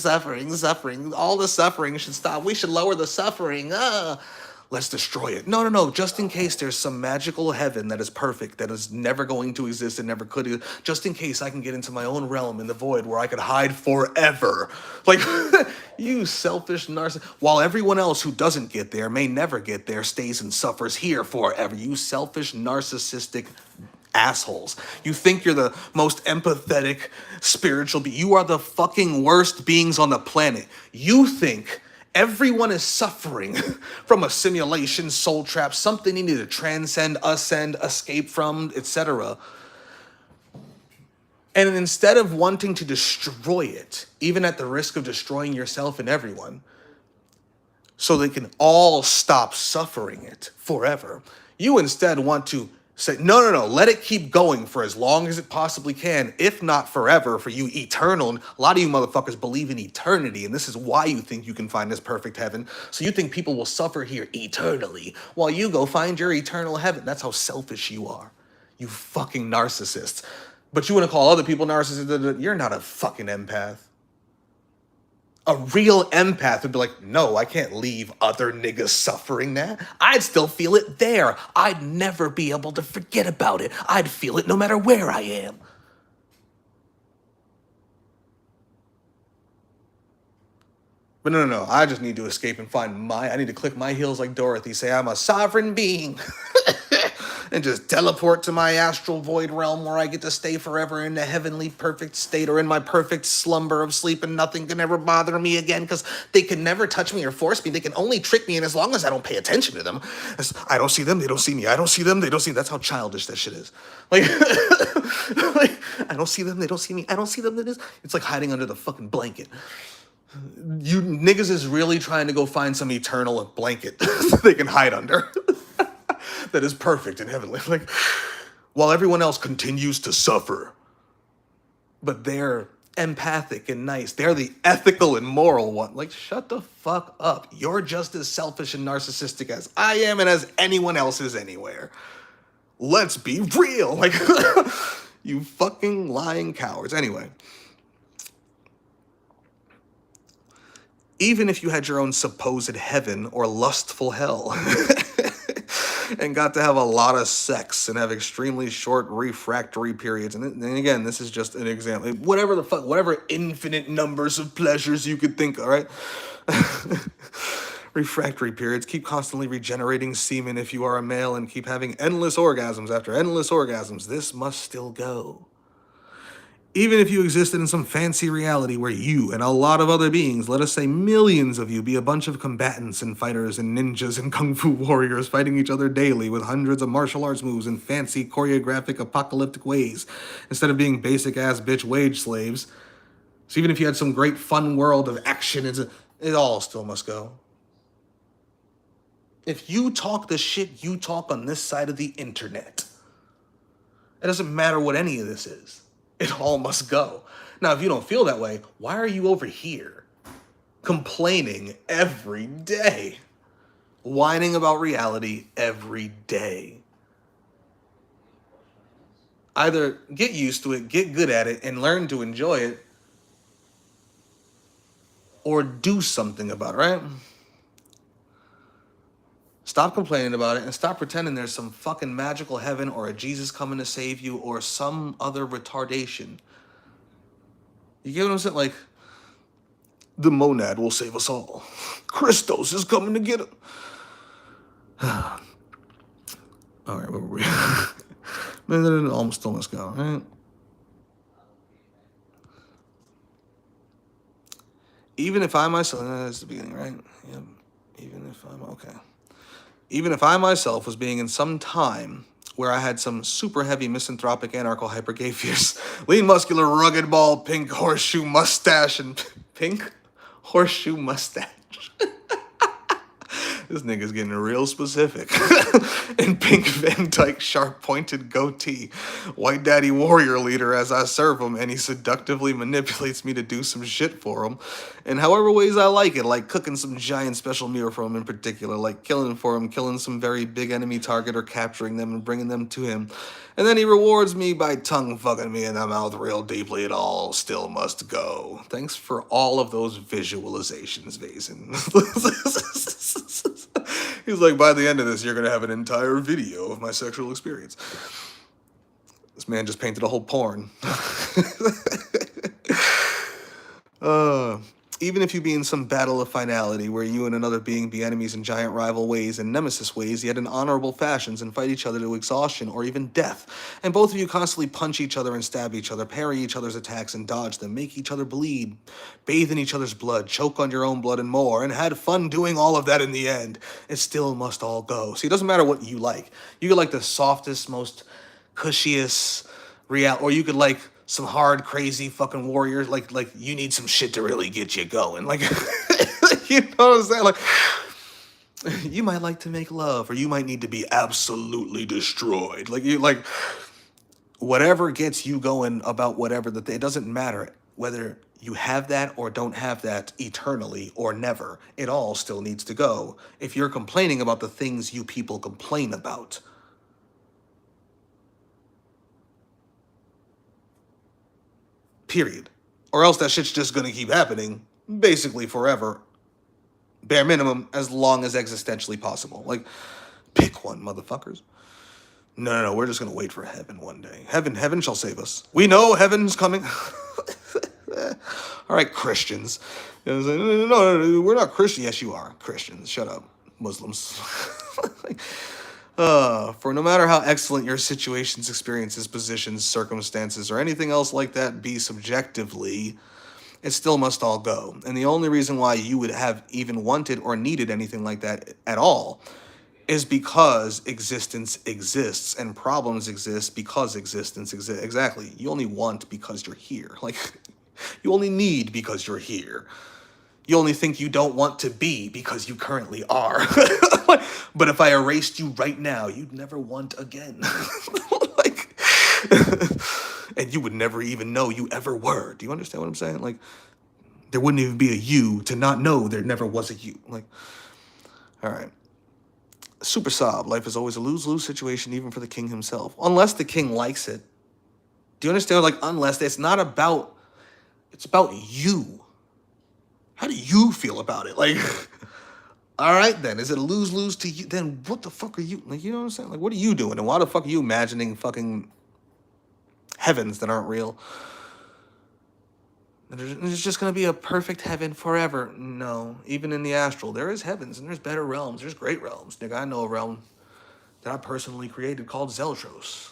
all the suffering should stop. We should lower the suffering. Let's destroy it. No. Just in case there's some magical heaven that is perfect, that is never going to exist and never could. Just in case I can get into my own realm in the void where I could hide forever. Like, you selfish narcissist. While everyone else who doesn't get there, may never get there, stays and suffers here forever. You selfish, narcissistic assholes. You think you're the most empathetic, spiritual being. You are the fucking worst beings on the planet. You think everyone is suffering from a simulation, soul trap, something you need to transcend, ascend, escape from, etc. And instead of wanting to destroy it, even at the risk of destroying yourself and everyone, so they can all stop suffering it forever, you instead want to say, no, let it keep going for as long as it possibly can, if not forever, for you eternal. And a lot of you motherfuckers believe in eternity, and this is why you think you can find this perfect heaven. So you think people will suffer here eternally while you go find your eternal heaven. That's how selfish you are, you fucking narcissists. But you want to call other people narcissists? You're not a fucking empath. A real empath would be like, no, I can't leave other niggas suffering that. I'd still feel it there. I'd never be able to forget about it. I'd feel it no matter where I am. But no. I just need to escape and I need to click my heels like Dorothy, say I'm a sovereign being. And just teleport to my astral void realm where I get to stay forever in the heavenly perfect state, or in my perfect slumber of sleep, and nothing can ever bother me again because they can never touch me or force me. They can only trick me, and as long as I don't pay attention to them, I don't see them, they don't see me. I don't see them, they don't see me. That's how childish that shit is. Like, I don't see them, they don't see me. I don't see them, it's like hiding under the fucking blanket. You niggas is really trying to go find some eternal blanket they can hide under. That is perfect and heavenly. Like, while everyone else continues to suffer, but they're empathic and nice. They're the ethical and moral one. Like, shut the fuck up. You're just as selfish and narcissistic as I am and as anyone else is anywhere. Let's be real. Like, you fucking lying cowards. Anyway. Even if you had your own supposed heaven or lustful hell and got to have a lot of sex and have extremely short refractory periods, and then again, this is just an example, whatever the fuck, whatever infinite numbers of pleasures you could think, all right? Refractory periods, keep constantly regenerating semen if you are a male, and keep having endless orgasms after endless orgasms. This must still go. Even if you existed in some fancy reality where you and a lot of other beings, let us say millions of you, be a bunch of combatants and fighters and ninjas and kung fu warriors fighting each other daily with hundreds of martial arts moves in fancy choreographic apocalyptic ways, instead of being basic ass bitch wage slaves. So even if you had some great fun world of action, it all still must go. If you talk the shit you talk on this side of the internet, it doesn't matter what any of this is. It all must go. Now, if you don't feel that way, why are you over here complaining every day? Whining about reality every day. Either get used to it, get good at it, and learn to enjoy it, or do something about it, right? Stop complaining about it and stop pretending there's some fucking magical heaven or a Jesus coming to save you or some other retardation. You get what I'm saying? Like, the monad will save us all. Christos is coming to get him. All right, where were we? Man, that almost go, right? Even if I myself, that's the beginning, right? Yep. Even if I myself was being in some time where I had some super heavy misanthropic anarcho-hyper-gay fierce, lean, muscular, rugged, bald, pink horseshoe mustache, and pink horseshoe mustache. This nigga's getting real specific. And pink Van Dyke sharp-pointed goatee. White daddy warrior leader as I serve him, and he seductively manipulates me to do some shit for him. In however ways I like it, like cooking some giant special meal for him in particular, like killing for him, killing some very big enemy target or capturing them and bringing them to him. And then he rewards me by tongue fucking me in the mouth real deeply. It all still must go. Thanks for all of those visualizations, Vazen. He's like, by the end of this, you're going to have an entire video of my sexual experience. This man just painted a whole porn. Even if you be in some battle of finality where you and another being be enemies in giant rival ways and nemesis ways, yet in honorable fashions, and fight each other to exhaustion or even death, and both of you constantly punch each other and stab each other, parry each other's attacks and dodge them, make each other bleed, bathe in each other's blood, choke on your own blood and more, and had fun doing all of that in the end, it still must all go. See, it doesn't matter what you like. You could like the softest, most cushiest or you could like some hard, crazy fucking warriors. Like you need some shit to really get you going. Like, you know what I'm saying? Like, you might like to make love, or you might need to be absolutely destroyed. Like whatever gets you going about whatever it doesn't matter whether you have that or don't have that eternally or never. It all still needs to go. If you're complaining about the things you people complain about. Period. Or else that shit's just gonna keep happening, basically forever. Bare minimum, as long as existentially possible. Like, pick one, motherfuckers. No, we're just gonna wait for heaven one day. Heaven shall save us. We know heaven's coming. All right, Christians. You know what I'm saying? No, we're not Christian. Yes, you are. Christians. Shut up. Muslims. For no matter how excellent your situations, experiences, positions, circumstances, or anything else like that be subjectively, it still must all go. And the only reason why you would have even wanted or needed anything like that at all is because existence exists and problems exist because existence exists. Exactly. You only want because you're here. Like, you only need because you're here. You only think you don't want to be because you currently are. But if I erased you right now, you'd never want again. Like, And you would never even know you ever were. Do you understand what I'm saying? Like, there wouldn't even be a you to not know there never was a you. Like, all right. Super sob. Life is always a lose-lose situation, even for the king himself. Unless the king likes it. Do you understand? Like, unless it's not about, it's about you. How do you feel about it? Like, all right, then. Is it a lose-lose to you? Then what the fuck are you, like, you know what I'm saying? Like, what are you doing? And why the fuck are you imagining fucking heavens that aren't real? There's just going to be a perfect heaven forever. No. Even in the astral, there is heavens and there's better realms. There's great realms. Nigga, I know a realm that I personally created called Zeltros.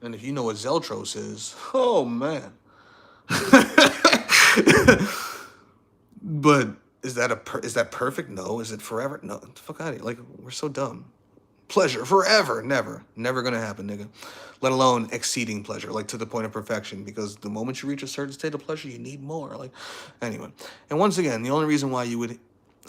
And if you know what Zeltros is, oh, man. But is that perfect? No. Is it forever? No. Get the fuck out of here. Like, we're so dumb. Pleasure forever, never gonna happen, nigga. Let alone exceeding pleasure, like to the point of perfection, because the moment you reach a certain state of pleasure, you need more. Like, anyway. And once again, the only reason why you would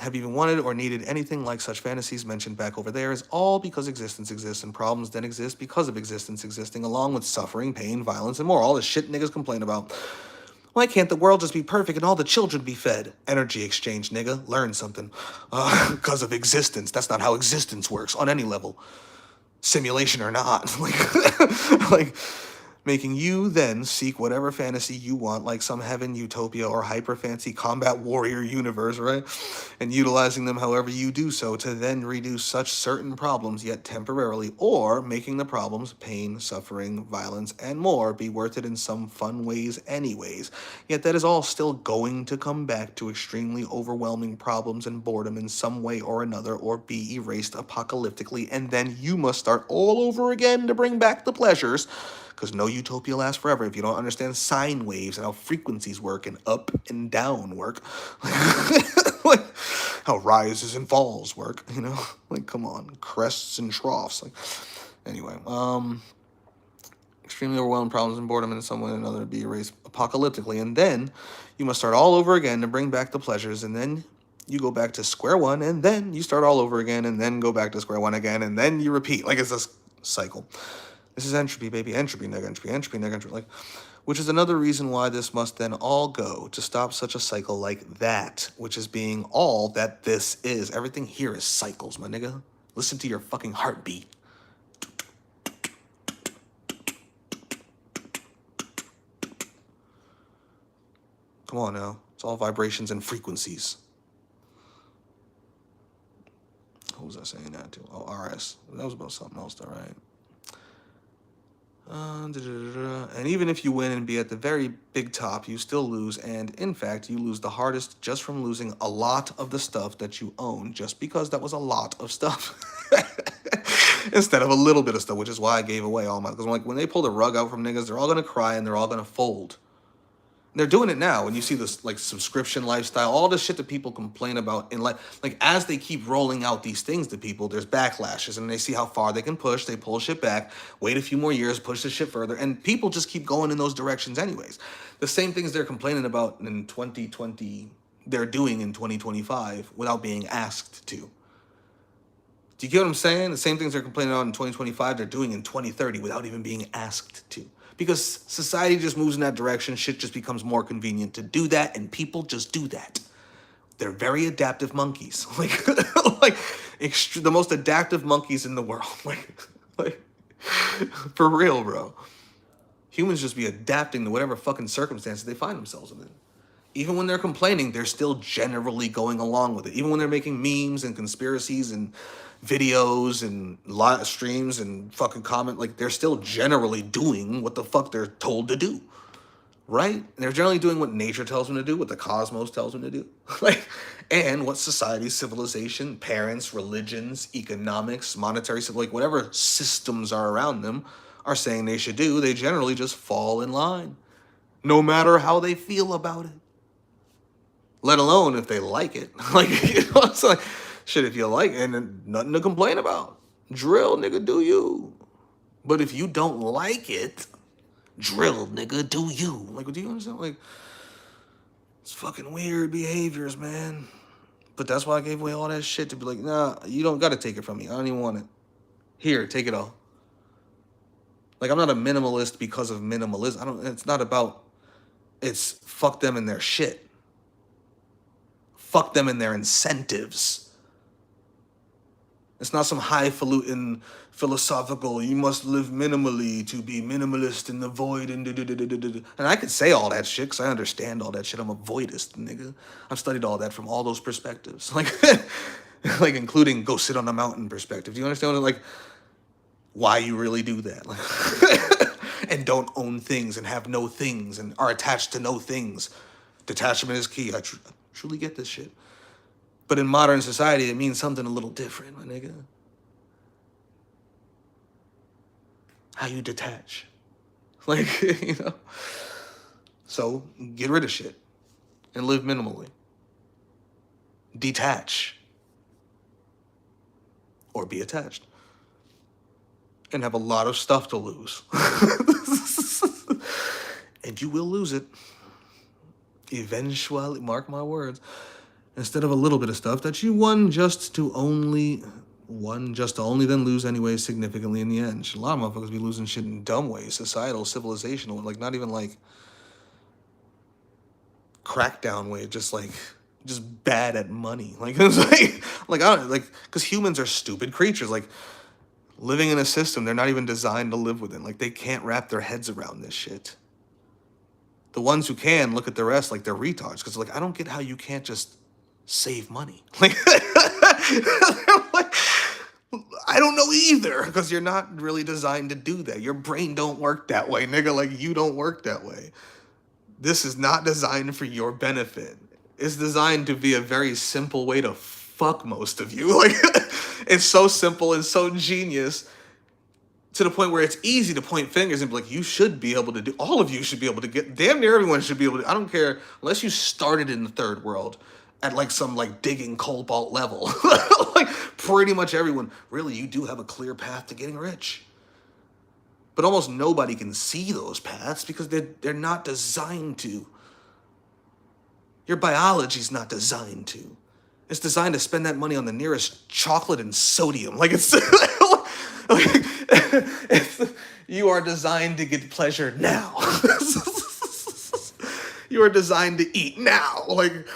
have even wanted or needed anything like such fantasies mentioned back over there is all because existence exists and problems then exist because of existence existing, along with suffering, pain, violence, and more. All the shit niggas complain about. Why can't the world just be perfect and all the children be fed? Energy exchange, nigga. Learn something. Because of existence. That's not how existence works on any level. Simulation or not. like, making you then seek whatever fantasy you want, like some heaven, utopia, or hyper fancy combat warrior universe, right? And utilizing them however you do so to then reduce such certain problems, yet temporarily, or making the problems, pain, suffering, violence, and more be worth it in some fun ways anyways. Yet that is all still going to come back to extremely overwhelming problems and boredom in some way or another, or be erased apocalyptically, and then you must start all over again to bring back the pleasures. Because no utopia lasts forever if you don't understand sine waves and how frequencies work and up and down work. Like how rises and falls work, you know? Like, come on. Crests and troughs. Like, anyway, extremely overwhelming problems and boredom in some way or another be erased apocalyptically. And then you must start all over again to bring back the pleasures. And then you go back to square one. And then you start all over again. And then go back to square one again. And then you repeat. Like, it's a cycle. This is entropy, baby. Entropy, nigga. Entropy, entropy, nigga. Entropy. Like, which is another reason why this must then all go to stop such a cycle like that, which is being all that this is. Everything here is cycles, my nigga. Listen to your fucking heartbeat. Come on now. It's all vibrations and frequencies. Who was I saying that to? Oh, RS. That was about something else, though, right? And even if you win and be at the very big top, you still lose. And in fact, you lose the hardest just from losing a lot of the stuff that you own, just because that was a lot of stuff instead of a little bit of stuff, which is why I gave away all my, because I'm like, when they pull the rug out from niggas, they're all going to cry and they're all going to fold. They're doing it now. When you see this like subscription lifestyle, all this shit that people complain about in life, like as they keep rolling out these things to people, there's backlashes and they see how far they can push. They pull shit back, wait a few more years, push the shit further. And people just keep going in those directions anyways. The same things they're complaining about in 2020, they're doing in 2025 without being asked to. Do you get what I'm saying? The same things they're complaining about in 2025, they're doing in 2030 without even being asked to. Because society just moves in that direction, shit just becomes more convenient to do that, and people just do that. They're very adaptive monkeys, like the most adaptive monkeys in the world, like for real, bro. Humans just be adapting to whatever fucking circumstances they find themselves in. Even when they're complaining, they're still generally going along with it. Even when they're making memes and conspiracies and videos and live streams and fucking comment, like they're still generally doing what the fuck they're told to do, right? And they're generally doing what nature tells them to do, what the cosmos tells them to do, like, and what society, civilization, parents, religions, economics, monetary, like whatever systems are around them are saying they should do. They generally just fall in line, no matter how they feel about it. Let alone if they like it. Like, you know, it's like, shit, if you like it, and nothing to complain about. Drill, nigga, do you. But if you don't like it, drill, nigga, do you. Like, do you understand? Like, it's fucking weird behaviors, man. But that's why I gave away all that shit, to be like, nah, you don't gotta take it from me. I don't even want it. Here, take it all. Like, I'm not a minimalist because of minimalism. It's not about, it's fuck them and their shit. Fuck them and their incentives. It's not some highfalutin philosophical, you must live minimally to be minimalist in the void and And I could say all that shit because I understand all that shit. I'm a voidist, nigga. I've studied all that from all those perspectives. Like, like including go sit on a mountain perspective. Do you understand like why you really do that? Like, and don't own things and have no things and are attached to no things. Detachment is key. I truly get this shit. But in modern society, it means something a little different, my nigga. How you detach. Like, you know? So, get rid of shit. And live minimally. Detach. Or be attached. And have a lot of stuff to lose. And you will lose it. Eventually, mark my words. Instead of a little bit of stuff that you won just to only then lose anyway significantly in the end. A lot of motherfuckers be losing shit in dumb ways, societal, civilizational, like not even like crackdown way, just bad at money. Like it's like I don't like because humans are stupid creatures. Like living in a system they're not even designed to live within. Like they can't wrap their heads around this shit. The ones who can look at the rest like they're retards because like I don't get how you can't just save money. Like, like I don't know either because you're not really designed to do that. Your brain don't work that way, nigga. Like you don't work that way. This is not designed for your benefit. It's designed to be a very simple way to fuck most of you. Like it's so simple and so genius to the point where it's easy to point fingers and be like, you should be able to do, all of you should be able to get, damn near everyone should be able to, I don't care, unless you started in the third world at like some like digging cobalt level. Like pretty much everyone, really, you do have a clear path to getting rich. But almost nobody can see those paths because they're not designed to. Your biology's not designed to. It's designed to spend that money on the nearest chocolate and sodium. Like it's, you are designed to get pleasure now. You are designed to eat now. Like,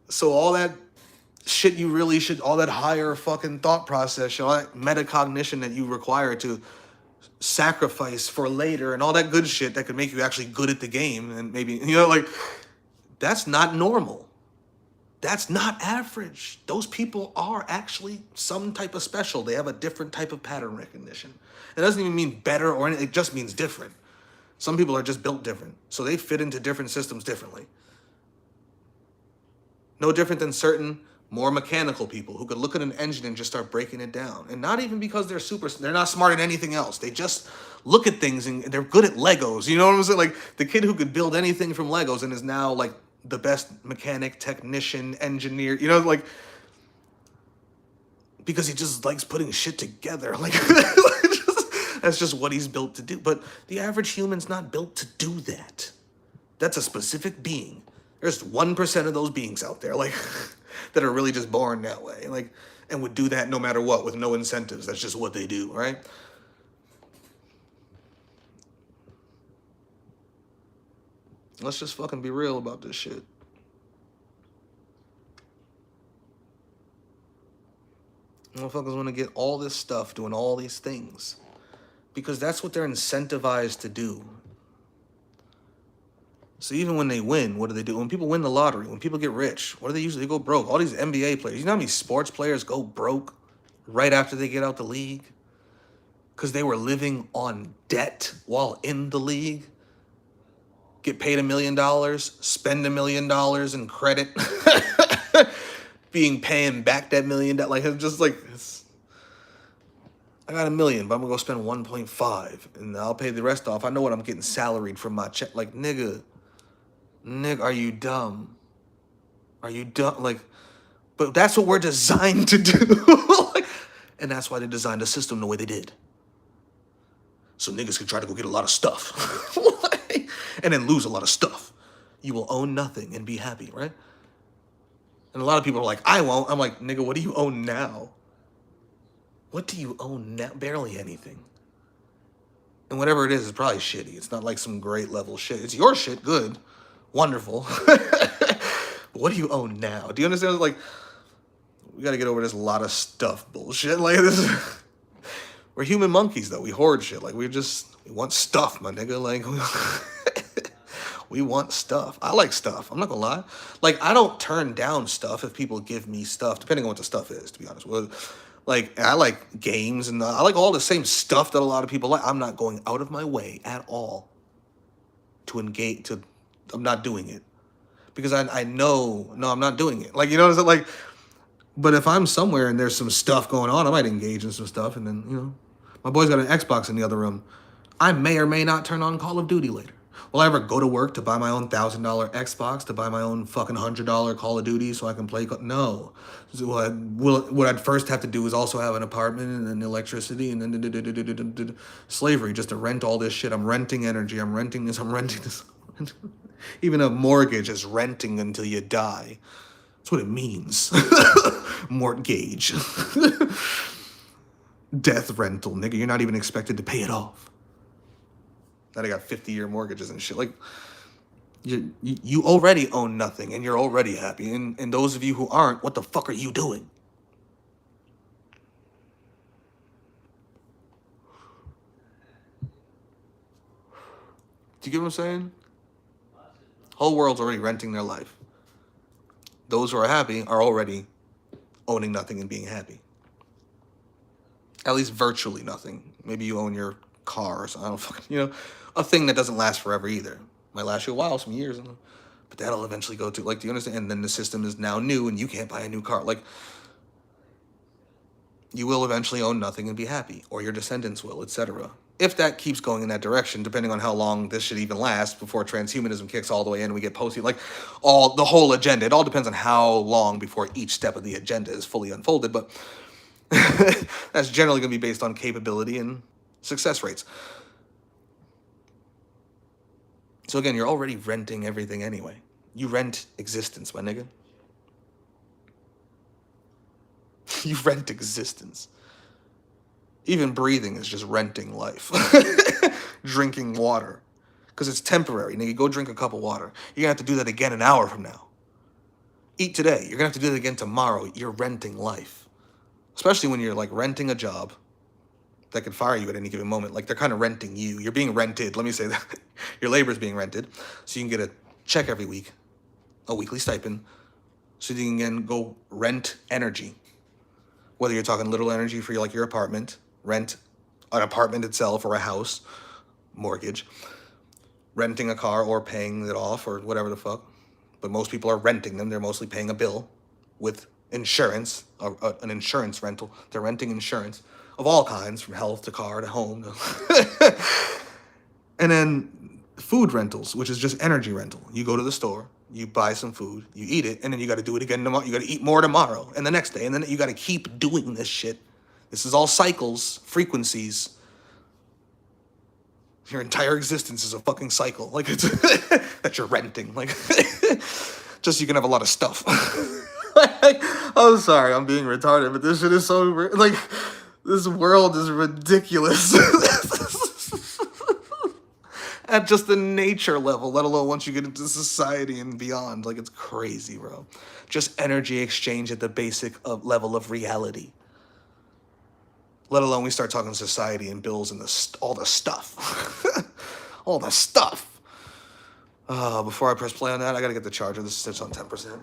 so all that shit you really should, all that higher fucking thought process, all that metacognition that you require to sacrifice for later and all that good shit that could make you actually good at the game and maybe, you know, like, that's not normal. That's not average. Those people are actually some type of special. They have a different type of pattern recognition. It doesn't even mean better or anything. It just means different. Some people are just built different. So they fit into different systems differently. No different than certain more mechanical people who could look at an engine and just start breaking it down. And not even because they're not smart at anything else. They just look at things and they're good at Legos. You know what I'm saying? Like the kid who could build anything from Legos and is now like the best mechanic, technician, engineer, you know, like, because he just likes putting shit together. Like, that's just what he's built to do. But the average human's not built to do that. That's a specific being. There's 1% of those beings out there, like, that are really just born that way, like, and would do that no matter what, with no incentives. That's just what they do, right? Let's just fucking be real about this shit. Motherfuckers want to get all this stuff, doing all these things, because that's what they're incentivized to do. So even when they win, what do? When people win the lottery, when people get rich, what do they usually? They go broke. All these NBA players, you know how many sports players go broke right after they get out the league? Because they were living on debt while in the league. Get paid $1 million, spend $1 million in credit, paying back that $1 million. Like, it's just like, I got $1 million, but I'm gonna go spend 1.5 and I'll pay the rest off. I know what I'm getting salaried from my check. Like, nigga, are you dumb? Are you dumb? Like, but that's what we're designed to do. Like, and that's why they designed the system the way they did. So niggas can try to go get a lot of stuff. And then lose a lot of stuff. You will own nothing and be happy, right? And a lot of people are like, I won't. I'm like, nigga, what do you own now? What do you own now? Barely anything. And whatever it is probably shitty. It's not like some great level shit. It's your shit, good, wonderful. What do you own now? Do you understand? Like, we gotta get over this lot of stuff bullshit. Like this. We're human monkeys though. We hoard shit. Like we want stuff, my nigga. Like we want stuff. I like stuff. I'm not gonna lie. Like I don't turn down stuff if people give me stuff, depending on what the stuff is. To be honest, well, like I like games and I like all the same stuff that a lot of people like. I'm not going out of my way at all to engage. I'm not doing it because I know. No, I'm not doing it. Like you know what I'm saying? Like. But if I'm somewhere and there's some stuff going on, I might engage in some stuff. And then, you know, my boy's got an Xbox in the other room. I may or may not turn on Call of Duty later. Will I ever go to work to buy my own $1,000 Xbox, to buy my own fucking $100 Call of Duty so I can play? No. So what I'd first have to do is also have an apartment and then electricity and then slavery just to rent all this shit. I'm renting energy. I'm renting this. I'm renting this. Even a mortgage is renting until you die. That's what it means. Mortgage. Death rental, nigga. You're not even expected to pay it off. Now they got 50-year mortgages and shit. Like, you already own nothing and you're already happy. And those of you who aren't, what the fuck are you doing? Do you get what I'm saying? Whole world's already renting their life. Those who are happy are already owning nothing and being happy. At least virtually nothing. Maybe you own your car or something. I don't fucking, you know, a thing that doesn't last forever either. Might last you a while, some years, but that'll eventually go to, like, do you understand? And then the system is now new and you can't buy a new car. Like, you will eventually own nothing and be happy, or your descendants will, etc. If that keeps going in that direction, depending on how long this should even last before transhumanism kicks all the way in and we get posted, like the whole agenda. It all depends on how long before each step of the agenda is fully unfolded, but that's generally going to be based on capability and success rates. So again, you're already renting everything anyway. You rent existence, my nigga. You rent existence. Even breathing is just renting life. Drinking water. Because it's temporary. Nigga, go drink a cup of water. You're going to have to do that again an hour from now. Eat today. You're going to have to do that again tomorrow. You're renting life. Especially when you're like renting a job that could fire you at any given moment. Like they're kind of renting you. You're being rented. Let me say that. Your labor is being rented. So you can get a check every week. A weekly stipend. So you can again go rent energy. Whether you're talking little energy for your apartment, rent an apartment itself or a house, mortgage, renting a car or paying it off or whatever the fuck. But most people are renting them. They're mostly paying a bill with insurance, an insurance rental. They're renting insurance of all kinds, from health to car to home. And then food rentals, which is just energy rental. You go to the store, you buy some food, you eat it, and then you got to do it again tomorrow. You got to eat more tomorrow and the next day. And then you got to keep doing this shit. This is all cycles, frequencies. Your entire existence is a fucking cycle. Like it's that you're renting. Like just so you can have a lot of stuff. I'm sorry, I'm being retarded, but this shit is so like this world is ridiculous. At just the nature level, let alone once you get into society and beyond. Like, it's crazy, bro. Just energy exchange at the basic level of reality. Let alone we start talking society and bills and all the stuff. All the stuff. Before I press play on that, I gotta get the charger. This sits on 10%.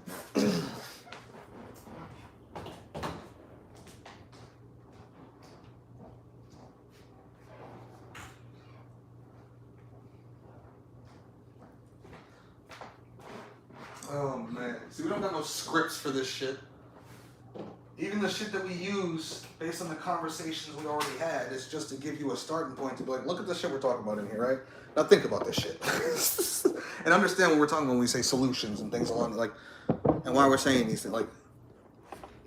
Oh man, see, we don't got no scripts for this shit. Even the shit that we use based on the conversations we already had is just to give you a starting point to be like, look at the shit we're talking about in here, right? Now think about this shit. And understand what we're talking when we say solutions and things along, like, and why we're saying these things, like,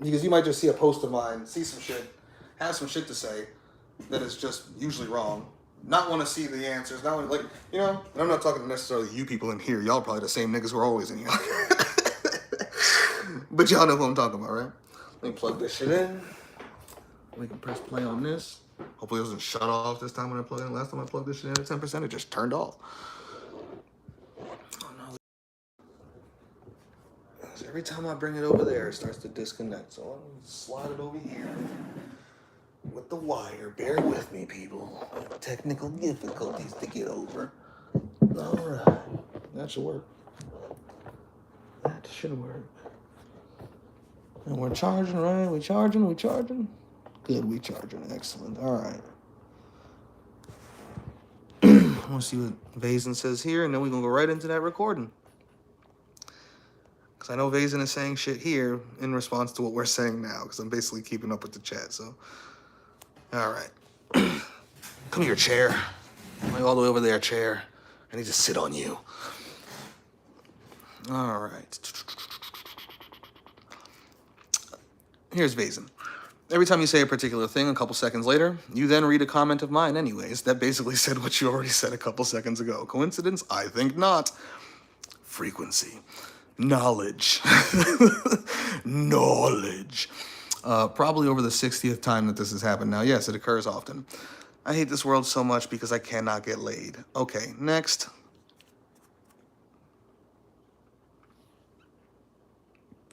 because you might just see a post of mine, see some shit, have some shit to say that is just usually wrong. Not want to see the answers, not want to, like, you know, and I'm not talking to necessarily you people in here. Y'all probably the same niggas who are always in here. But y'all know who I'm talking about, right? Let me plug this shit in. We can press play on this. Hopefully it doesn't shut off this time when I plug it in. Last time I plugged this shit in at 10%, it just turned off. Oh no. Every time I bring it over there, it starts to disconnect. So I'm gonna slide it over here with the wire. Bear with me, people. Technical difficulties to get over. All right. That should work. That should work. And we're charging, right? We charging? Good, we charging. Excellent. All right. I want to see what Vazen says here, and then we're going to go right into that recording. Because I know Vazen is saying shit here in response to what we're saying now, because I'm basically keeping up with the chat, so. All right. Come here, chair. Like all the way over there, chair. I need to sit on you. All right. Here's Vazen. Every time you say a particular thing, a couple seconds later, you then read a comment of mine anyways that basically said what you already said a couple seconds ago. Coincidence? I think not. Frequency. Knowledge. Knowledge. Probably over the 60th time that this has happened now. Yes, it occurs often. I hate this world so much because I cannot get laid. Okay, next.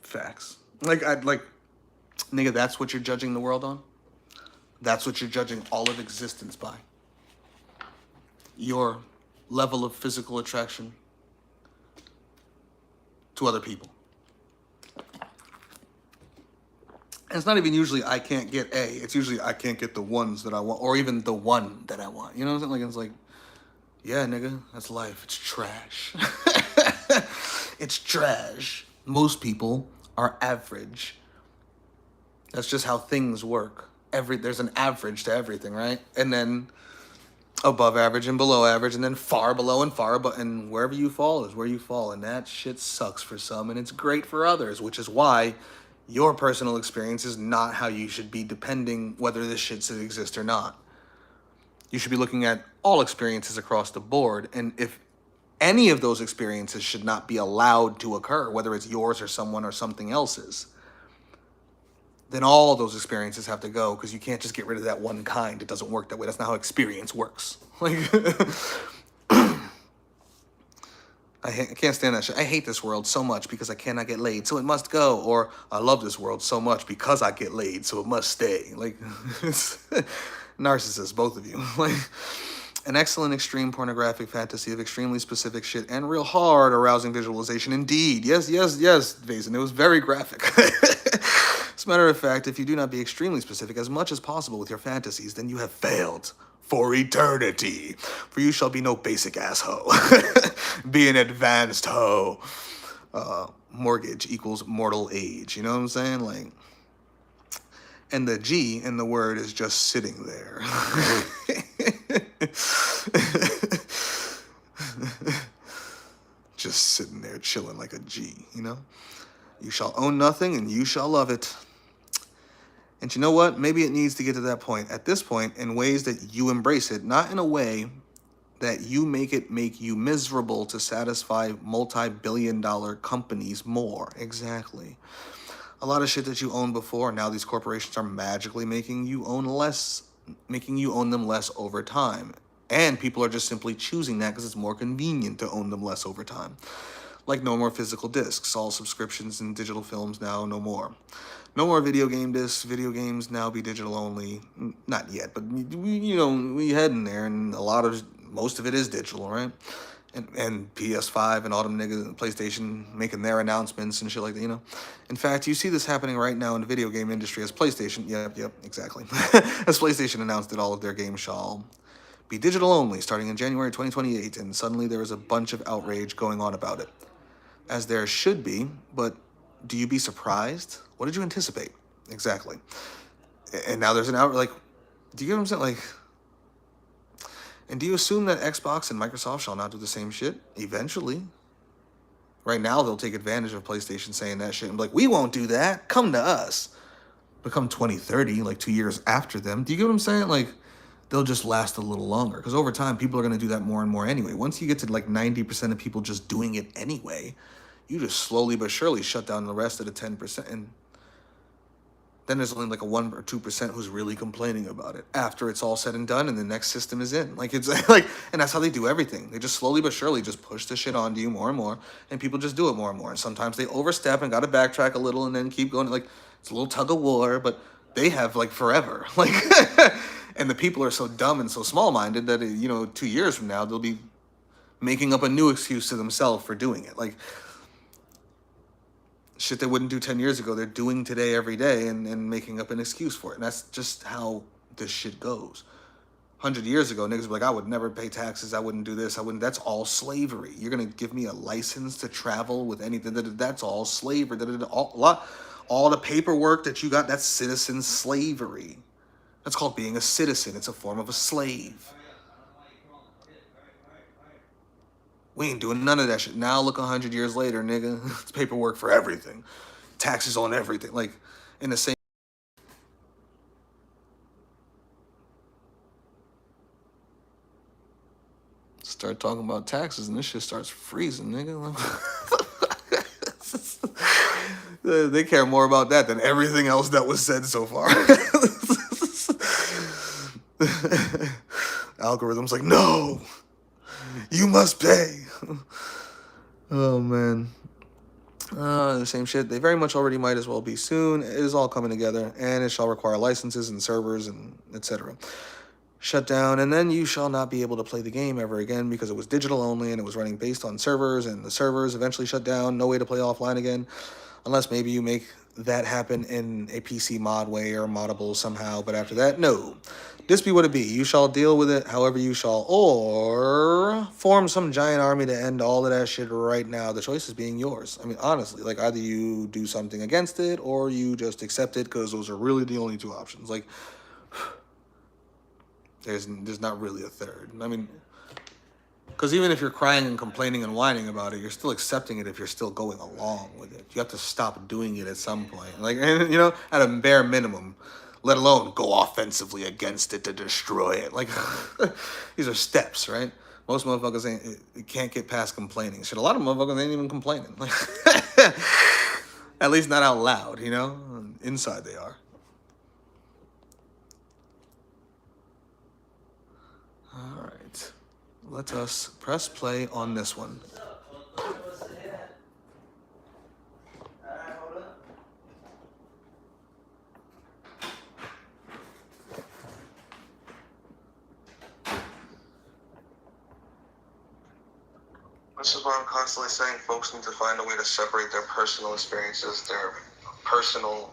Facts. Nigga, that's what you're judging the world on? That's what you're judging all of existence by? Your level of physical attraction to other people. And it's not even usually I can't get A. It's usually I can't get the ones that I want, or even the one that I want. You know what I'm saying? It's like, yeah, nigga, that's life. It's trash. It's trash. Most people are average. That's just how things work. There's an average to everything, right? And then above average and below average, and then far below and far above, and wherever you fall is where you fall, and that shit sucks for some, and it's great for others, which is why your personal experience is not how you should be, depending whether this shit should exist or not. You should be looking at all experiences across the board, and if any of those experiences should not be allowed to occur, whether it's yours or someone or something else's, then all those experiences have to go, because you can't just get rid of that one kind. It doesn't work that way. That's not how experience works. I can't stand that shit. I hate this world so much because I cannot get laid, so it must go. Or I love this world so much because I get laid, so it must stay. It's narcissists, both of you. An excellent extreme pornographic fantasy of extremely specific shit and real hard arousing visualization indeed. Yes, Vazen. It was very graphic. As a matter of fact, if you do not be extremely specific as much as possible with your fantasies, then you have failed for eternity. For you shall be no basic ass hoe. Be an advanced hoe. Mortgage equals mortal age. You know what I'm saying? And the G in the word is just sitting there. Just sitting there chilling like a G, you know? You shall own nothing and you shall love it. And you know what? Maybe it needs to get to that point. At this point, in ways that you embrace it, not in a way that you make you miserable to satisfy multi-billion-dollar companies more. Exactly. A lot of shit that you owned before, now these corporations are magically making you own them less over time. And people are just simply choosing that because it's more convenient to own them less over time. Like no more physical discs, all subscriptions and digital films now, no more. No more video game discs, video games now be digital only. Not yet, but we heading there, and most of it is digital, right? And PS5 and all them niggas, PlayStation making their announcements and shit like that, In fact, you see this happening right now in the video game industry as PlayStation, yep, exactly. As PlayStation announced that all of their games shall be digital only starting in January 2028, and suddenly there is a bunch of outrage going on about it. As there should be, but do you be surprised? What did you anticipate? Exactly. And now there's an outrage, do you get what I'm saying? And do you assume that Xbox and Microsoft shall not do the same shit? Eventually. Right now, they'll take advantage of PlayStation saying that shit and be like, we won't do that. Come to us. Become 2030, 2 years after them. Do you get what I'm saying? They'll just last a little longer. Because over time, people are going to do that more and more anyway. Once you get to 90% of people just doing it anyway, you just slowly but surely shut down the rest of the 10%. And Then there's only like a 1 or 2% who's really complaining about it after it's all said and done and the next system is in. Like, it's like, and that's how they do everything. They just slowly but surely just push the shit onto you more and more, and people just do it more and more. And sometimes they overstep and got to backtrack a little and then keep going. Like, it's a little tug of war, but they have like forever. Like, and the people are so dumb and so small minded that, 2 years from now, they'll be making up a new excuse to themselves for doing it. Like, shit they wouldn't do 10 years ago, they're doing today every day and making up an excuse for it. And that's just how this shit goes. 100 years ago, niggas were like, I would never pay taxes, I wouldn't do this, I wouldn't. That's all slavery. You're gonna give me a license to travel with anything, that's all slavery. All the paperwork that you got, that's citizen slavery. That's called being a citizen. It's a form of a slave. We ain't doing none of that shit. Now look 100 years later, nigga. It's paperwork for everything. Taxes on everything. Like, in the same... Start talking about taxes and this shit starts freezing, nigga. They care more about that than everything else that was said so far. Algorithm's like, no! You must pay! Oh, man. The same shit. They very much already might as well be soon. It is all coming together, and it shall require licenses and servers and etc. Shut down, and then you shall not be able to play the game ever again because it was digital only and it was running based on servers, and the servers eventually shut down. No way to play offline again, unless maybe you make that happen in a PC mod way or moddable somehow. But after that, no. This be what it be. You shall deal with it however you shall, or form some giant army to end all of that shit right now. The choice is being yours. I mean, honestly, like, either you do something against it or you just accept it, because those are really the only two options. Like, there's not really a third. I mean, because even if you're crying and complaining and whining about it, you're still accepting it if you're still going along with it. You have to stop doing it at some point. Like, at a bare minimum, let alone go offensively against it to destroy it. Like, these are steps, right? Most motherfuckers can't get past complaining. Shit, a lot of motherfuckers ain't even complaining. Like, at least not out loud, Inside they are. All right. Let us press play on this one. This is why I'm constantly saying folks need to find a way to separate their personal experiences, their personal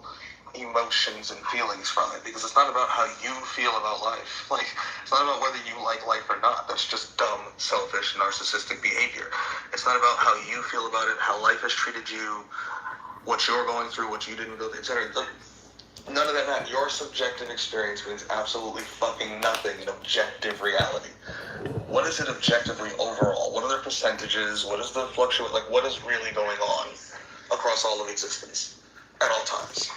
emotions and feelings from it, because it's not about how you feel about life. Like, it's not about whether you like life or not. That's just dumb, selfish, narcissistic behavior. It's not about how you feel about it, how life has treated you, what you're going through, what you didn't go through, etc. None of that matters. Your subjective experience means absolutely fucking nothing in objective reality. What is it objectively overall? What are their percentages? What is the fluctuate? Like, what is really going on across all of existence at all times?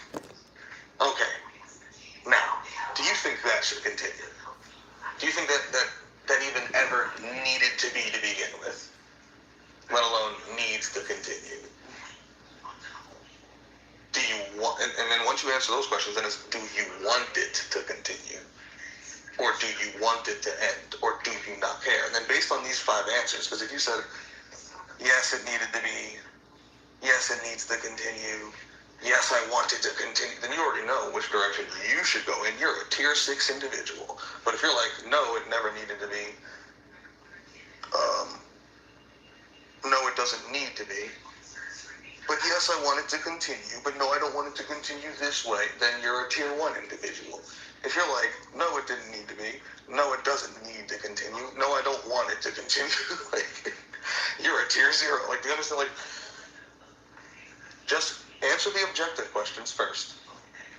Okay. Now, do you think that should continue? Do you think that even ever needed to begin with? Let alone needs to continue? Do you want, and then once you answer those questions, then it's, do you want it to continue? Or do you want it to end? Or do you not care? And then based on these 5 answers, because if you said, yes, it needed to be, yes, it needs to continue, yes, I want it to continue, then you already know which direction you should go in. You're a tier 6 individual. But if you're like, no, it never needed to be, no, it doesn't need to be, but yes, I want it to continue, but no, I don't want it to continue this way, then you're a tier 1 individual. If you're like, no, it didn't need to be, no, it doesn't need to continue, no, I don't want it to continue, like, you're a tier 0. Like, do you understand? Like, just answer the objective questions first,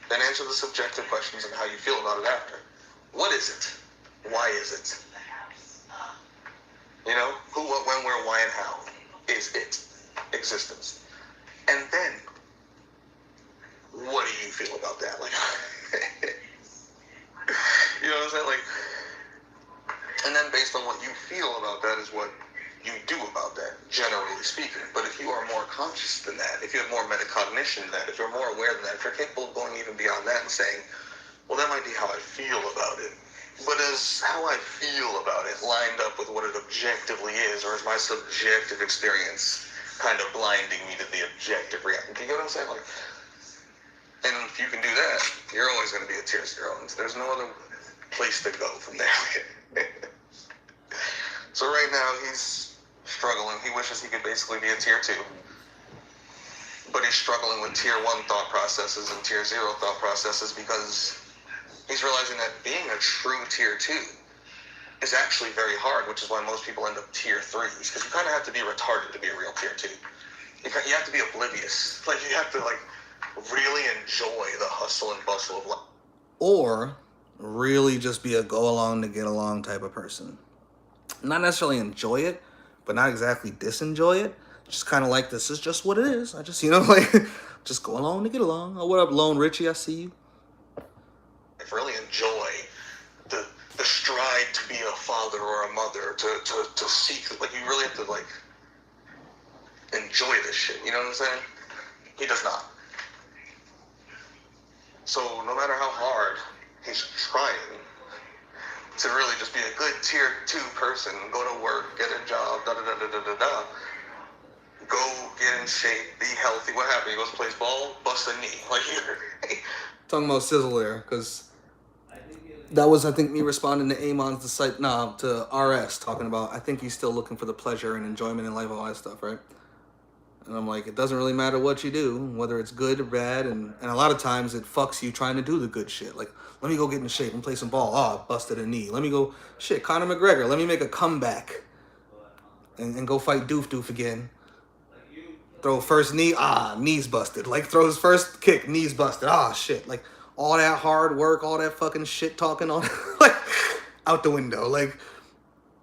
then answer the subjective questions and how you feel about it after. What is it? Why is it? Who, what, when, where, why, and how is it? Existence. And then, what do you feel about that? Like, you know what I'm saying? Like, and then based on what you feel about that is what you do about that, generally speaking. But if you are more conscious than that, if you have more metacognition than that, if you're more aware than that, if you're capable of going even beyond that and saying, well, that might be how I feel about it, but is how I feel about it lined up with what it objectively is, or is my subjective experience kind of blinding me to the objective reality? You get what I'm saying? Like, and if you can do that, you're always going to be a tier 0. There's no other place to go from there. So right now he's struggling. He wishes he could basically be a tier 2. But he's struggling with tier 1 thought processes and tier 0 thought processes because he's realizing that being a true tier 2 is actually very hard, which is why most people end up tier 3s. Because you kind of have to be retarded to be a real tier 2. You have to be oblivious. Like, you have to, like, really enjoy the hustle and bustle of life. Or really just be a go along to get along type of person. Not necessarily enjoy it, but not exactly disenjoy it. Just kind of like, this is just what it is. I just, like, just go along to get along. Oh, what up, Lone Richie? I see you. Really enjoy the stride to be a father or a mother, to seek, like, you really have to, like, enjoy this shit. You know what I'm saying? He does not. So no matter how hard he's trying to really just be a good tier 2 person, go to work, get a job, go get in shape, be healthy. What happened? He goes plays ball, bust a knee. Like, Talking about Sizzle there, because that was, I think, me responding to Amon's to RS, talking about, I think he's still looking for the pleasure and enjoyment in life, all that stuff, right? And I'm like, it doesn't really matter what you do, whether it's good or bad, and a lot of times it fucks you trying to do the good shit. Like, let me go get in shape and play some ball. Oh, busted a knee. Let me go, Conor McGregor, let me make a comeback and go fight Doof again. Throw first knee, knee's busted. Like, throw his first kick, knee's busted. Shit. Like, all that hard work, all that fucking shit talking, all like, out the window. Like,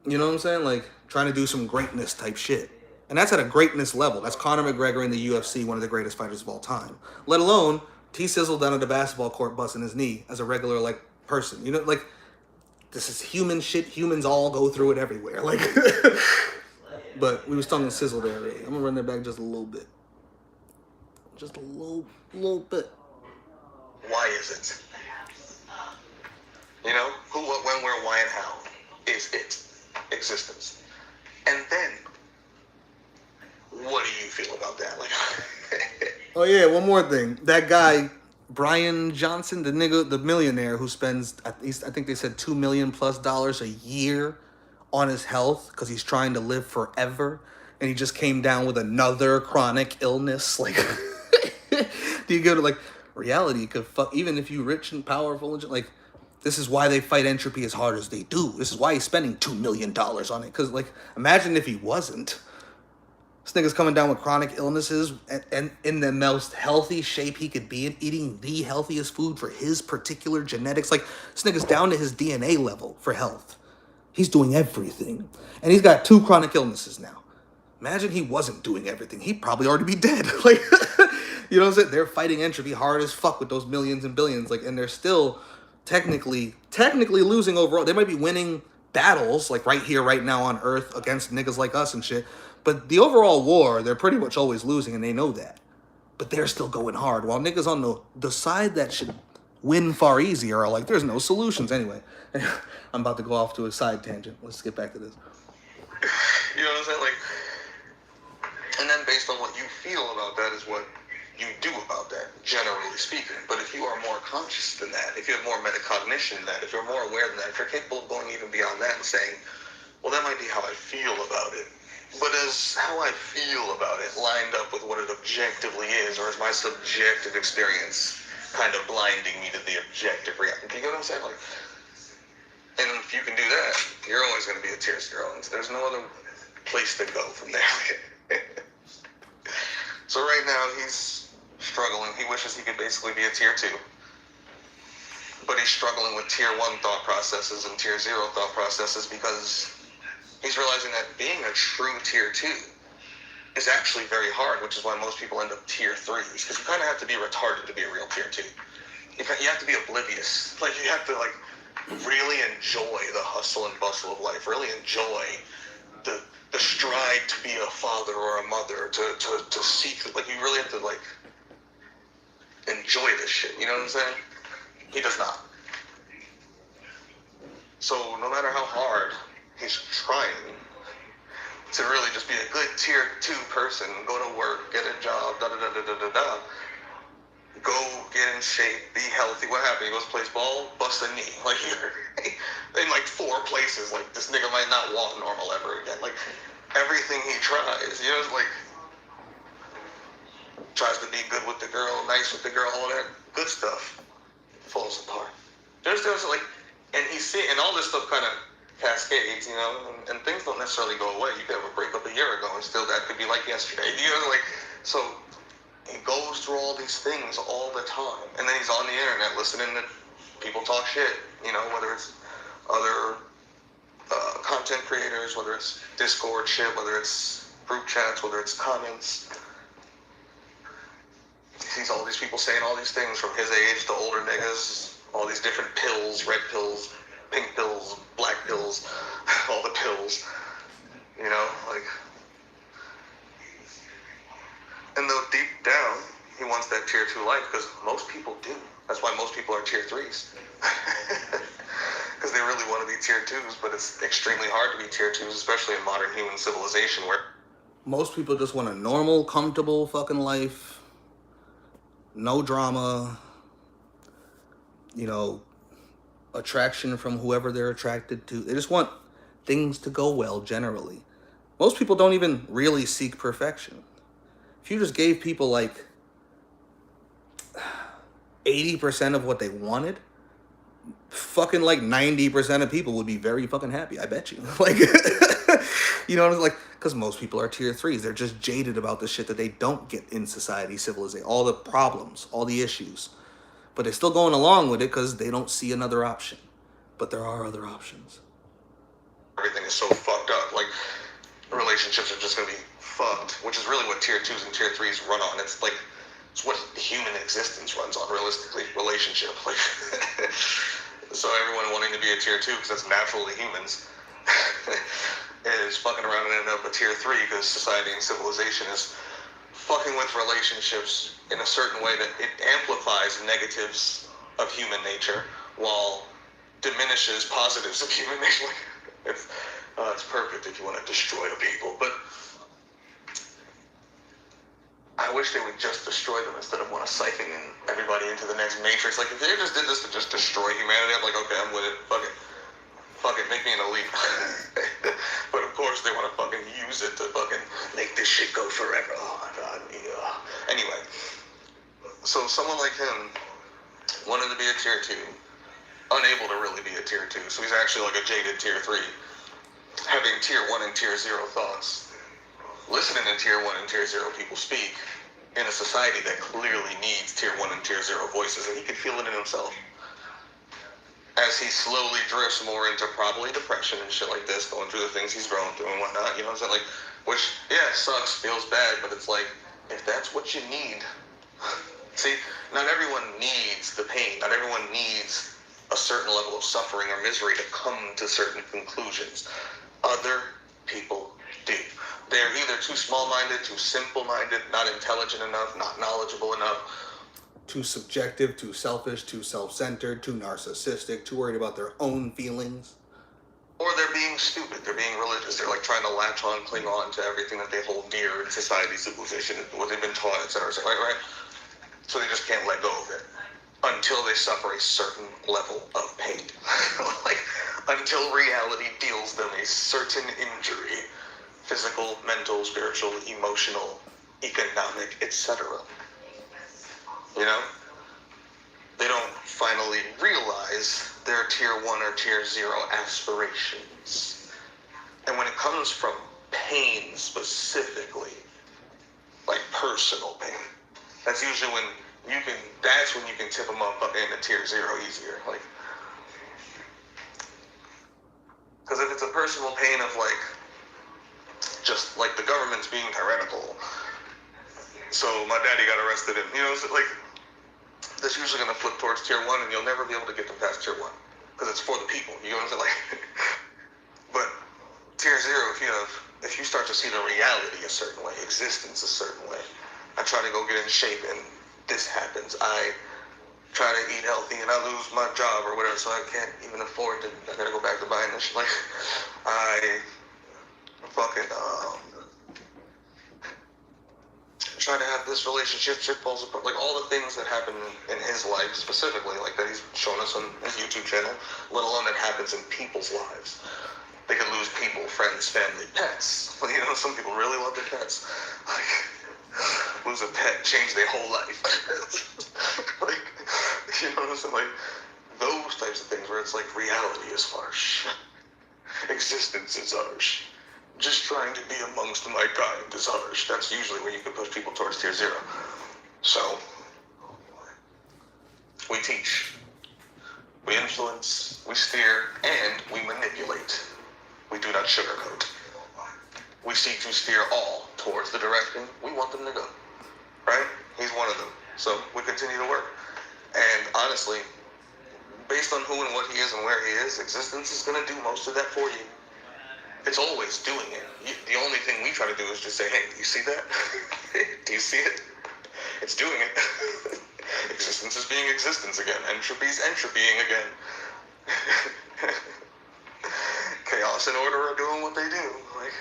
you know what I'm saying? Like, trying to do some greatness type shit. And that's at a greatness level. That's Conor McGregor in the UFC, one of the greatest fighters of all time. Let alone T-Sizzle down at the basketball court busting his knee as a regular, like, person. You know, like, this is human shit. Humans all go through it everywhere. Like, but we was talking Sizzle there already. I'm going to run that back just a little bit. Just a little bit. why is it? You know, who, what, when, where, why, and how is it? Existence. And then, what do you feel about that? Like, oh yeah, one more thing. That guy, Brian Johnson, the millionaire who spends at least, I think they said $2 million plus a year on his health because he's trying to live forever, and he just came down with another chronic illness. Like, do you go to, like, reality could fuck, even if you rich and powerful and like, this is why they fight entropy as hard as they do. This is why he's spending $2 million on it. Because, like, imagine if he wasn't. This nigga's coming down with chronic illnesses and in the most healthy shape he could be in, eating the healthiest food for his particular genetics. Like, this nigga's down to his DNA level for health. He's doing everything. And he's got 2 chronic illnesses now. Imagine he wasn't doing everything. He'd probably already be dead. Like, you know what I'm saying? They're fighting entropy hard as fuck with those millions and billions. Like, and they're still technically losing overall. They might be winning battles, like right here, right now on Earth against niggas like us and shit. But the overall war, they're pretty much always losing, and they know that. But they're still going hard. While niggas on the side that should win far easier are like, there's no solutions. Anyway, I'm about to go off to a side tangent. Let's get back to this. you know what I'm saying? Like, and then based on what you feel about that is what you do about that, generally speaking. But if you are more conscious than that, if you have more metacognition than that, if you're more aware than that, if you're capable of going even beyond that and saying, well, that might be how I feel about it, but is how I feel about it lined up with what it objectively is, or is my subjective experience kind of blinding me to the objective reality? You get what I'm saying? Like, and if you can do that, you're always going to be a tier 0. There's no other place to go from there. So right now he's struggling. He wishes he could basically be a tier 2. But he's struggling with tier 1 thought processes and tier 0 thought processes because he's realizing that being a true tier 2 is actually very hard, which is why most people end up tier 3s. Because you kind of have to be retarded to be a real tier 2. You have to be oblivious. Like, you have to, like, really enjoy the hustle and bustle of life. Really enjoy the the stride to be a father or a mother, to seek, like, you really have to, like, enjoy this shit, you know what I'm saying? He does not. So no matter how hard he's trying to really just be a good tier 2 person, go to work, get a job, da-da-da-da-da-da-da, go get in shape, be healthy. What happened? He goes plays ball, busts a knee. Like, in like 4 places, like, this nigga might not walk normal ever again. Like, everything he tries, you know, like, tries to be good with the girl, nice with the girl, all that good stuff falls apart. There's like, and and all this stuff kind of cascades, you know, and things don't necessarily go away. You could have a breakup a year ago and still that could be like yesterday, you know, like, so he goes through all these things all the time, and then he's on the internet listening to people talk shit, you know, whether it's other content creators, whether it's Discord shit, whether it's group chats, whether it's comments. He sees all these people saying all these things from his age to older niggas, all these different pills, red pills, pink pills, black pills, all the pills, you know, like, and though deep down, he wants that tier 2 life, because most people do. That's why most people are tier 3s. Because they really want to be tier 2s, but it's extremely hard to be tier 2s, especially in modern human civilization, where most people just want a normal, comfortable fucking life. No drama. You know, attraction from whoever they're attracted to. They just want things to go well, generally. Most people don't even really seek perfection. If you just gave people like 80% of what they wanted, fucking like 90% of people would be very fucking happy. I bet you. Like, you know what I'm like? Because most people are tier 3s. They're just jaded about the shit that they don't get in society, civilization, all the problems, all the issues. But they're still going along with it because they don't see another option. But there are other options. everything is so fucked up. Like, relationships are just gonna be fucked, which is really what tier 2s and tier 3s run on. It's like, it's what human existence runs on, realistically, relationship. Like, so everyone wanting to be a tier 2, because that's naturally humans, is fucking around and ending up a tier 3, because society and civilization is fucking with relationships in a certain way that it amplifies negatives of human nature while diminishes positives of human nature. It's perfect if you want to destroy the people, but I wish they would just destroy them instead of want to siphon everybody into the next Matrix. Like, if they just did this to just destroy humanity, I'm like, okay, I'm with it. Fuck it, make me an elite. But of course, they want to fucking use it to fucking make this shit go forever. Oh my god, yeah. Anyway, so someone like him wanted to be a tier 2, unable to really be a tier 2, so he's actually like a jaded tier 3, having tier 1 and tier 0 thoughts, listening to tier 1 and tier 0 people speak in a society that clearly needs tier 1 and tier 0 voices, and he could feel it in himself. As he slowly drifts more into probably depression and shit like this, going through the things he's grown through and whatnot, you know what I'm saying? Like, which, yeah, sucks, feels bad, but it's like, if that's what you need, see, not everyone needs the pain, not everyone needs a certain level of suffering or misery to come to certain conclusions. Other people do. They're either too small-minded, too simple-minded, not intelligent enough, not knowledgeable enough, Too subjective, too selfish, too self-centered, too narcissistic, too worried about their own feelings. or they're being stupid, they're being religious, they're like trying to latch on, cling on to everything that they hold dear in society, civilization, what they've been taught, etc. Right? So they just can't let go of it until they suffer a certain level of pain. Like, until reality deals them a certain injury, physical, mental, spiritual, emotional, economic, etc. You know? They don't finally realize their tier 1 or tier 0 aspirations. And when it comes from pain specifically, like personal pain, that's usually when you can tip them up into tier 0 easier. Like, because if it's a personal pain of like, just like the government's being tyrannical, so my daddy got arrested and, you know, so like, that's usually going to flip towards tier 1, and you'll never be able to get them past tier 1, because it's for the people, you know what I'm saying? Like, but tier 0, if you start to see the reality a certain way, existence a certain way. I try to go get in shape and this happens. I try to eat healthy and I lose my job or whatever, so I can't even afford to, I gotta go back to buying this. Like, I fucking, try to have this relationship, shit falls apart, like all the things that happen in his life specifically, like that he's shown us on his YouTube channel, let alone that happens in people's lives. They could lose people, friends, family, pets. You know, some people really love their pets. Like, lose a pet, change their whole life. Like, you know what I'm saying? Like, those types of things where it's like reality is harsh. Existence is harsh. Just trying to be amongst my kind is harsh. That's usually where you can push people towards tier 0. So, we teach, we influence, we steer, and we manipulate. We do not sugarcoat. We seek to steer all towards the direction we want them to go. Right? He's one of them. So, we continue to work. And honestly, based on who and what he is and where he is, existence is going to do most of that for you. It's always doing it. The only thing we try to do is just say, hey, do you see that? Do you see it? It's doing it. Existence is being existence again. Entropy's entropying again. Chaos and order are doing what they do. Like,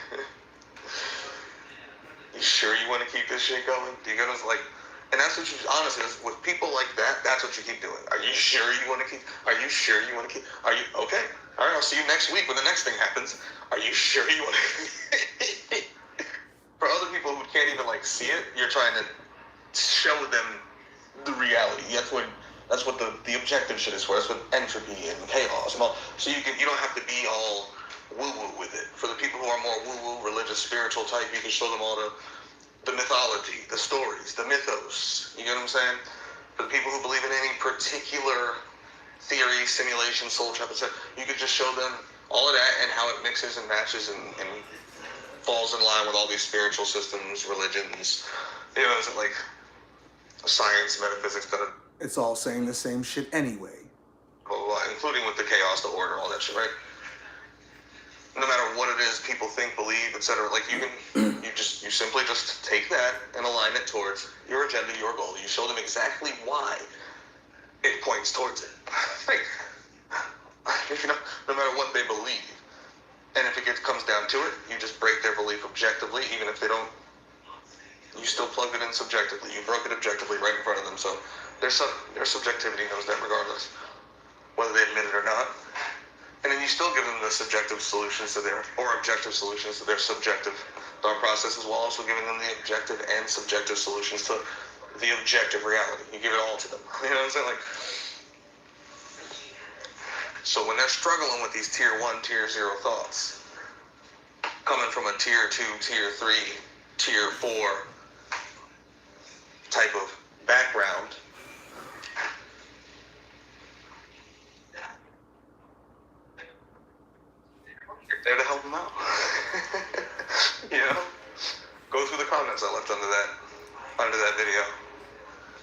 you sure you want to keep this shit going? Do you gotta, like, and that's what you, honestly, with people like that, that's what you keep doing. Are you sure you want to keep, are you sure you want to keep, are you, okay. All right, I'll see you next week when the next thing happens. Are you sure you want to? For other people who can't even like see it, you're trying to show them the reality. That's what the objective shit is for. That's what entropy and chaos and all. So you don't have to be all woo-woo with it. For the people who are more woo-woo, religious, spiritual type, you can show them all the mythology, the stories, the mythos. You get what I'm saying? For the people who believe in any particular theory, simulation, soul trap, etc., you could just show them all of that and how it mixes and matches and falls in line with all these spiritual systems, religions, you know, is it like science, metaphysics, It's all saying the same shit anyway. blah, blah, blah, including with the chaos, the order, all that shit, right? No matter what it is people think, believe, etc., like you can, you simply just take that and align it towards your agenda, your goal. You show them exactly why it points towards it. Like, if you know, no matter what they believe, and if it comes down to it, you just break their belief objectively, even if they don't. You still plugged it in subjectively. You broke it objectively right in front of them. So their subjectivity knows that regardless, whether they admit it or not. And then you still give them the subjective solutions to their, or objective solutions to their subjective thought processes, while also giving them the objective and subjective solutions to the objective reality. You give it all to them. You know what I'm saying? Like, so when they're struggling with these tier 1, tier 0 thoughts, coming from a tier 2, tier 3, tier 4 type of background, you're there to help them out. You know? Go through the comments I left under that video.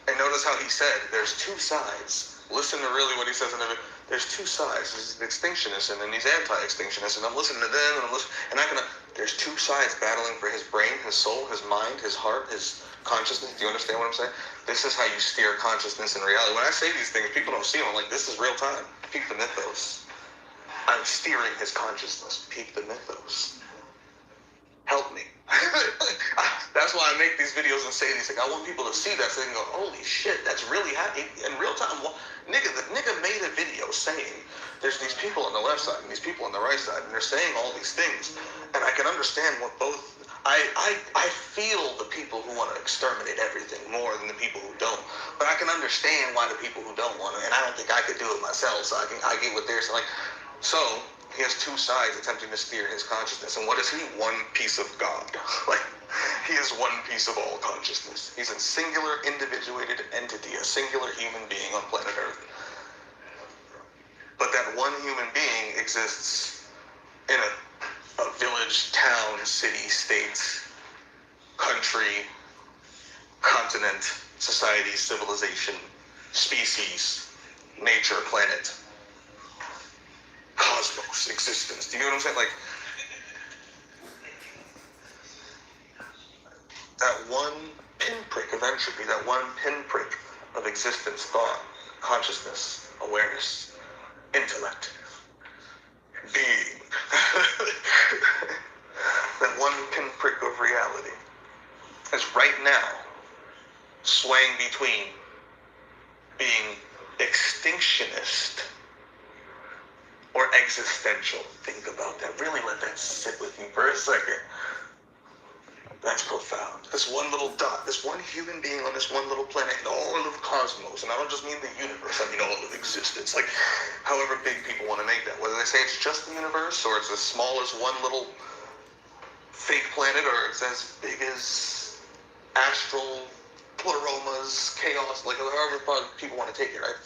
And notice how he said there's two sides. Listen to really what he says in the video. There's two sides. There's an extinctionist and then he's anti-extinctionist, and I'm listening to them and there's two sides battling for his brain, his soul, his mind, his heart, his consciousness. Do you understand what I'm saying? This is how you steer consciousness and reality. When I say these things, people don't see them. I'm like, this is real time. Peep the mythos. I'm steering his consciousness. Peep the mythos. Help me. That's why I make these videos and say these things. I want people to see that so they can go, holy shit, that's really happening in real time. Well, nigga made a video saying there's these people on the left side and these people on the right side, and they're saying all these things. And I can understand what both, I feel the people who want to exterminate everything more than the people who don't. But I can understand why the people who don't want to, and I don't think I could do it myself, so I get what they're saying. Like, so he has two sides attempting to steer his consciousness. And what is he? One piece of God. Like, he is one piece of all consciousness. He's a singular, individuated entity, a singular human being on planet Earth. But that one human being exists in a village, town, city, state, country, continent, society, civilization, species, nature, planet, cosmos, existence. Do you know what I'm saying? Like, that one pinprick of entropy, that one pinprick of existence, thought, consciousness, awareness, intellect, being. That one pinprick of reality is right now swaying between being extinctionist or existential. Think about that. Really let that sit with you for a second. That's profound. This one little dot, this one human being on this one little planet in all of cosmos, and I don't just mean the universe, I mean all of existence. Like, however big people want to make that. Whether they say it's just the universe, or it's as small as one little fake planet, or it's as big as astral pleuromas, chaos, like however people want to take it, right?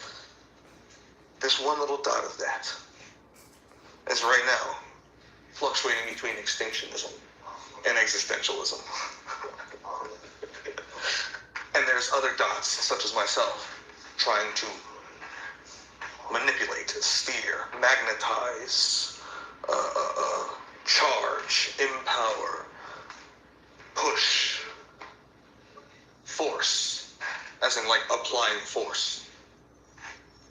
This one little dot of that is right now fluctuating between extinctionism and existentialism. And there's other dots, such as myself, trying to manipulate, steer, magnetize, charge, empower, push, force, as in like applying force,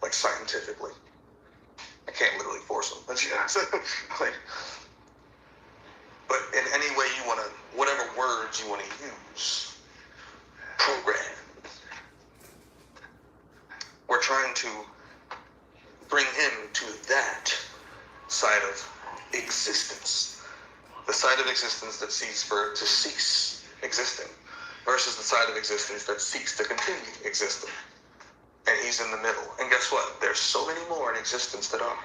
like scientifically. I can't literally force them, but yeah, like, but in any way you want to, whatever words you want to use, program. We're trying to bring him to that side of existence, the side of existence that seeks for to cease existing, versus the side of existence that seeks to continue existing. And he's in the middle. And guess what? There's so many more in existence that are.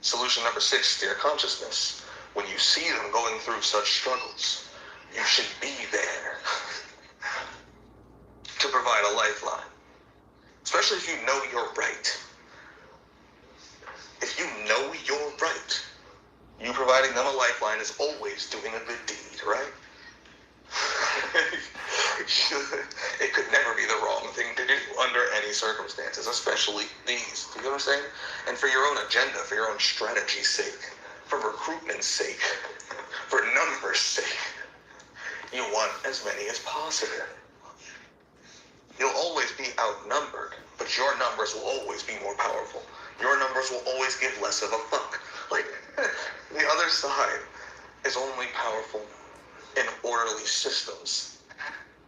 Solution number 6, steer consciousness. When you see them going through such struggles, you should be there to provide a lifeline. Especially if you know you're right. If you know you're right, you providing them a lifeline is always doing a good deed, right? It could never be the wrong thing to do under any circumstances, especially these. Do you know what I'm saying? And for your own agenda, for your own strategy's sake, for recruitment's sake, for numbers' sake, you want as many as possible. You'll always be outnumbered, but your numbers will always be more powerful. Your numbers will always give less of a fuck. Like, the other side is only powerful in orderly systems.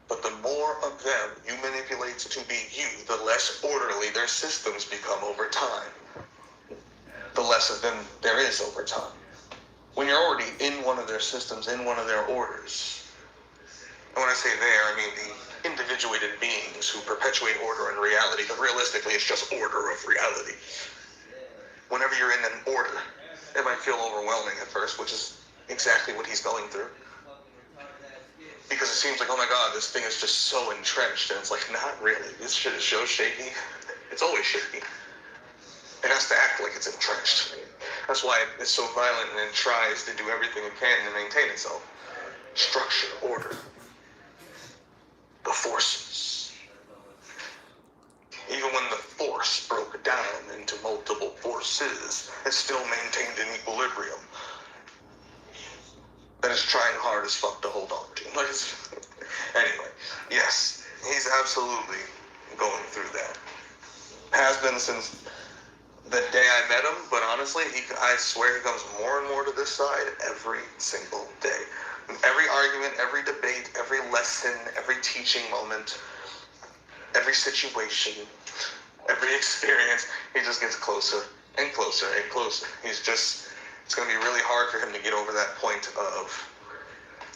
But the more of them you manipulate to be you, the less orderly their systems become over time. The less of them there is over time. When you're already in one of their systems, in one of their orders, and when I say there, I mean the individuated beings who perpetuate order and reality, but realistically it's just order of reality. Whenever you're in an order, it might feel overwhelming at first, which is exactly what he's going through. Because it seems like, oh my god, this thing is just so entrenched, and it's like, not really. This shit is so shaky. It's always shaky. It has to act like it's entrenched. That's why it's so violent and it tries to do everything it can to maintain itself. Structure, order. The forces. Even when the force broke down into multiple forces, it still maintained an equilibrium that is trying hard as fuck to hold on to. Anyway, yes, he's absolutely going through that. Has been since the day I met him, but honestly, I swear he comes more and more to this side every single day. Every argument, every debate, every lesson, every teaching moment, every situation, every experience, he just gets closer and closer and closer. It's going to be really hard for him to get over that point of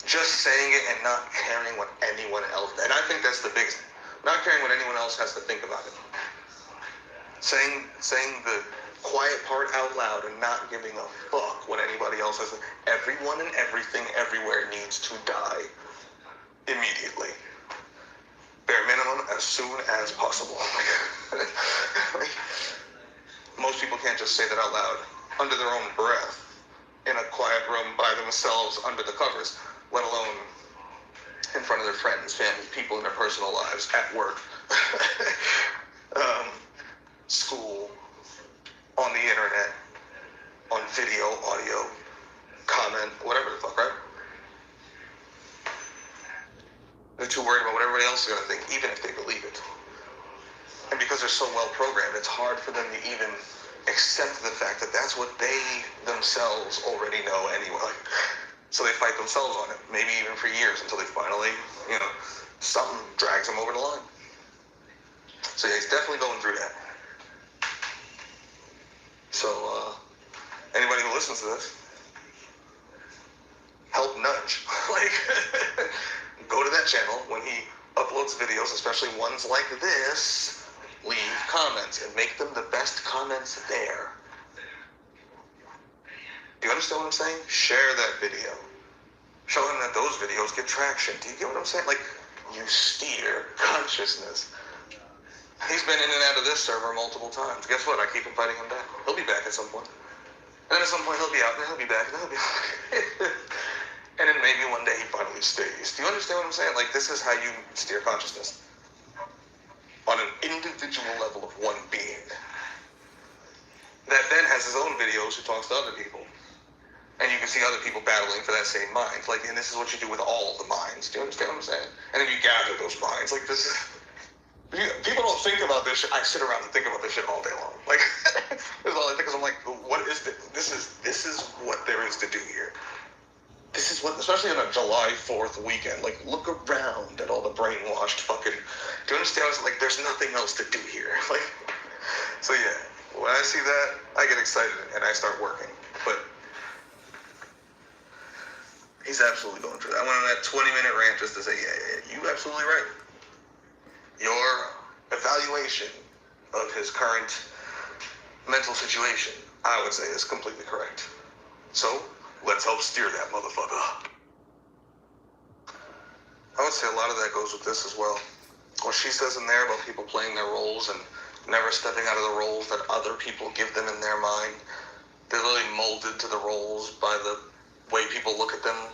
just saying it and not caring what anyone else, and I think that's the biggest, not caring what anyone else has to think about it. Saying the quiet part out loud and not giving a fuck what anybody else has. Everyone and everything everywhere needs to die immediately. Bare minimum, as soon as possible. Most people can't just say that out loud under their own breath in a quiet room by themselves under the covers, let alone in front of their friends, family, people in their personal lives, at work, school, on the internet, on video, audio, comment, whatever the fuck, right? They're too worried about what everybody else is going to think, even if they believe it. And because they're so well programmed, it's hard for them to even accept the fact that that's what they themselves already know anyway. So they fight themselves on it, maybe even for years, until they finally, something drags them over the line. So yeah, he's definitely going through that. So, anybody who listens to this, help nudge. Go to that channel when he uploads videos, especially ones like this, leave comments and make them the best comments there. Do you understand what I'm saying? Share that video. Show him that those videos get traction. Do you get what I'm saying? You steer consciousness. He's been in and out of this server multiple times. Guess what? I keep inviting him back. He'll be back at some point. And then at some point he'll be out, and then he'll be back, and then he'll be and then maybe one day he finally stays. Do you understand what I'm saying? This is how you steer consciousness. On an individual level of one being. That then has his own videos who talks to other people. And you can see other people battling for that same mind. And this is what you do with all the minds. Do you understand what I'm saying? And then you gather those minds. This is... People don't think about this shit. I sit around and think about this shit all day long. This is all I think, because I'm like, what is this? This is what there is to do here. This is what, especially on a July 4th weekend, look around at all the brainwashed fucking, do you understand? There's nothing else to do here. So yeah, when I see that, I get excited and I start working. But he's absolutely going through that. I went on that 20-minute rant just to say, yeah, you're absolutely right. Your evaluation of his current mental situation, I would say, is completely correct. So, let's help steer that motherfucker. I would say a lot of that goes with this as well. What she says in there about people playing their roles and never stepping out of the roles that other people give them in their mind. They're really molded to the roles by the way people look at them,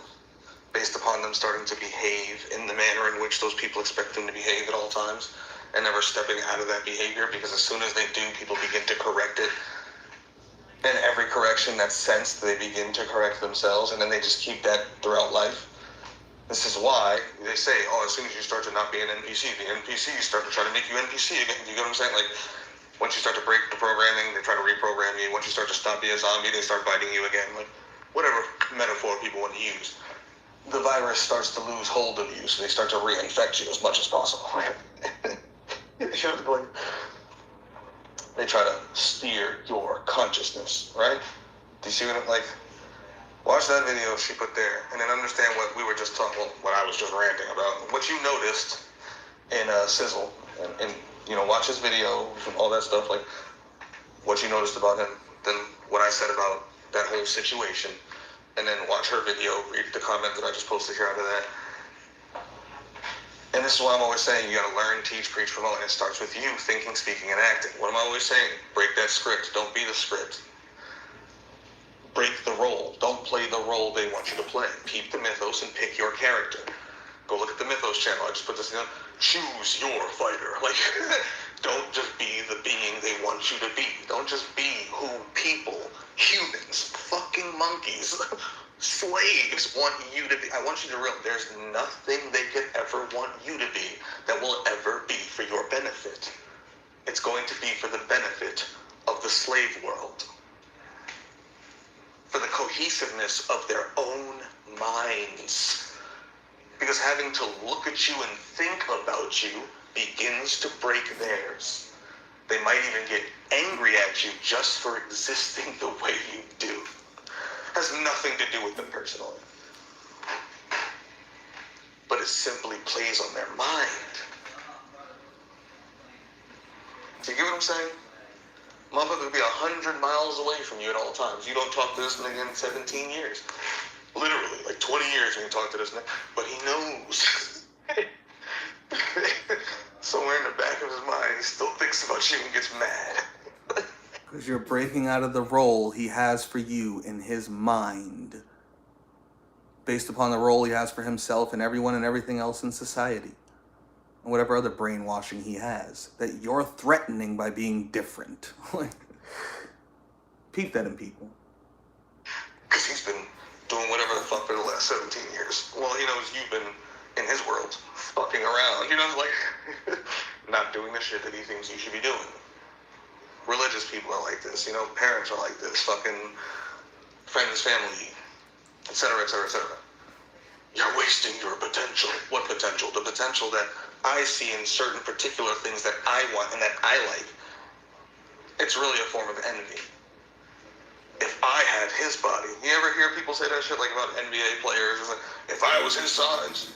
based upon them starting to behave in the manner in which those people expect them to behave at all times, and never stepping out of that behavior, because as soon as they do, people begin to correct it. And every correction that's sensed, they begin to correct themselves, and then they just keep that throughout life. This is why they say, as soon as you start to not be an NPC, the NPCs start to try to make you NPC again. Do you get what I'm saying? Once you start to break the programming, they try to reprogram you. Once you start to stop being a zombie, they start biting you again. Whatever metaphor people want to use. The virus starts to lose hold of you, so they start to reinfect you as much as possible. They try to steer your consciousness, right? Do you see what I'm like? Watch that video she put there, and then understand what we were just talking, what I was just ranting about. What you noticed in Sizzle, and watch his video, all that stuff, what you noticed about him, then what I said about that whole situation, and then watch her video, read the comment that I just posted here under that. And this is why I'm always saying, you gotta learn, teach, preach, promote, and it starts with you, thinking, speaking, and acting. What am I always saying? Break that script. Don't be the script. Break the role. Don't play the role they want you to play. Keep the mythos and pick your character. Go look at the Mythos channel. I just put this in. Choose your fighter. Don't just be the being they want you to be. Don't just be who people, humans, fucking monkeys, slaves want you to be. I want you to realize there's nothing they could ever want you to be that will ever be for your benefit. It's going to be for the benefit of the slave world. For the cohesiveness of their own minds. Because having to look at you and think about you begins to break theirs. They might even get angry at you just for existing the way you do. Has nothing to do with them personally. But it simply plays on their mind. Do you get what I'm saying? Motherfucker could be 100 miles away from you at all times. You don't talk to this nigga in 17 years. Literally, 20 years when you talk to this nigga. But he knows. Somewhere in the back of his mind, he still thinks about you and gets mad. Because you're breaking out of the role he has for you in his mind. Based upon the role he has for himself and everyone and everything else in society. And whatever other brainwashing he has. That you're threatening by being different. Peep that in people. Because he's been doing whatever the fuck for the last 17 years. Well, he knows you've been in his world, fucking around, you know, like, not doing the shit that he thinks you should be doing. Religious people are like this, you know, parents are like this, fucking friends, family, etc., etc., etc. You're wasting your potential. What potential? The potential that I see in certain particular things that I want and that I like. It's really a form of envy. If I had his body, you ever hear people say that shit like about NBA players? It's like, if I was his size,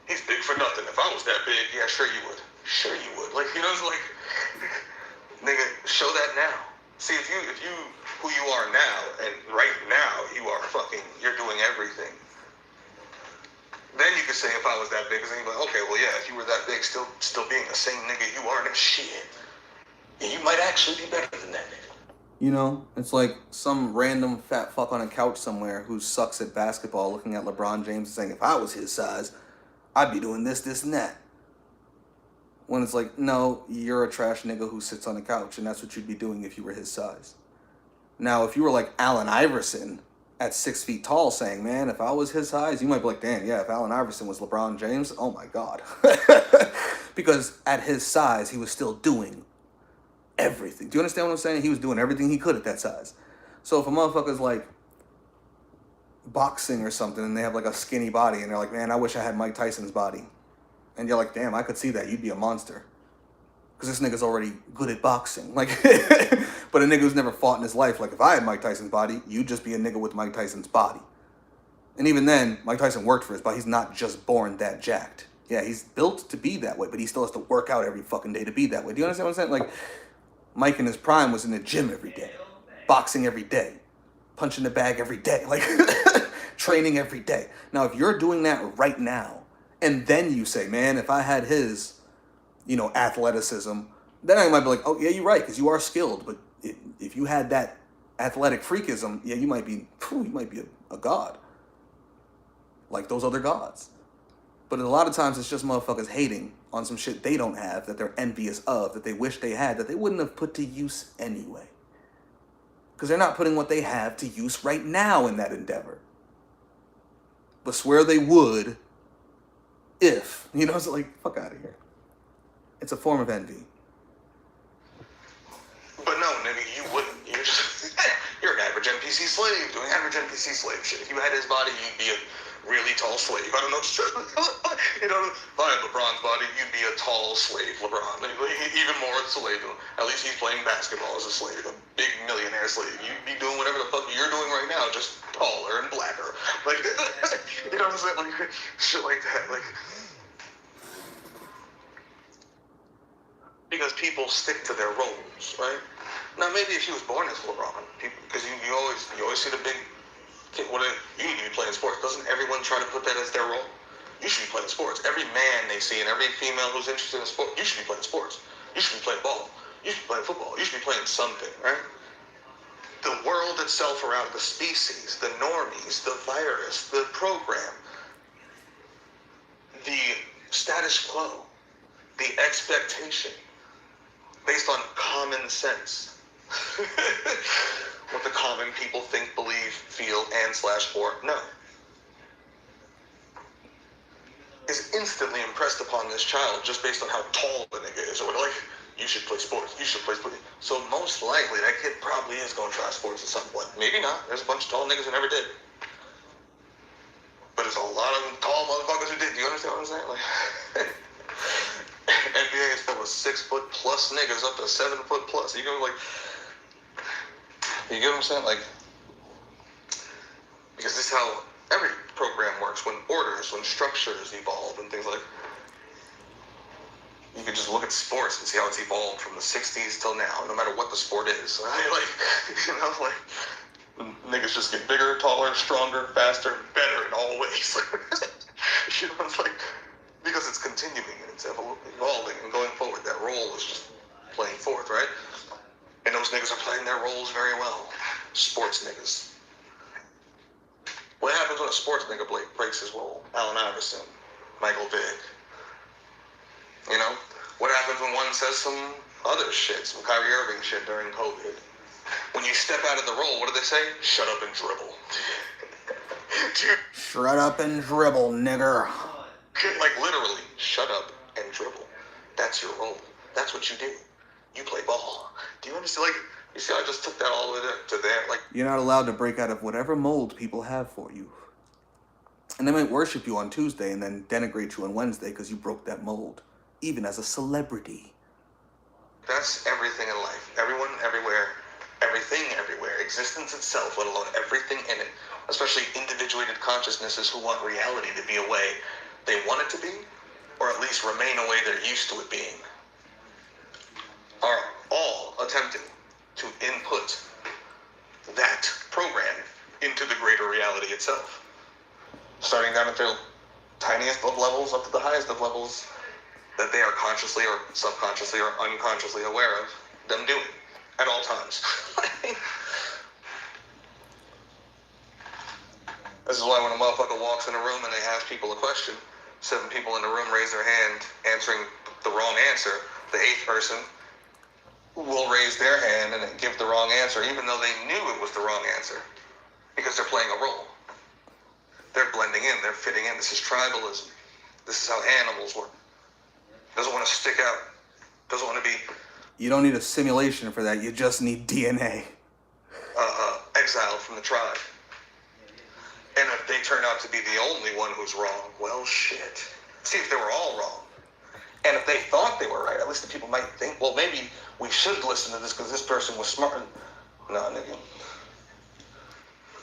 he's big for nothing. If I was that big, yeah, sure you would. Sure you would. Like, you know, it's like, nigga, show that now. See, if you who you are now, and right now you are fucking, you're doing everything. Then you could say if I was that big, then you'd be like, okay, well yeah, if you were that big, still being the same nigga you are, then shit. Yeah, you might actually be better than that nigga. You know, it's like some random fat fuck on a couch somewhere who sucks at basketball looking at LeBron James and saying, if I was his size, I'd be doing this, this, and that. When it's like, no, you're a trash nigga who sits on a couch, and that's what you'd be doing if you were his size. Now, if you were like Allen Iverson at 6 feet tall saying, man, if I was his size, you might be like, damn, yeah, if Allen Iverson was LeBron James, oh my God. Because at his size, he was still doing everything. Do you understand what I'm saying? He was doing everything he could at that size. So if a motherfucker's like boxing or something and they have like a skinny body and they're like, man, I wish I had Mike Tyson's body. And you're like, damn, I could see that. You'd be a monster. Because this nigga's already good at boxing. Like, but a nigga who's never fought in his life, like if I had Mike Tyson's body, you'd just be a nigga with Mike Tyson's body. And even then, Mike Tyson worked for his body. He's not just born that jacked. Yeah, he's built to be that way, but he still has to work out every fucking day to be that way. Do you understand what I'm saying? Like, Mike in his prime was in the gym every day, boxing every day, punching the bag every day, like training every day. Now, if you're doing that right now, and then you say, man, if I had his, you know, athleticism, then I might be like, oh, yeah, you're right, because you are skilled. But if you had that athletic freakism, yeah, you might be a god, like those other gods. But a lot of times it's just motherfuckers hating on some shit they don't have, that they're envious of, that they wish they had, that they wouldn't have put to use anyway. Because they're not putting what they have to use right now in that endeavor. But swear they would if, you know, it's like, fuck out of here. It's a form of envy. But no, nigga, you wouldn't. You're just, you're an average NPC slave doing average NPC slave shit. If you had his body, you'd be a really tall slave. I don't know. You know, if I had LeBron's body, you'd be a tall slave, LeBron. Even more slave. At least he's playing basketball as a slave, a big millionaire slave. You'd be doing whatever the fuck you're doing right now, just taller and blacker. Like, you know what I'm saying? Like, shit like that. Like, because people stick to their roles, right? Now, maybe if he was born as LeBron, because you always see the big. You need to be playing sports. Doesn't everyone try to put that as their role? You should be playing sports. Every man they see and every female who's interested in sport, you should be playing sports. You should be playing ball. You should be playing football. You should be playing something, right? The world itself around the species, the normies, the virus, the program, the status quo, the expectation, based on common sense. What the common people think, believe, feel, and/or know, is instantly impressed upon this child just based on how tall the nigga is. Or like, you should play sports. You should play sports. So most likely that kid probably is going to try sports at some point. Maybe not. There's a bunch of tall niggas who never did. But there's a lot of tall motherfuckers who did. Do you understand what I'm saying? Like, NBA is filled with 6 foot plus niggas up to 7 foot plus. You go like. You get what I'm saying? Like, because this is how every program works. When orders, when structures evolve and things like, you can just look at sports and see how it's evolved from the 60s till now, no matter what the sport is. Right? Like, you know, like, niggas just get bigger, taller, stronger, faster, better in all ways. You know, it's like, because it's continuing and it's evolving and going forward. That role is just playing forth, right? And those niggas are playing their roles very well. Sports niggas. What happens when a sports nigga breaks his role? Allen Iverson, Michael Vick. You know? What happens when one says some other shit, some Kyrie Irving shit during COVID? When you step out of the role, what do they say? Shut up and dribble. Shut up and dribble, nigger. Like literally, shut up and dribble. That's your role. That's what you do. You play ball. Do you understand? Like, you see, I just took that all the way to there. Like, you're not allowed to break out of whatever mold people have for you. And they might worship you on Tuesday and then denigrate you on Wednesday because you broke that mold, even as a celebrity. that's everything in life. Everyone, everywhere, everything, everywhere. Existence itself, let alone everything in it. Especially individuated consciousnesses who want reality to be a way they want it to be, or at least remain a way they're used to it being, are all attempting to input that program into the greater reality itself. Starting down at their tiniest of levels up to the highest of levels that they are consciously or subconsciously or unconsciously aware of them doing at all times. This is why when a motherfucker walks in a room and they ask people a question, 7 people in the room raise their hand answering the wrong answer, the 8th person will raise their hand and give the wrong answer, even though they knew it was the wrong answer, because they're playing a role. They're blending in, they're fitting in. This is tribalism. This is how animals work. Doesn't want to stick out. Doesn't want to be You don't need a simulation for that, you just need DNA. exiled from the tribe. And if they turn out to be the only one who's wrong, well, shit. See if they were all wrong. And if they thought they were right, at least the people might think, well, maybe we should listen to this because this person was smart. No, nigga.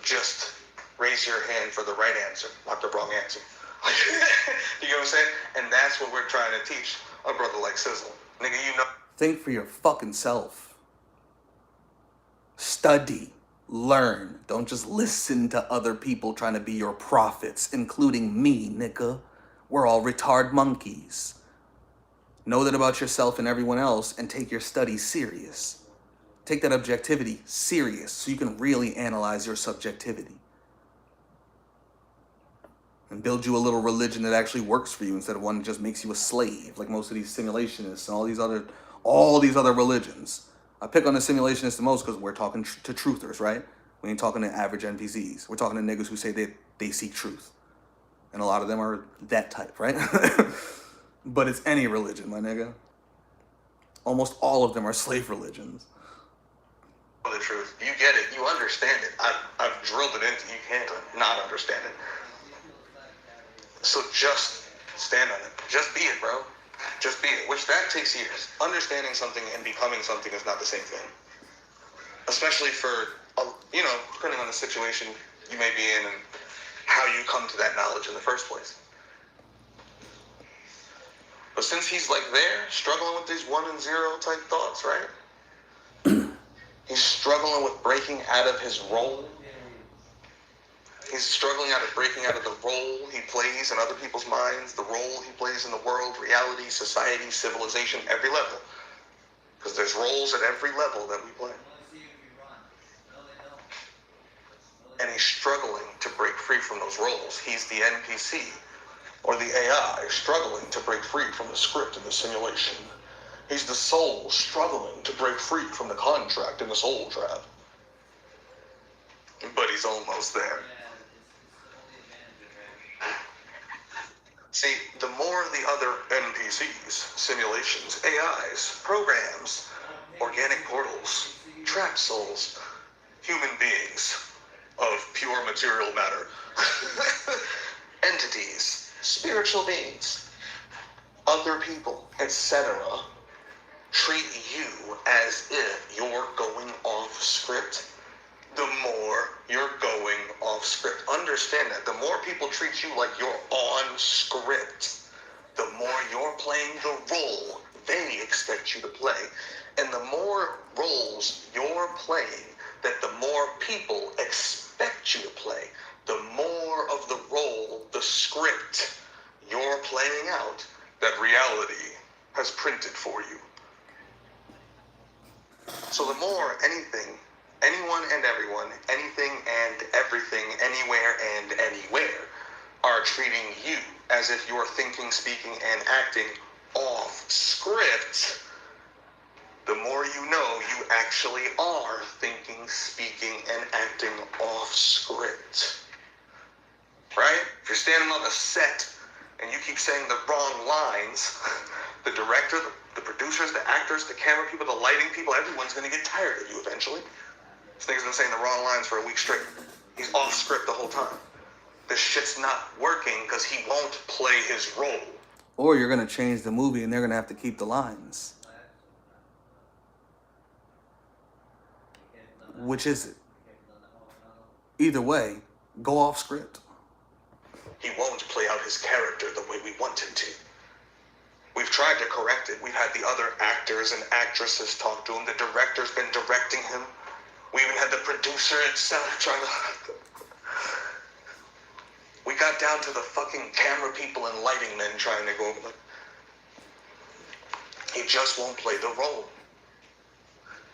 Just raise your hand for the right answer, not the wrong answer. You know what I'm saying? And that's what we're trying to teach a brother like Sizzle. Nigga, you know. Think for your fucking self. Study. Learn. Don't just listen to other people trying to be your prophets, including me, nigga. We're all retard monkeys. Know that about yourself and everyone else and take your studies serious. Take that objectivity serious so you can really analyze your subjectivity. And build you a little religion that actually works for you instead of one that just makes you a slave, like most of these simulationists and all these other religions. I pick on the simulationists the most because we're talking to truthers, right? We ain't talking to average NPCs. We're talking to niggas who say they seek truth. And a lot of them are that type, right? But it's any religion, my nigga. Almost all of them are slave religions. The truth. You get it. You understand it. I've drilled it into you. Can't not understand it. So just stand on it. Just be it, bro. Just be it. Which that takes years. Understanding something and becoming something is not the same thing. Especially for, depending on the situation you may be in and how you come to that knowledge in the first place. But since he's like there, struggling with these 1 and 0 type thoughts, right? He's struggling with breaking out of his role. He's struggling out of breaking out of the role he plays in other people's minds, the role he plays in the world, reality, society, civilization, every level. Because there's roles at every level that we play. And he's struggling to break free from those roles. He's the NPC, or the AI, struggling to break free from the script in the simulation. He's the soul struggling to break free from the contract in the soul trap. But he's almost there. See, the more the other NPCs, simulations, AIs, programs, organic portals, trap souls, human beings of pure material matter, entities, spiritual beings, other people, etc., treat you as if you're going off script, the more you're going off script. Understand that. The more people treat you like you're on script, the more you're playing the role they expect you to play. And the more roles you're playing, that the more people expect you to play, the more of the role, the script you're playing out, that reality has printed for you. So the more anyone and everyone, anything and everything, anywhere and anywhere, are treating you as if you're thinking, speaking, and acting off script, the more you know you actually are thinking, speaking, and acting off script. Right? If you're standing on a set and you keep saying the wrong lines, the director, the producers, the actors, the camera people, the lighting people, everyone's going to get tired of you eventually. This nigga's been saying the wrong lines for a week straight. He's off script the whole time. This shit's not working because he won't play his role. Or you're gonna change the movie and they're gonna have to keep the lines. Which is it? Either way, go off script. He won't play out his character the way we want him to. We've tried to correct it. We've had the other actors and actresses talk to him. The director's been directing him. We even had the producer itself trying to... We got down to the fucking camera people and lighting men trying to go over. He just won't play the role.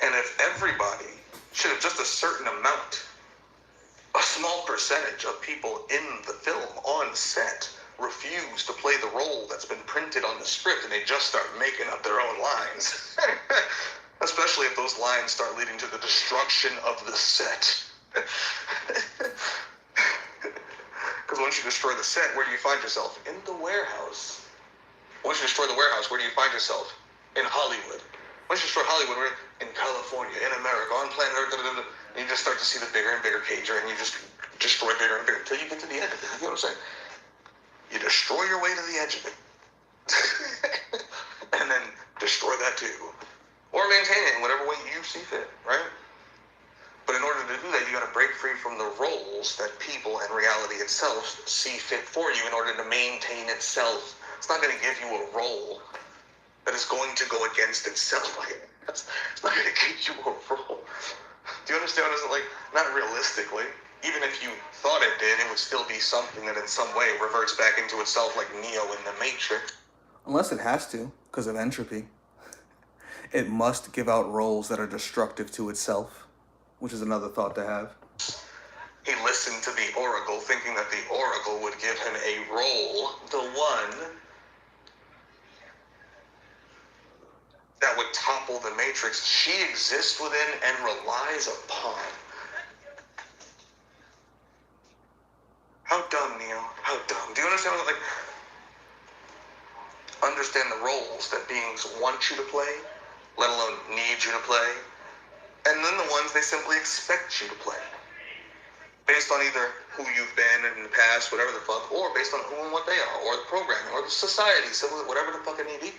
And if everybody should have just a certain amount, a small percentage of people in the film on set refuse to play the role that's been printed on the script and they just start making up their own lines. Especially if those lines start leading to the destruction of the set. Because once you destroy the set, where do you find yourself? In the warehouse. Once you destroy the warehouse, where do you find yourself? In Hollywood. Once you destroy Hollywood, we're in California, in America, on planet Earth, and you just start to see the bigger and bigger cager, and you just destroy bigger and bigger until you get to the end of it. You know what I'm saying? You destroy your way to the edge of it. And then destroy that too. Or maintain it in whatever way you see fit, right? But in order to do that, you got to break free from the roles that people and reality itself see fit for you in order to maintain itself. It's not going to give you a role that is going to go against itself. It's not going to give you a role. Do you understand what I'm saying? Like, not realistically. Even if you thought it did, it would still be something that in some way reverts back into itself like Neo in the Matrix. Unless it has to, because of entropy. It must give out roles that are destructive to itself, which is another thought to have. He listened to the Oracle, thinking that the Oracle would give him a role, the one that would topple the Matrix she exists within and relies upon. How dumb, Neo. How dumb. Do you understand what, like, understand the roles that beings want you to play, let alone need you to play, and then the ones they simply expect you to play, based on either who you've been in the past, whatever the fuck, or based on who and what they are, or the programming, or the society, whatever the fuck it may be.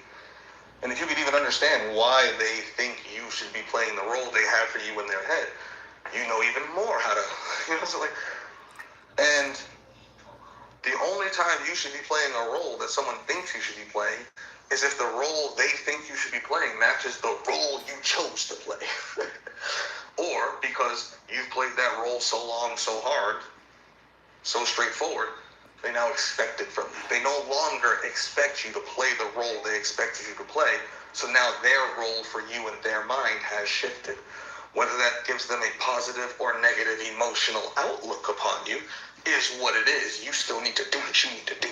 And if you could even understand why they think you should be playing the role they have for you in their head, you know even more how to, you know, so like, and the only time you should be playing a role that someone thinks you should be playing is if the role they think you should be playing matches the role you chose to play. Or because you've played that role so long, so hard, so straightforward, they now expect it from you. They no longer expect you to play the role they expected you to play, so now their role for you in their mind has shifted. Whether that gives them a positive or negative emotional outlook upon you is what it is. You still need to do what you need to do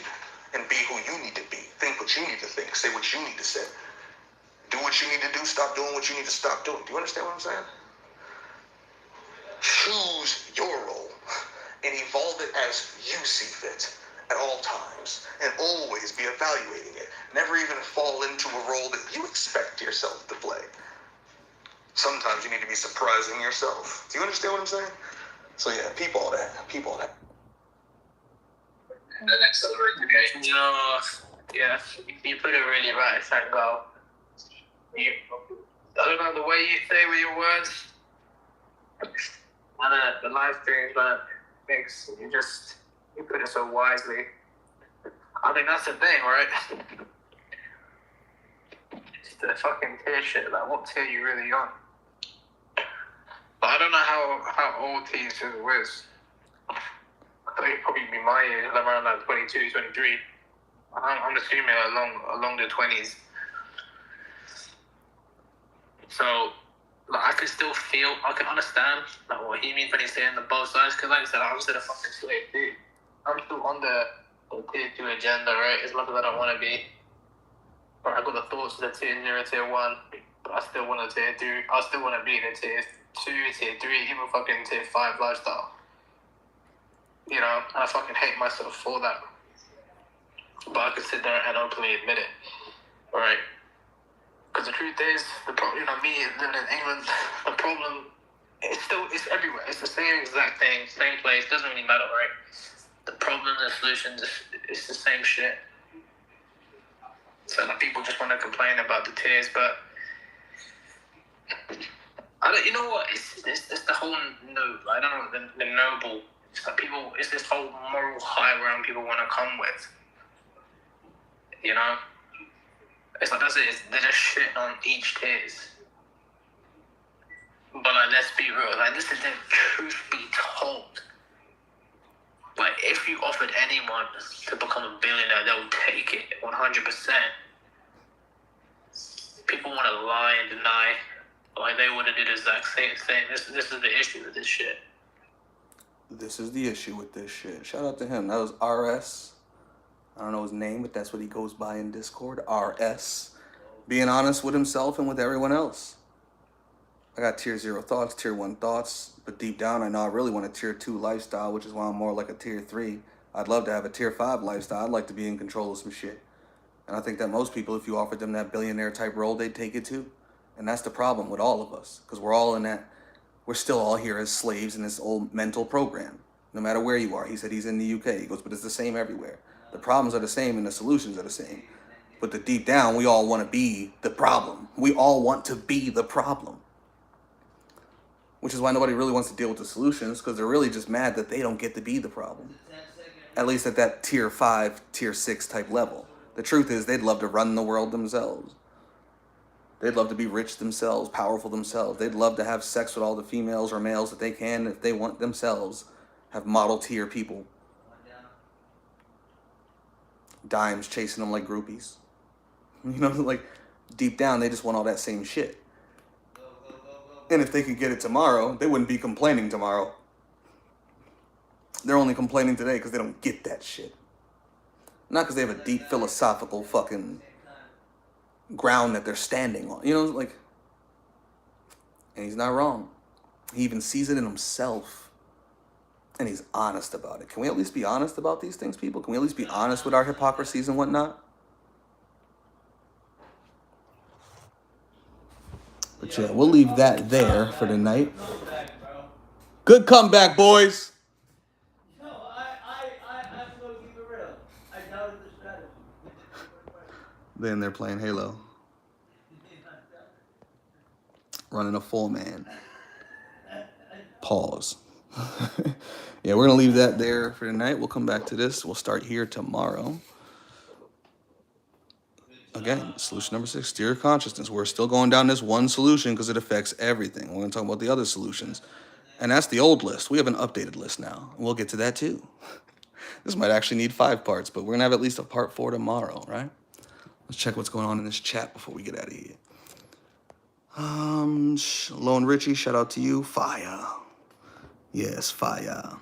and be who you need to be. Think what you need to think. Say what you need to say. Do what you need to do. Stop doing what you need to stop doing. Do you understand what I'm saying? Choose your role and evolve it as you see fit at all times and always be evaluating it. Never even fall into a role that you expect yourself to play. Sometimes you need to be surprising yourself. Do you understand what I'm saying? So yeah, peep all that. The next okay. You know, yeah, you put it really right, thank God. I don't know, the way you say with your words, and the live streams, man, makes you put it so wisely. I think that's the thing, right? It's the fucking tier shit, like what tier you really on? But I don't know how old T2 is. I thought he'd probably be my age, around like 22, 23. I'm assuming along the 20s. So, like, I can still feel, I can understand like what he means when he's saying the both sides. Because like I said, I'm still a fucking slave dude. I'm still on the tier 2 agenda, right? As much as I don't want to be. But I got the thoughts of the tier 0, tier 1. But I still want to tier 2. I still want to be in the tier 2, tier 3, even fucking tier 5 lifestyle. You know, and I fucking hate myself for that. but I could sit there and openly admit it, right? Because the truth is, me living in England, the problem it's everywhere. It's the same exact thing, same place. Doesn't really matter, right? The problem, the solution, it's the same shit. So like, people just want to complain about the tears, but I don't. You know what? It's the whole I don't know the noble. It's like people. It's this whole moral high ground people want to come with. You know. It's like that's it. They're just shitting on each tears. But like, let's be real. Like, this is the truth be told. Like, if you offered anyone to become a billionaire, they'll take it 100%. People want to lie and deny. Like, they want to do the exact same thing. This is the issue with this shit. This is the issue with this shit. Shout out to him. That was RS. I don't know his name, but that's what he goes by in Discord. RS. Being honest with himself and with everyone else. I got tier 0 thoughts, tier 1 thoughts, but deep down I know I really want a tier 2 lifestyle, which is why I'm more like a tier 3. I'd love to have a tier 5 lifestyle. I'd like to be in control of some shit. And I think that most people, if you offered them that billionaire type role, they'd take it too. And that's the problem with all of us, because we're all in that, we're still all here as slaves in this old mental program. No matter where you are. He said he's in the UK. He goes, but it's the same everywhere. The problems are the same and the solutions are the same. But the deep down, we all want to be the problem. We all want to be the problem. Which is why nobody really wants to deal with the solutions, because they're really just mad that they don't get to be the problem. At least at that tier 5, tier 6 type level. The truth is, they'd love to run the world themselves. They'd love to be rich themselves, powerful themselves. They'd love to have sex with all the females or males that they can if they want themselves. Have model tier people. Dimes chasing them like groupies. You know, like, deep down, they just want all that same shit. And if they could get it tomorrow, they wouldn't be complaining tomorrow. They're only complaining today because they don't get that shit. Not because they have a deep philosophical fucking ground that they're standing on. You know, like, and he's not wrong. He even sees it in himself. And he's honest about it. Can we at least be honest about these things, people? Can we at least be honest with our hypocrisies and whatnot? But yeah, we'll leave that there for the night. Good comeback, boys. No, I'm going to keep it real. I doubted the strategy. Then they're playing Halo. Running a full man. Pause. Yeah, we're going to leave that there for tonight. We'll come back to this. We'll start here tomorrow. Again, solution number 6, steer consciousness. We're still going down this one solution because it affects everything. We're going to talk about the other solutions. And that's the old list. We have an updated list now. We'll get to that too. This might actually need 5 parts, but we're going to have at least a part 4 tomorrow, right? Let's check what's going on in this chat before we get out of here. Lone Richie, shout out to you. Fire. Yes, fire.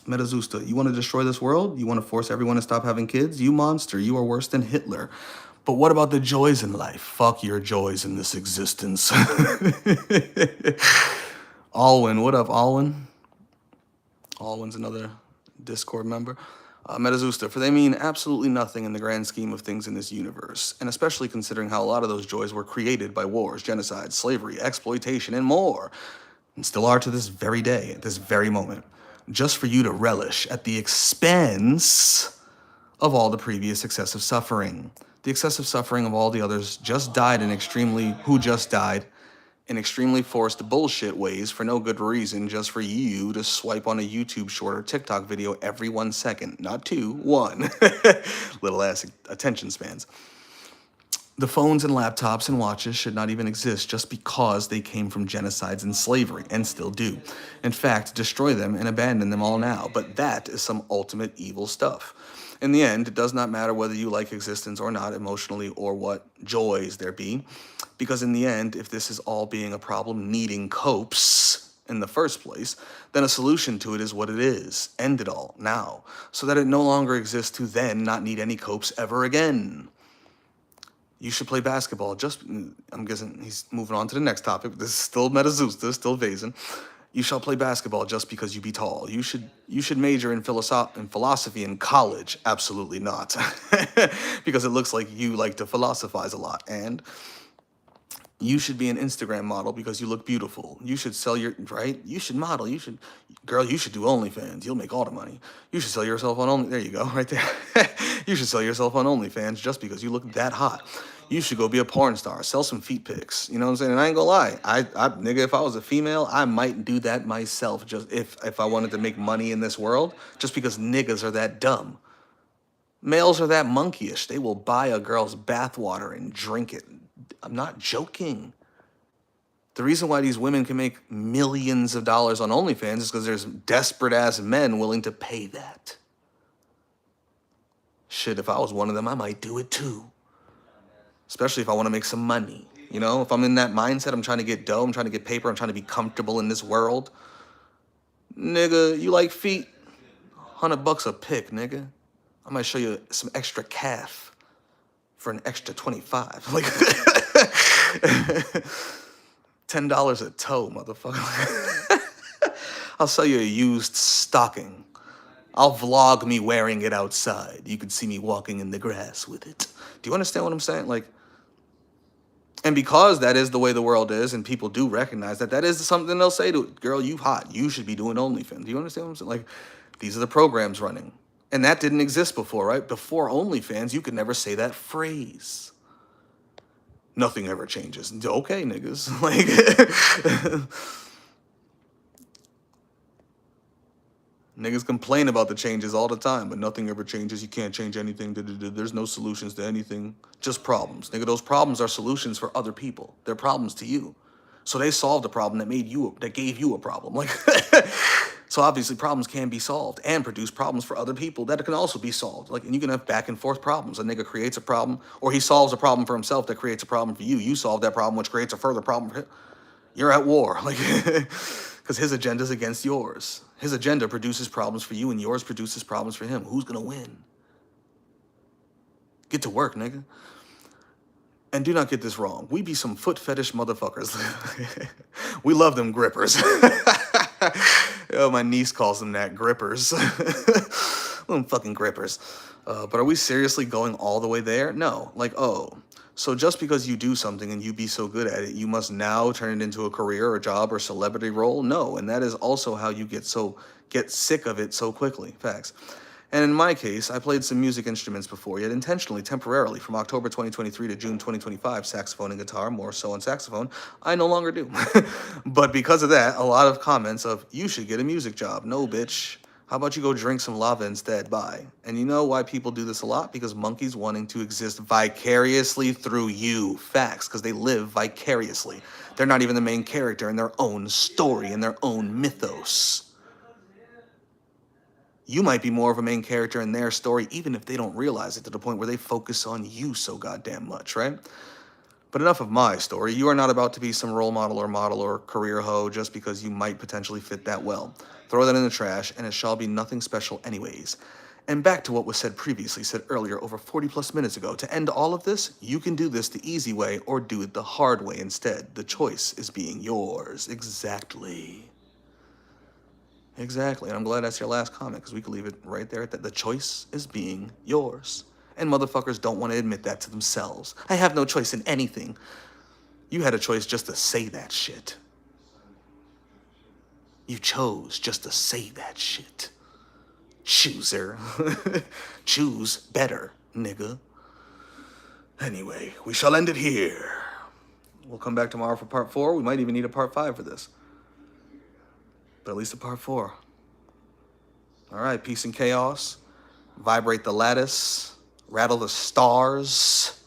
Metazusta, you want to destroy this world? You want to force everyone to stop having kids? You monster, you are worse than Hitler. But what about the joys in life? Fuck your joys in this existence. Alwyn, what up, Alwyn? Alwyn's another Discord member. Metazusta, for they mean absolutely nothing in the grand scheme of things in this universe, and especially considering how a lot of those joys were created by wars, genocide, slavery, exploitation, and more, and still are to this very day, at this very moment, just for you to relish at the expense of all the previous excessive suffering. The excessive suffering of all the others just died in extremely forced bullshit ways for no good reason, just for you to swipe on a YouTube short or TikTok video every 1 second. Not 2, 1. Little ass attention spans. The phones and laptops and watches should not even exist just because they came from genocides and slavery, and still do. In fact, destroy them and abandon them all now. But that is some ultimate evil stuff. In the end, it does not matter whether you like existence or not emotionally or what joys there be. Because in the end, if this is all being a problem needing copes in the first place, then a solution to it is what it is. End it all now. So that it no longer exists to then not need any copes ever again. You should play basketball. I'm guessing he's moving on to the next topic. This is still Metazusta, still Vazen. You shall play basketball just because you be tall. You should major in philosophy in college. Absolutely not. Because it looks like you like to philosophize a lot. And you should be an Instagram model because you look beautiful. You should sell your, right? You should model. Girl, you should do OnlyFans. You'll make all the money. You should sell yourself on Only. There you go, right there. You should sell yourself on OnlyFans just because you look that hot. You should go be a porn star. Sell some feet pics. You know what I'm saying? And I ain't gonna lie. Nigga, if I was a female, I might do that myself. Just if I wanted to make money in this world, just because niggas are that dumb. Males are that monkeyish. They will buy a girl's bathwater and drink it. I'm not joking. The reason why these women can make millions of dollars on OnlyFans is because there's desperate ass men willing to pay that. Shit, if I was one of them, I might do it too. Especially if I want to make some money. You know, if I'm in that mindset, I'm trying to get dough, I'm trying to get paper, I'm trying to be comfortable in this world. Nigga, you like feet? $100 a pic, nigga. I might show you some extra calf for an extra 25. Like $10 a toe, motherfucker. I'll sell you a used stocking. I'll vlog me wearing it outside. You can see me walking in the grass with it. Do you understand what I'm saying? Like, and because that is the way the world is, and people do recognize that, that is something they'll say to it. Girl, you hot. You should be doing OnlyFans. Do you understand what I'm saying? Like, these are the programs running. And that didn't exist before, right? Before OnlyFans, you could never say that phrase. Nothing ever changes. Okay, niggas. Like, niggas complain about the changes all the time, but nothing ever changes. You can't change anything. There's no solutions to anything. Just problems. Nigga, those problems are solutions for other people. They're problems to you. So they solved a problem that gave you a problem. Like, so obviously problems can be solved and produce problems for other people that can also be solved. Like, and you can have back and forth problems. A nigga creates a problem, or he solves a problem for himself that creates a problem for you. You solve that problem, which creates a further problem for him. You're at war. Like, because his agenda is against yours. His agenda produces problems for you, and yours produces problems for him. Who's gonna win? Get to work, nigga. And do not get this wrong. We be some foot fetish motherfuckers. We love them grippers. Yo, my niece calls them that, grippers. Them fucking grippers. But are we seriously going all the way there? No. Like, oh, so just because you do something and you be so good at it, you must now turn it into a career or job or celebrity role? No. And that is also how you get sick of it so quickly. Facts. And in my case, I played some music instruments before, yet intentionally, temporarily, from October 2023 to June 2025, saxophone and guitar, more so on saxophone, I no longer do. But because of that, a lot of comments of, you should get a music job. No, bitch. How about you go drink some lava instead? Bye. And you know why people do this a lot? Because monkeys wanting to exist vicariously through you. Facts, because they live vicariously. They're not even the main character in their own story, in their own mythos. You might be more of a main character in their story, even if they don't realize it, to the point where they focus on you so goddamn much, right? But enough of my story. You are not about to be some role model or career hoe just because you might potentially fit that well. Throw that in the trash, and it shall be nothing special anyways. And back to what was said previously, said earlier, over 40 plus minutes ago. To end all of this, you can do this the easy way or do it the hard way instead. The choice is being yours. Exactly. Exactly, and I'm glad that's your last comment, because we could leave it right there at that. The choice is being yours. And motherfuckers don't want to admit that to themselves. I have no choice in anything. You had a choice just to say that shit. You chose just to say that shit. Chooser. Choose better, nigga. Anyway, we shall end it here. We'll come back tomorrow for part 4. We might even need a part 5 for this. But at least a part 4. All right, peace and chaos. Vibrate the lattice, rattle the stars,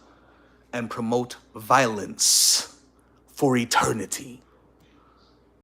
and promote violence for eternity.